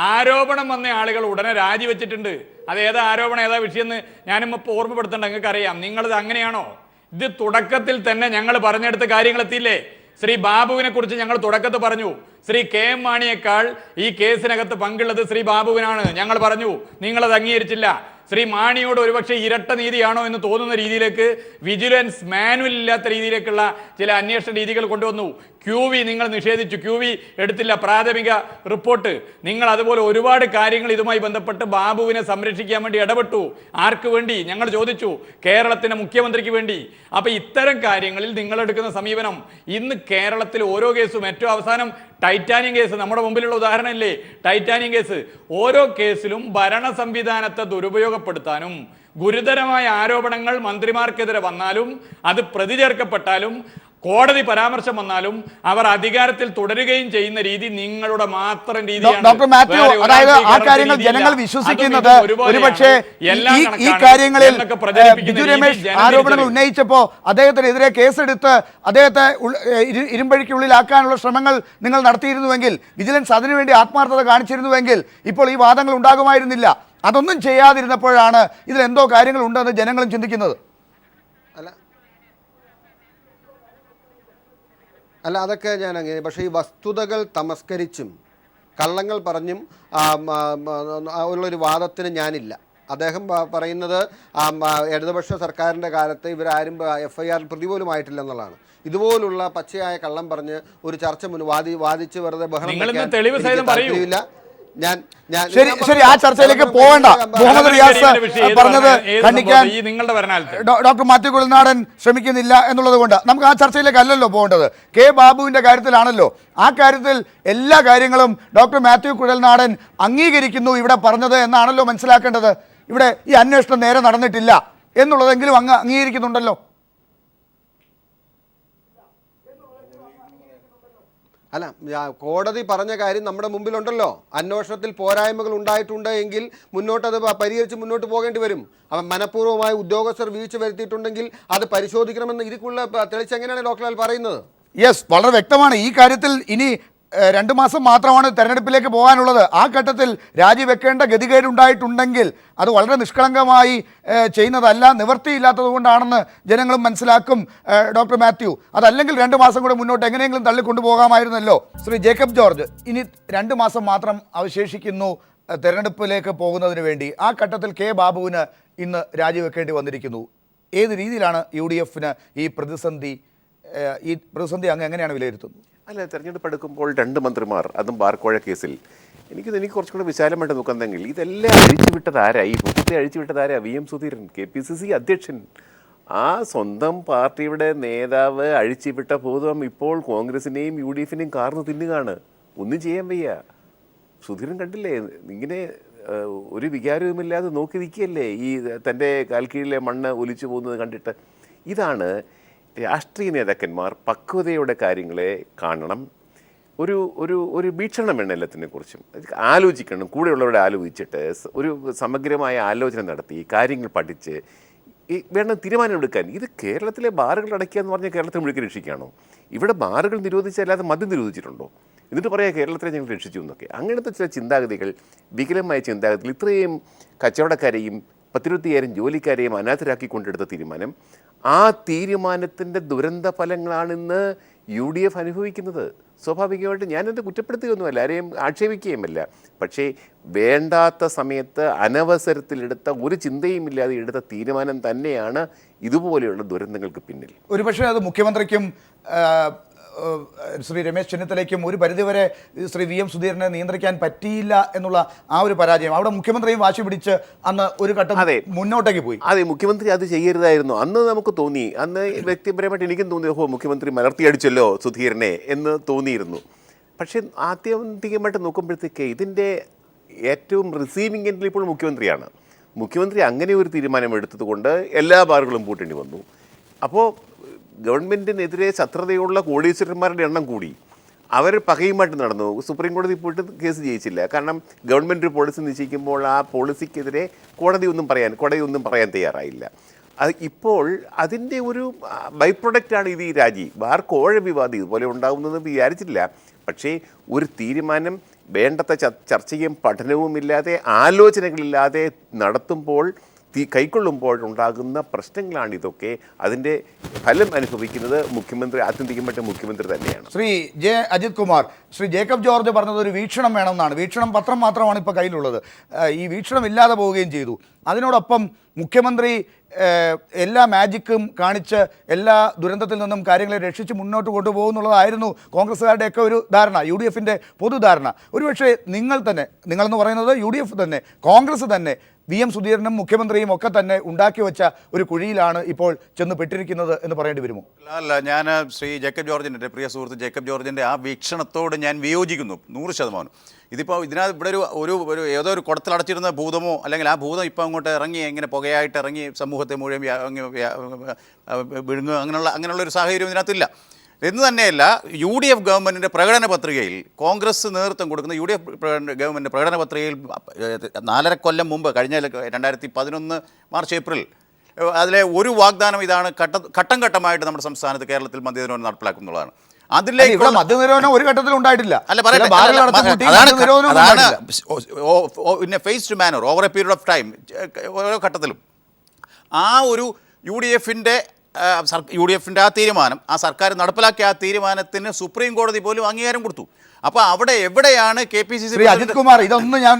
ആരോപണം വന്ന ആളുകൾ ഉടനെ രാജിവെച്ചിട്ടുണ്ട്. അത് ഏതാ ആരോപണം, ഏതാ വിഷയം എന്ന് ഞാനും ഓർമ്മപ്പെടുത്തേണ്ട. നിങ്ങൾക്ക് അറിയാം. നിങ്ങളത് അങ്ങനെയാണോ? ഇത് തുടക്കത്തിൽ തന്നെ ഞങ്ങൾ പറഞ്ഞെടുത്ത കാര്യങ്ങൾ എത്തിയില്ലേ? ശ്രീ ബാബുവിനെ കുറിച്ച് ഞങ്ങൾ തുടക്കത്തിൽ പറഞ്ഞു. ശ്രീ KM മാണിയേക്കാൾ ഈ കേസിനകത്ത് പങ്കുള്ളത് ശ്രീ ബാബുവിനാണ് ഞങ്ങൾ പറഞ്ഞു. നിങ്ങളത് അംഗീകരിച്ചില്ല. ശ്രീ മാണിയോട് ഒരുപക്ഷെ ഇരട്ട നീതിയാണോ എന്ന് തോന്നുന്ന രീതിയിലേക്ക് വിജിലൻസ് മാനുവൽ ഇല്ലാത്ത രീതിയിലേക്കുള്ള ചില അന്വേഷണ രീതികൾ കൊണ്ടുവന്നു. QV നിങ്ങൾ നിഷേധിച്ചു. QV എടുത്തില്ല. പ്രാഥമിക റിപ്പോർട്ട് നിങ്ങൾ അതുപോലെ ഒരുപാട് കാര്യങ്ങൾ ഇതുമായി ബന്ധപ്പെട്ട് ബാബുവിനെ സംരക്ഷിക്കാൻ വേണ്ടി ഇടപെട്ടു. ആർക്ക് വേണ്ടി? ഞങ്ങൾ ചോദിച്ചു. കേരളത്തിന്റെ മുഖ്യമന്ത്രിക്ക് വേണ്ടി. അപ്പൊ ഇത്തരം കാര്യങ്ങളിൽ നിങ്ങളെടുക്കുന്ന സമീപനം ഇന്ന് കേരളത്തിൽ ഓരോ കേസും, ഏറ്റവും അവസാനം ടൈറ്റാനിയം കേസ് നമ്മുടെ മുമ്പിലുള്ള ഉദാഹരണമല്ലേ ടൈറ്റാനിയം കേസ്, ഓരോ കേസിലും ഭരണ സംവിധാനത്തെ ദുരുപയോഗപ്പെടുത്താനും ഗുരുതരമായ ആരോപണങ്ങൾ മന്ത്രിമാർക്കെതിരെ വന്നാലും അത് പ്രതി ചേർക്കപ്പെട്ടാലും കോടതി പരാമർശം വന്നാലും അവർ അധികാരത്തിൽ തുടരുകയും ചെയ്യുന്ന രീതി നിങ്ങളുടെ മാത്രം രീതിയാണ്. ഡോക്ടർ മാത്യു, അതായത് ആ കാര്യങ്ങൾ ജനങ്ങൾ വിശ്വസിക്കുന്നത് ഒരുപക്ഷെ ഈ കാര്യങ്ങളിൽ ബിജു രമേശ് ആരോപണങ്ങൾ ഉന്നയിച്ചപ്പോ അദ്ദേഹത്തിനെതിരെ കേസെടുത്ത് അദ്ദേഹത്തെ ഇരുമ്പഴിക്കുള്ളിലാക്കാനുള്ള ശ്രമങ്ങൾ നിങ്ങൾ നടത്തിയിരുന്നുവെങ്കിൽ, വിജിലൻസ് അതിനുവേണ്ടി ആത്മാർത്ഥത കാണിച്ചിരുന്നുവെങ്കിൽ ഇപ്പോൾ ഈ വാദങ്ങൾ ഉണ്ടാകുമായിരുന്നില്ല. അതൊന്നും ചെയ്യാതിരുന്നപ്പോഴാണ് ഇതിലെന്തോ കാര്യങ്ങൾ ഉണ്ടെന്ന് ജനങ്ങളും ചിന്തിക്കുന്നത്. അല്ല, അതൊക്കെ ഞാൻ അങ്ങനെ. പക്ഷേ ഈ വസ്തുതകൾ തമസ്കരിച്ചും കള്ളങ്ങൾ പറഞ്ഞും ഉള്ളൊരു വാദത്തിന് ഞാനില്ല. അദ്ദേഹം പറയുന്നത് ഇടതുപക്ഷ സർക്കാരിൻ്റെ കാലത്ത് ഇവരാരും FIR പ്രതി പോലും ആയിട്ടില്ല എന്നുള്ളതാണ്. ഇതുപോലുള്ള പച്ചയായ കള്ളം പറഞ്ഞ് ഒരു ചർച്ച വാദിച്ച് വെറുതെ ബഹളം താല്പര്യമില്ല. ശരി, ആ ചർച്ചയിലേക്ക് പോകണ്ട. മുഹമ്മദ് റിയാസ് പറഞ്ഞത് ഖണ്ഡിക്കാൻ ഡോക്ടർ മാത്യു കുഴൽനാടൻ ശ്രമിക്കുന്നില്ല എന്നുള്ളത് കൊണ്ട് നമുക്ക് ആ ചർച്ചയിലേക്ക് അല്ലല്ലോ പോകേണ്ടത്. ബാബുവിന്റെ കാര്യത്തിലാണല്ലോ. ആ കാര്യത്തിൽ എല്ലാ കാര്യങ്ങളും ഡോക്ടർ മാത്യു കുഴൽനാടൻ അംഗീകരിക്കുന്നു ഇവിടെ പറഞ്ഞത് എന്നാണല്ലോ മനസ്സിലാക്കേണ്ടത്. ഇവിടെ ഈ അന്വേഷണം നേരെ നടന്നിട്ടില്ല എന്നുള്ളതെങ്കിലും അങ്ങ് അംഗീകരിക്കുന്നുണ്ടല്ലോ. അല്ല, കോടതി പറഞ്ഞ കാര്യം നമ്മുടെ മുമ്പിലുണ്ടല്ലോ. അന്വേഷണത്തിൽ പോരായ്മകൾ ഉണ്ടായിട്ടുണ്ട് എങ്കിൽ മുന്നോട്ടത് പരിഹരിച്ച് മുന്നോട്ട് പോകേണ്ടി വരും. അപ്പം മനഃപൂർവ്വമായ ഉദ്യോഗസ്ഥർ വീഴ്ച വരുത്തിയിട്ടുണ്ടെങ്കിൽ അത് പരിശോധിക്കണമെന്ന് ഇതിക്കുള്ള തെളിച്ച് എങ്ങനെയാണ് ഡോക്ടർ പറയുന്നത്? യെസ്, വളരെ വ്യക്തമാണ്. ഈ കാര്യത്തിൽ ഇനി 2 മാസം മാത്രമാണ് തെരഞ്ഞെടുപ്പിലേക്ക് പോകാനുള്ളത്. ആ ഘട്ടത്തിൽ രാജിവെക്കേണ്ട ഗതികേടുണ്ടായിട്ടുണ്ടെങ്കിൽ അത് വളരെ നിഷ്കളങ്കമായി ചെയ്യുന്നതല്ല, നിവൃത്തിയില്ലാത്തത് കൊണ്ടാണെന്ന് ജനങ്ങളും മനസ്സിലാക്കും. ഡോക്ടർ മാത്യു, അതല്ലെങ്കിൽ 2 മാസം കൂടെ മുന്നോട്ട് എങ്ങനെയെങ്കിലും തള്ളിക്കൊണ്ടുപോകാമായിരുന്നല്ലോ. ശ്രീ ജേക്കബ് ജോർജ്, ഇനി 2 മാസം മാത്രം അവശേഷിക്കുന്നു തെരഞ്ഞെടുപ്പിലേക്ക് പോകുന്നതിന് വേണ്ടി. ആ ഘട്ടത്തിൽ ബാബുവിന് ഇന്ന് രാജിവെക്കേണ്ടി വന്നിരിക്കുന്നു. ഏത് രീതിയിലാണ് UDFന് ഈ പ്രതിസന്ധി അങ്ങ് എങ്ങനെയാണ് വിലയിരുത്തുന്നത്? അല്ല, തെരഞ്ഞെടുപ്പ് എടുക്കുമ്പോൾ 2 മന്ത്രിമാർ, അതും ബാർക്കോഴ കേസിൽ, എനിക്ക് കുറച്ചുകൂടെ വിശാലമായിട്ട് നോക്കുന്നെങ്കിൽ ഇതെല്ലാം അഴിച്ചുവിട്ടത് ആരാ? ഈ ഭൂതത്തെ അഴിച്ചുവിട്ടത് ആരാ? VM സുധീരൻ, KPCC അധ്യക്ഷൻ. ആ സ്വന്തം പാർട്ടിയുടെ നേതാവ് അഴിച്ചുവിട്ട ഭൂതം ഇപ്പോൾ കോൺഗ്രസിനെയും UDFനെയും കാർന്നു തിന്നുകയാണ്. ഒന്നും ചെയ്യാൻ വയ്യ. സുധീരൻ കണ്ടില്ലേ, ഇങ്ങനെ ഒരു വികാരവുമില്ലാതെ നോക്കി നിൽക്കുകയല്ലേ ഈ തൻ്റെ കാൽക്കീഴിലെ മണ്ണ് ഒലിച്ചു പോകുന്നത് കണ്ടിട്ട്. ഇതാണ് രാഷ്ട്രീയ നേതാക്കന്മാർ പക്വതയുടെ കാര്യങ്ങളെ കാണണം. ഒരു വീക്ഷണം വേണം എല്ലാത്തിനെ കുറിച്ചും ആലോചിക്കണം. കൂടെയുള്ളവരെ ആലോചിച്ചിട്ട് ഒരു സമഗ്രമായ ആലോചന നടത്തി കാര്യങ്ങൾ പഠിച്ച് വേണം തീരുമാനമെടുക്കാൻ. ഇത് കേരളത്തിലെ ബാറുകൾ അടയ്ക്കുക എന്ന് പറഞ്ഞാൽ കേരളത്തെ മുഴുവൻ രക്ഷിക്കുകയാണോ? ഇവിടെ ബാറുകൾ നിരോധിച്ചല്ലാതെ മദ്യം നിരോധിച്ചിട്ടുണ്ടോ? എന്നിട്ട് പറയാം കേരളത്തിലെ ഞങ്ങൾ രക്ഷിച്ചു എന്നൊക്കെ. അങ്ങനത്തെ ചില ചിന്താഗതികൾ, വികലമായ ചിന്താഗതികൾ, ഇത്രയും കച്ചവടക്കാരെയും 10-20,000 ജോലിക്കാരെയും അനാഥരാക്കി കൊണ്ടെടുത്ത തീരുമാനം, ആ തീരുമാനത്തിൻ്റെ ദുരന്ത ഫലങ്ങളാണിന്ന് UDF അനുഭവിക്കുന്നത്. സ്വാഭാവികമായിട്ട് ഞാനെന്ത് കുറ്റപ്പെടുത്തുകയൊന്നുമല്ല, ആരെയും ആക്ഷേപിക്കുകയുമല്ല. പക്ഷേ വേണ്ടാത്ത സമയത്ത് അനവസരത്തിലെടുത്ത ഒരു ചിന്തയുമില്ലാതെ എടുത്ത തീരുമാനം തന്നെയാണ് ഇതുപോലെയുള്ള ദുരന്തങ്ങൾക്ക് പിന്നിൽ. ഒരുപക്ഷെ അത് മുഖ്യമന്ത്രിക്കും ശ്രീ രമേശ് ചെന്നിത്തലയ്ക്കും ഒരു പരിധിവരെ ശ്രീ വി എം സുധീരനെ നിയന്ത്രിക്കാൻ പറ്റിയില്ല എന്നുള്ള ആ ഒരു പരാജയം, അവിടെ മുഖ്യമന്ത്രിയും വാശി പിടിച്ച് അന്ന് ഒരു ഘട്ടം മുന്നോട്ടേക്ക് പോയി. അതെ, മുഖ്യമന്ത്രി അത് ചെയ്യരുതായിരുന്നു. അന്ന് നമുക്ക് തോന്നി, അന്ന് വ്യക്തിപരമായിട്ട് എനിക്കും തോന്നി, മുഖ്യമന്ത്രി മലർത്തിയടിച്ചല്ലോ സുധീരനെ എന്ന് തോന്നിയിരുന്നു. പക്ഷേ ആത്യന്തികമായിട്ട് നോക്കുമ്പോഴത്തേക്ക് ഇതിൻ്റെ ഏറ്റവും റിസീവിംഗ് എൻഡിൽ ഇപ്പോൾ മുഖ്യമന്ത്രിയാണ്. മുഖ്യമന്ത്രി അങ്ങനെ ഒരു തീരുമാനം എടുത്തതുകൊണ്ട് എല്ലാ ബാറുകളും പൂട്ടേണ്ടി വന്നു. അപ്പോൾ ഗവൺമെൻറ്റിനെതിരെ ശത്രുതയുള്ള കോടീശ്വരന്മാരുടെ എണ്ണം കൂടി. അവർ പകയുമായിട്ട് നടന്നു. സുപ്രീം കോടതി പോയിട്ട് കേസ് ജയിച്ചില്ല. കാരണം ഗവൺമെൻറ് ഒരു പോളിസി നിശ്ചയിക്കുമ്പോൾ ആ പോളിസിക്കെതിരെ കോടതി ഒന്നും പറയാൻ തയ്യാറായില്ല. ഇപ്പോൾ അതിൻ്റെ ഒരു ബൈ പ്രൊഡക്റ്റാണ് ഇത്. ഈ രാജി ബാർ കോഴ വിവാദം ഇതുപോലെ ഉണ്ടാകുന്നതെന്ന് വിചാരിച്ചില്ല. പക്ഷേ ഒരു തീരുമാനം വേണ്ടത്ര ചർച്ചയും പഠനവും ഇല്ലാതെ ആലോചനകളില്ലാതെ നടത്തുമ്പോൾ കൈക്കൊള്ളുമ്പോൾ ഉണ്ടാകുന്ന പ്രശ്നങ്ങളാണ് ഇതൊക്കെ. അതിൻ്റെ ഫലം അനുഭവിക്കുന്നത് ആത്യന്തികമായിട്ട് മുഖ്യമന്ത്രി തന്നെയാണ്. ശ്രീ ജെ അജിത് കുമാർ, ശ്രീ ജേക്കബ് ജോർജ് പറഞ്ഞത് ഒരു വീക്ഷണം വേണമെന്നാണ്. വീക്ഷണം പത്രം മാത്രമാണ് ഇപ്പോൾ കയ്യിലുള്ളത്. ഈ വീക്ഷണം ഇല്ലാതെ പോവുകയും ചെയ്തു. അതിനോടൊപ്പം മുഖ്യമന്ത്രി എല്ലാ മാജിക്കും കാണിച്ച് എല്ലാ ദുരന്തത്തിൽ നിന്നും കാര്യങ്ങളെ രക്ഷിച്ച് മുന്നോട്ട് കൊണ്ടുപോകുന്നുള്ളതായിരുന്നു കോൺഗ്രസ്സുകാരുടെയൊക്കെ ഒരു ധാരണ, യു ഡി എഫിൻ്റെ പൊതുധാരണ. ഒരുപക്ഷെ നിങ്ങളെന്ന് പറയുന്നത് യു ഡി എഫ് തന്നെ, കോൺഗ്രസ് തന്നെ വി എം സുധീരനും മുഖ്യമന്ത്രിയും ഒക്കെ തന്നെ ഉണ്ടാക്കി വെച്ച ഒരു കുഴിയിലാണ് ഇപ്പോൾ ചെന്ന് പെട്ടിരിക്കുന്നത് എന്ന് പറയേണ്ടി വരുമോ? അല്ല, ഞാൻ ശ്രീ ജേക്കബ് ജോർജിൻ്റെ പ്രിയ സുഹൃത്ത് ജേക്കബ് ജോർജിൻ്റെ ആ വീക്ഷണത്തോട് ഞാൻ വിയോജിക്കുന്നു 100%. ഇതിപ്പോൾ ഇതിനകത്ത് ഇവിടെ ഒരു ഏതോ ഒരു കുടത്തിലടച്ചിരുന്ന ഭൂതമോ അല്ലെങ്കിൽ ആ ഭൂതം ഇപ്പോൾ അങ്ങോട്ട് ഇറങ്ങി എങ്ങനെ പുകയായിട്ട് ഇറങ്ങി സമൂഹത്തെ മുഴുവൻ വിഴുങ്ങുക അങ്ങനെയുള്ള ഒരു സാഹചര്യം ഇതിനകത്തില്ല എന്ന് തന്നെയല്ല. യു ഡി എഫ് ഗവൺമെൻറ്റിൻ്റെ പ്രകടന പത്രികയിൽ കോൺഗ്രസ് നേതൃത്വം കൊടുക്കുന്ന യു ഡി എഫ് ഗവൺമെൻറ് പ്രകടന പത്രികയിൽ 4.5 കൊല്ലം മുമ്പ് കഴിഞ്ഞ 2011 മാർച്ച് ഏപ്രിൽ അതിലെ ഒരു വാഗ്ദാനം ഇതാണ്: ഘട്ടം ഘട്ടമായിട്ട് നമ്മുടെ സംസ്ഥാനത്ത് കേരളത്തിൽ മദ്യനിരോധനം നടപ്പിലാക്കുന്നതാണ്. അതിലേക്ക് മദ്യനിരോധനം ഒരു ഘട്ടത്തിൽ ഉണ്ടായിട്ടില്ല. In a phased manner over a period of time, ഓരോ ഘട്ടത്തിലും ആ ഒരു യു ഡി എഫിൻ്റെ ആ തീരുമാനം, ആ സർക്കാർ നടപ്പിലാക്കിയ ആ തീരുമാനത്തിന് സുപ്രീം കോടതി പോലും അംഗീകാരം കൊടുത്തു. അപ്പോൾ അവിടെ എവിടെയാണ് KPCC അജിത് കുമാർ, ഇതൊന്നും ഞാൻ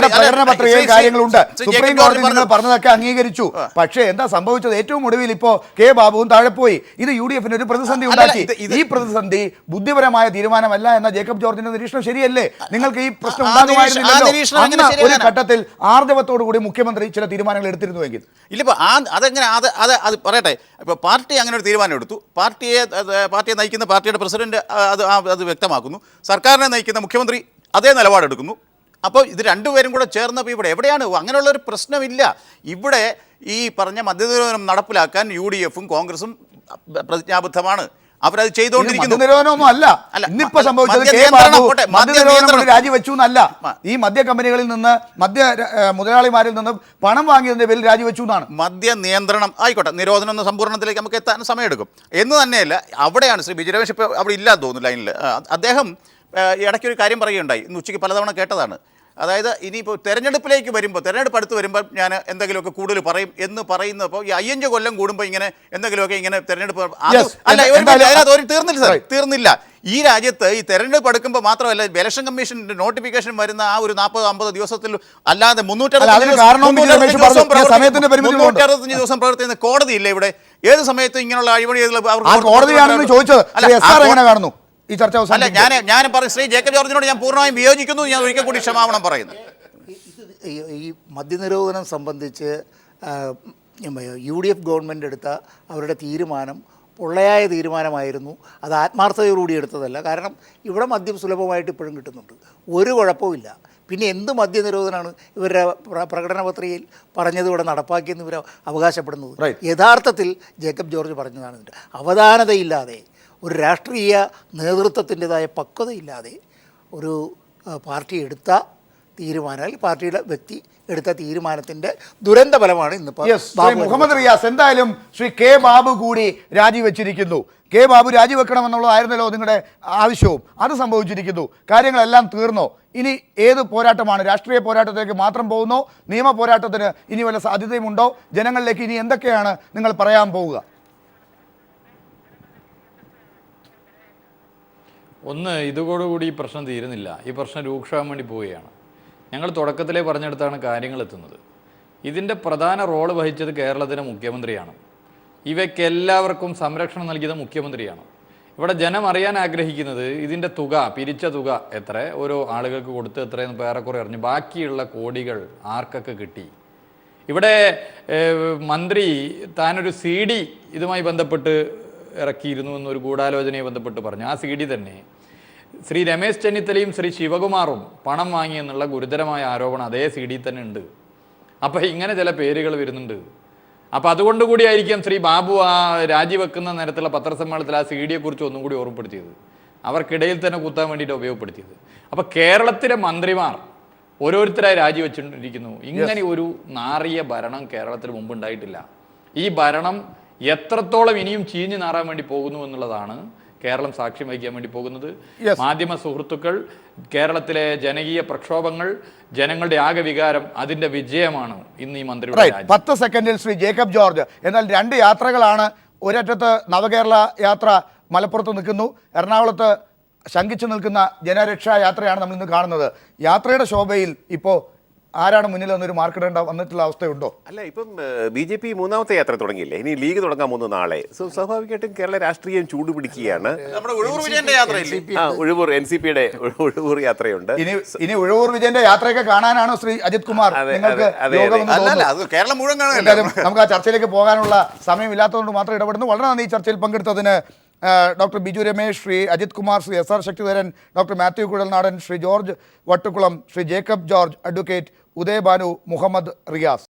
പ്രകടന പത്രികയിൽ കാര്യങ്ങളുണ്ട്. സുപ്രീം കോടതി നിങ്ങൾ പറഞ്ഞതൊക്കെ അംഗീകരിച്ചു. പക്ഷേ എന്താ സംഭവിച്ചത്? ഏറ്റവും ഒടുവിൽ ഇപ്പോൾ കെ ബാബുവും താഴെ പോയി. ഇത് യു ഡി എഫിന് ഒരു പ്രതിസന്ധി ഉണ്ടാക്കി. ഈ പ്രതിസന്ധി ബുദ്ധിപരമായ തീരുമാനമല്ല എന്ന ജേക്കബ് ജോർജിന്റെ നിരീക്ഷണം ശരിയല്ലേ? നിങ്ങൾക്ക് ഈ പ്രശ്നം ഉണ്ടാകുമായിരുന്നില്ലല്ലോ. ഒരു ഘട്ടത്തിൽ ആർജവത്തോടുകൂടി മുഖ്യമന്ത്രി ചില തീരുമാനങ്ങൾ എടുത്തിരുന്നുവെങ്കിൽ. ഇല്ലിപ്പോൾ അതെങ്ങനെ അത് പറയട്ടെ. ഇപ്പോൾ പാർട്ടി അങ്ങനെ ഒരു തീരുമാനം എടുത്തു. പാർട്ടിയെ നയിക്കുന്ന പാർട്ടിയുടെ പ്രസിഡന്റ് അത് വ്യക്തമാക്കുന്നു. സർക്കാരിനെ നയിക്കുന്ന മുഖ്യമന്ത്രി അതേ നിലപാടെടുക്കുന്നു. അപ്പോൾ ഇത് രണ്ടുപേരും കൂടെ ചേർന്നപ്പോൾ ഇവിടെ എവിടെയാണ് അങ്ങനെയുള്ളൊരു പ്രശ്നമില്ല. ഇവിടെ ഈ പറഞ്ഞ മദ്യനിരോധനം നടപ്പിലാക്കാൻ യു ഡി എഫും കോൺഗ്രസും പ്രതിജ്ഞാബദ്ധമാണ്. അവരത് ചെയ്തുകൊണ്ടിരിക്കുന്നു. മദ്യനിരോധനമൊന്നും അല്ല ഇന്നിപ്പോ സംഭവിച്ചത്. രാജിവെച്ചു എന്നല്ല, ഈ മദ്യ കമ്പനികളിൽ നിന്ന് മുതലാളിമാരിൽ നിന്ന് പണം വാങ്ങിയതിന്റെ പേരിൽ രാജിവെച്ചു എന്നാണ്. മദ്യ നിയന്ത്രണം ആയിക്കോട്ടെ, നിരോധനം എന്ന സമ്പൂർണ്ണത്തിലേക്ക് നമുക്ക് എത്താൻ സമയമെടുക്കും എന്ന് തന്നെയല്ല. അവിടെയാണ് ശ്രീ ബിജു രമേശ് ഇപ്പോൾ അവിടെ ഇല്ലാന്ന് തോന്നുന്നു ലൈനിൽ. അദ്ദേഹം ഇടയ്ക്കൊരു കാര്യം പറയുകയുണ്ടായി, ഇന്ന് ഉച്ചയ്ക്ക് പലതവണ കേട്ടതാണ്. അതായത് ഇനിയിപ്പോൾ തെരഞ്ഞെടുപ്പിലേക്ക് വരുമ്പോൾ, തെരഞ്ഞെടുപ്പ് അടുത്ത് വരുമ്പോൾ ഞാൻ എന്തെങ്കിലുമൊക്കെ കൂടുതൽ പറയും എന്ന് പറയുന്നപ്പോൾ ഈ 5 കൊല്ലം കൂടുമ്പോൾ ഇങ്ങനെ എന്തെങ്കിലുമൊക്കെ ഇങ്ങനെ തെരഞ്ഞെടുപ്പ് തീർന്നില്ല. ഈ രാജ്യത്ത് ഈ തെരഞ്ഞെടുപ്പ് എടുക്കുമ്പോൾ മാത്രമല്ല, ഇലക്ഷൻ കമ്മീഷൻ്റെ നോട്ടിഫിക്കേഷൻ വരുന്ന ആ ഒരു 40-50 ദിവസത്തിൽ അല്ലാതെ 365 ദിവസം പ്രവർത്തിക്കുന്ന കോടതിയില്ല ഇവിടെ. ഏത് സമയത്തും ഇങ്ങനെയുള്ള അഴിമതി കോടതിയാണെന്ന് ചോദിച്ചത് ഈ ചർച്ച അല്ല. ഞാൻ പറയും ശ്രീ ജേക്കബ് ജോർജിനോട് ഞാൻ പൂർണ്ണമായും വിയോജിക്കുന്നു. ഞാൻ ഒരിക്കൽ കൂടി ക്ഷമാപണം പറയുന്നു. ഈ മദ്യനിരോധനം സംബന്ധിച്ച് യു ഡി എഫ് ഗവൺമെൻറ് എടുത്ത അവരുടെ തീരുമാനം പൊള്ളയായ തീരുമാനമായിരുന്നു. അത് ആത്മാർത്ഥതയോടുകൂടി എടുത്തതല്ല. കാരണം ഇവിടെ മദ്യം സുലഭമായിട്ട് ഇപ്പോഴും കിട്ടുന്നുണ്ട്, ഒരു കുഴപ്പമില്ല. പിന്നെ എന്ത് മദ്യനിരോധനമാണ് ഇവരുടെ പ്രകടന പത്രികയിൽ പറഞ്ഞത് ഇവിടെ നടപ്പാക്കിയെന്ന് ഇവർ അവകാശപ്പെടുന്നത്? യഥാർത്ഥത്തിൽ ജേക്കബ് ജോർജ് പറഞ്ഞതാണ്, ഇതിൻ്റെ അവധാനതയില്ലാതെ, ഒരു രാഷ്ട്രീയ നേതൃത്വത്തിൻ്റെതായ പക്വതയില്ലാതെ ഒരു പാർട്ടി എടുത്ത തീരുമാനം, അല്ലെങ്കിൽ പാർട്ടിയുടെ വ്യക്തി എടുത്ത തീരുമാനത്തിൻ്റെ ദുരന്ത ഫലമാണ് ഇന്നിപ്പോൾ മുഹമ്മദ് റിയാസ്. എന്തായാലും ശ്രീ കെ ബാബു കൂടി രാജിവെച്ചിരിക്കുന്നു. കെ ബാബു രാജിവെക്കണമെന്നുള്ളതായിരുന്നല്ലോ നിങ്ങളുടെ ആവശ്യവും. അത് സംഭവിച്ചിരിക്കുന്നു. കാര്യങ്ങളെല്ലാം തീർന്നോ? ഇനി ഏത് പോരാട്ടമാണ്? രാഷ്ട്രീയ പോരാട്ടത്തിലേക്ക് മാത്രം പോകുന്നോ? നിയമ പോരാട്ടത്തിന് ഇനി വല്ല സാധ്യതയുമുണ്ടോ? ജനങ്ങളിലേക്ക് ഇനി എന്തൊക്കെയാണ് നിങ്ങൾ പറയാൻ പോവുക? ഒന്ന്, ഇതോടുകൂടി ഈ പ്രശ്നം തീരുന്നില്ല. ഈ പ്രശ്നം രൂക്ഷമാകാൻ വേണ്ടി പോവുകയാണ്. ഞങ്ങൾ തുടക്കത്തിലേ പറഞ്ഞെടുത്താണ് കാര്യങ്ങൾ എത്തുന്നത്. ഇതിൻ്റെ പ്രധാന റോള് വഹിച്ചത് കേരളത്തിലെ മുഖ്യമന്ത്രിയാണ്. ഇവയ്ക്കെല്ലാവർക്കും സംരക്ഷണം നൽകിയത് മുഖ്യമന്ത്രിയാണ്. ഇവിടെ ജനം അറിയാൻ ആഗ്രഹിക്കുന്നത് ഇതിൻ്റെ തുക, പിരിച്ച തുക എത്ര, ഓരോ ആളുകൾക്ക് കൊടുത്ത് എത്രയെന്ന് ഇപ്പോൾ ഏറെക്കുറെ അറിഞ്ഞു. ബാക്കിയുള്ള കോടികൾ ആർക്കൊക്കെ കിട്ടി? ഇവിടെ മന്ത്രി താനൊരു CD ഇതുമായി ബന്ധപ്പെട്ട് ഇറക്കിയിരുന്നു എന്നൊരു ഗൂഢാലോചനയെ ബന്ധപ്പെട്ട് പറഞ്ഞു. ആ CD തന്നെ ശ്രീ രമേശ് ചെന്നിത്തലയും ശ്രീ ശിവകുമാറും പണം വാങ്ങിയെന്നുള്ള ഗുരുതരമായ ആരോപണം അതേ CD തന്നെ ഉണ്ട്. അപ്പോൾ ഇങ്ങനെ ചില പേരുകൾ വരുന്നുണ്ട്. അപ്പോൾ അതുകൊണ്ട് കൂടിയായിരിക്കും ശ്രീ ബാബു ആ രാജിവെക്കുന്ന നേരത്തുള്ള പത്രസമ്മേളനത്തിൽ ആ CD-യെക്കുറിച്ച് ഒന്നും കൂടി ഓർമ്മപ്പെടുത്തിയത്, അവർക്കിടയിൽ തന്നെ കുത്താൻ വേണ്ടിയിട്ട് ഉപയോഗപ്പെടുത്തിയത്. അപ്പോൾ കേരളത്തിലെ മന്ത്രിമാർ ഓരോരുത്തരായി രാജിവെച്ചുകൊണ്ടിരിക്കുന്നു. ഇങ്ങനെ ഒരു നാറിയ ഭരണം കേരളത്തിൽ മുമ്പ് ഉണ്ടായിട്ടില്ല. ഈ ഭരണം എത്രത്തോളം ഇനിയും ചീഞ്ഞു നാറാൻ വേണ്ടി പോകുന്നു എന്നുള്ളതാണ് കേരളം സാക്ഷ്യം വഹിക്കാൻ വേണ്ടി പോകുന്നത്. മാധ്യമ സുഹൃത്തുക്കൾ, കേരളത്തിലെ ജനകീയ പ്രക്ഷോഭങ്ങൾ, ജനങ്ങളുടെ ആകെ വികാരം, അതിന്റെ വിജയമാണ് ഇന്ന് ഈ മന്ത്രിയുടെ 10 സെക്കൻഡിൽ ശ്രീ ജേക്കബ് ജോർജ്. എന്നാൽ 2 യാത്രകളാണ്. ഒരറ്റത്ത് നവകേരള യാത്ര മലപ്പുറത്ത് നിൽക്കുന്നു, എറണാകുളത്ത് ശങ്കിച്ചു നിൽക്കുന്ന ജനരക്ഷാ യാത്രയാണ് നമ്മൾ ഇന്ന് കാണുന്നത്. യാത്രയുടെ ശോഭയിൽ ഇപ്പോൾ ആരാണ് മുന്നിൽ എന്നൊരു മാർക്കിടേണ്ട വന്നിട്ടുള്ള അവസ്ഥയുണ്ടോ? അല്ല, ഇപ്പം BJP 3ാമത്തെ യാത്ര തുടങ്ങിയില്ലേ, ഇനി ലീഗ് തുടങ്ങാൻ പോകുന്നു നാളെ. സ്വാഭാവികമായിട്ടും കേരള രാഷ്ട്രീയം ചൂടുപിടിക്കുകയാണ്. നമ്മുടെ ഉഴവൂർ വിജയന്റെ യാത്രയില്ലേ? ഉഴവൂർ NCPയുടെ ഉഴവൂർ യാത്രയുണ്ട്. ഇനി ഉഴവൂർ വിജയന്റെ യാത്രയൊക്കെ കാണാനാണോ ശ്രീ അജിത് കുമാർ നിങ്ങൾക്ക് യോഗമെന്ന് അല്ല, അത് കേരളം മുഴുവൻ കാണുന്നില്ല. നമുക്ക് ആ ചർച്ചയിലേക്ക് പോകാനുള്ള സമയമില്ലാത്തതുകൊണ്ട് മാത്രം ഇടപെടുന്നു. വളരെ നന്ദി ഈ ചർച്ചയിൽ പങ്കെടുത്തതിന്. Doctor Biju Ramesh, Shri Ajith Kumar, Shri SR Sakthidharan, doctor Mathew Kuzhalnadan, Shri George Vattukulam, Shri Jacob George, advocate Udayabhanu, Muhammad Riyas.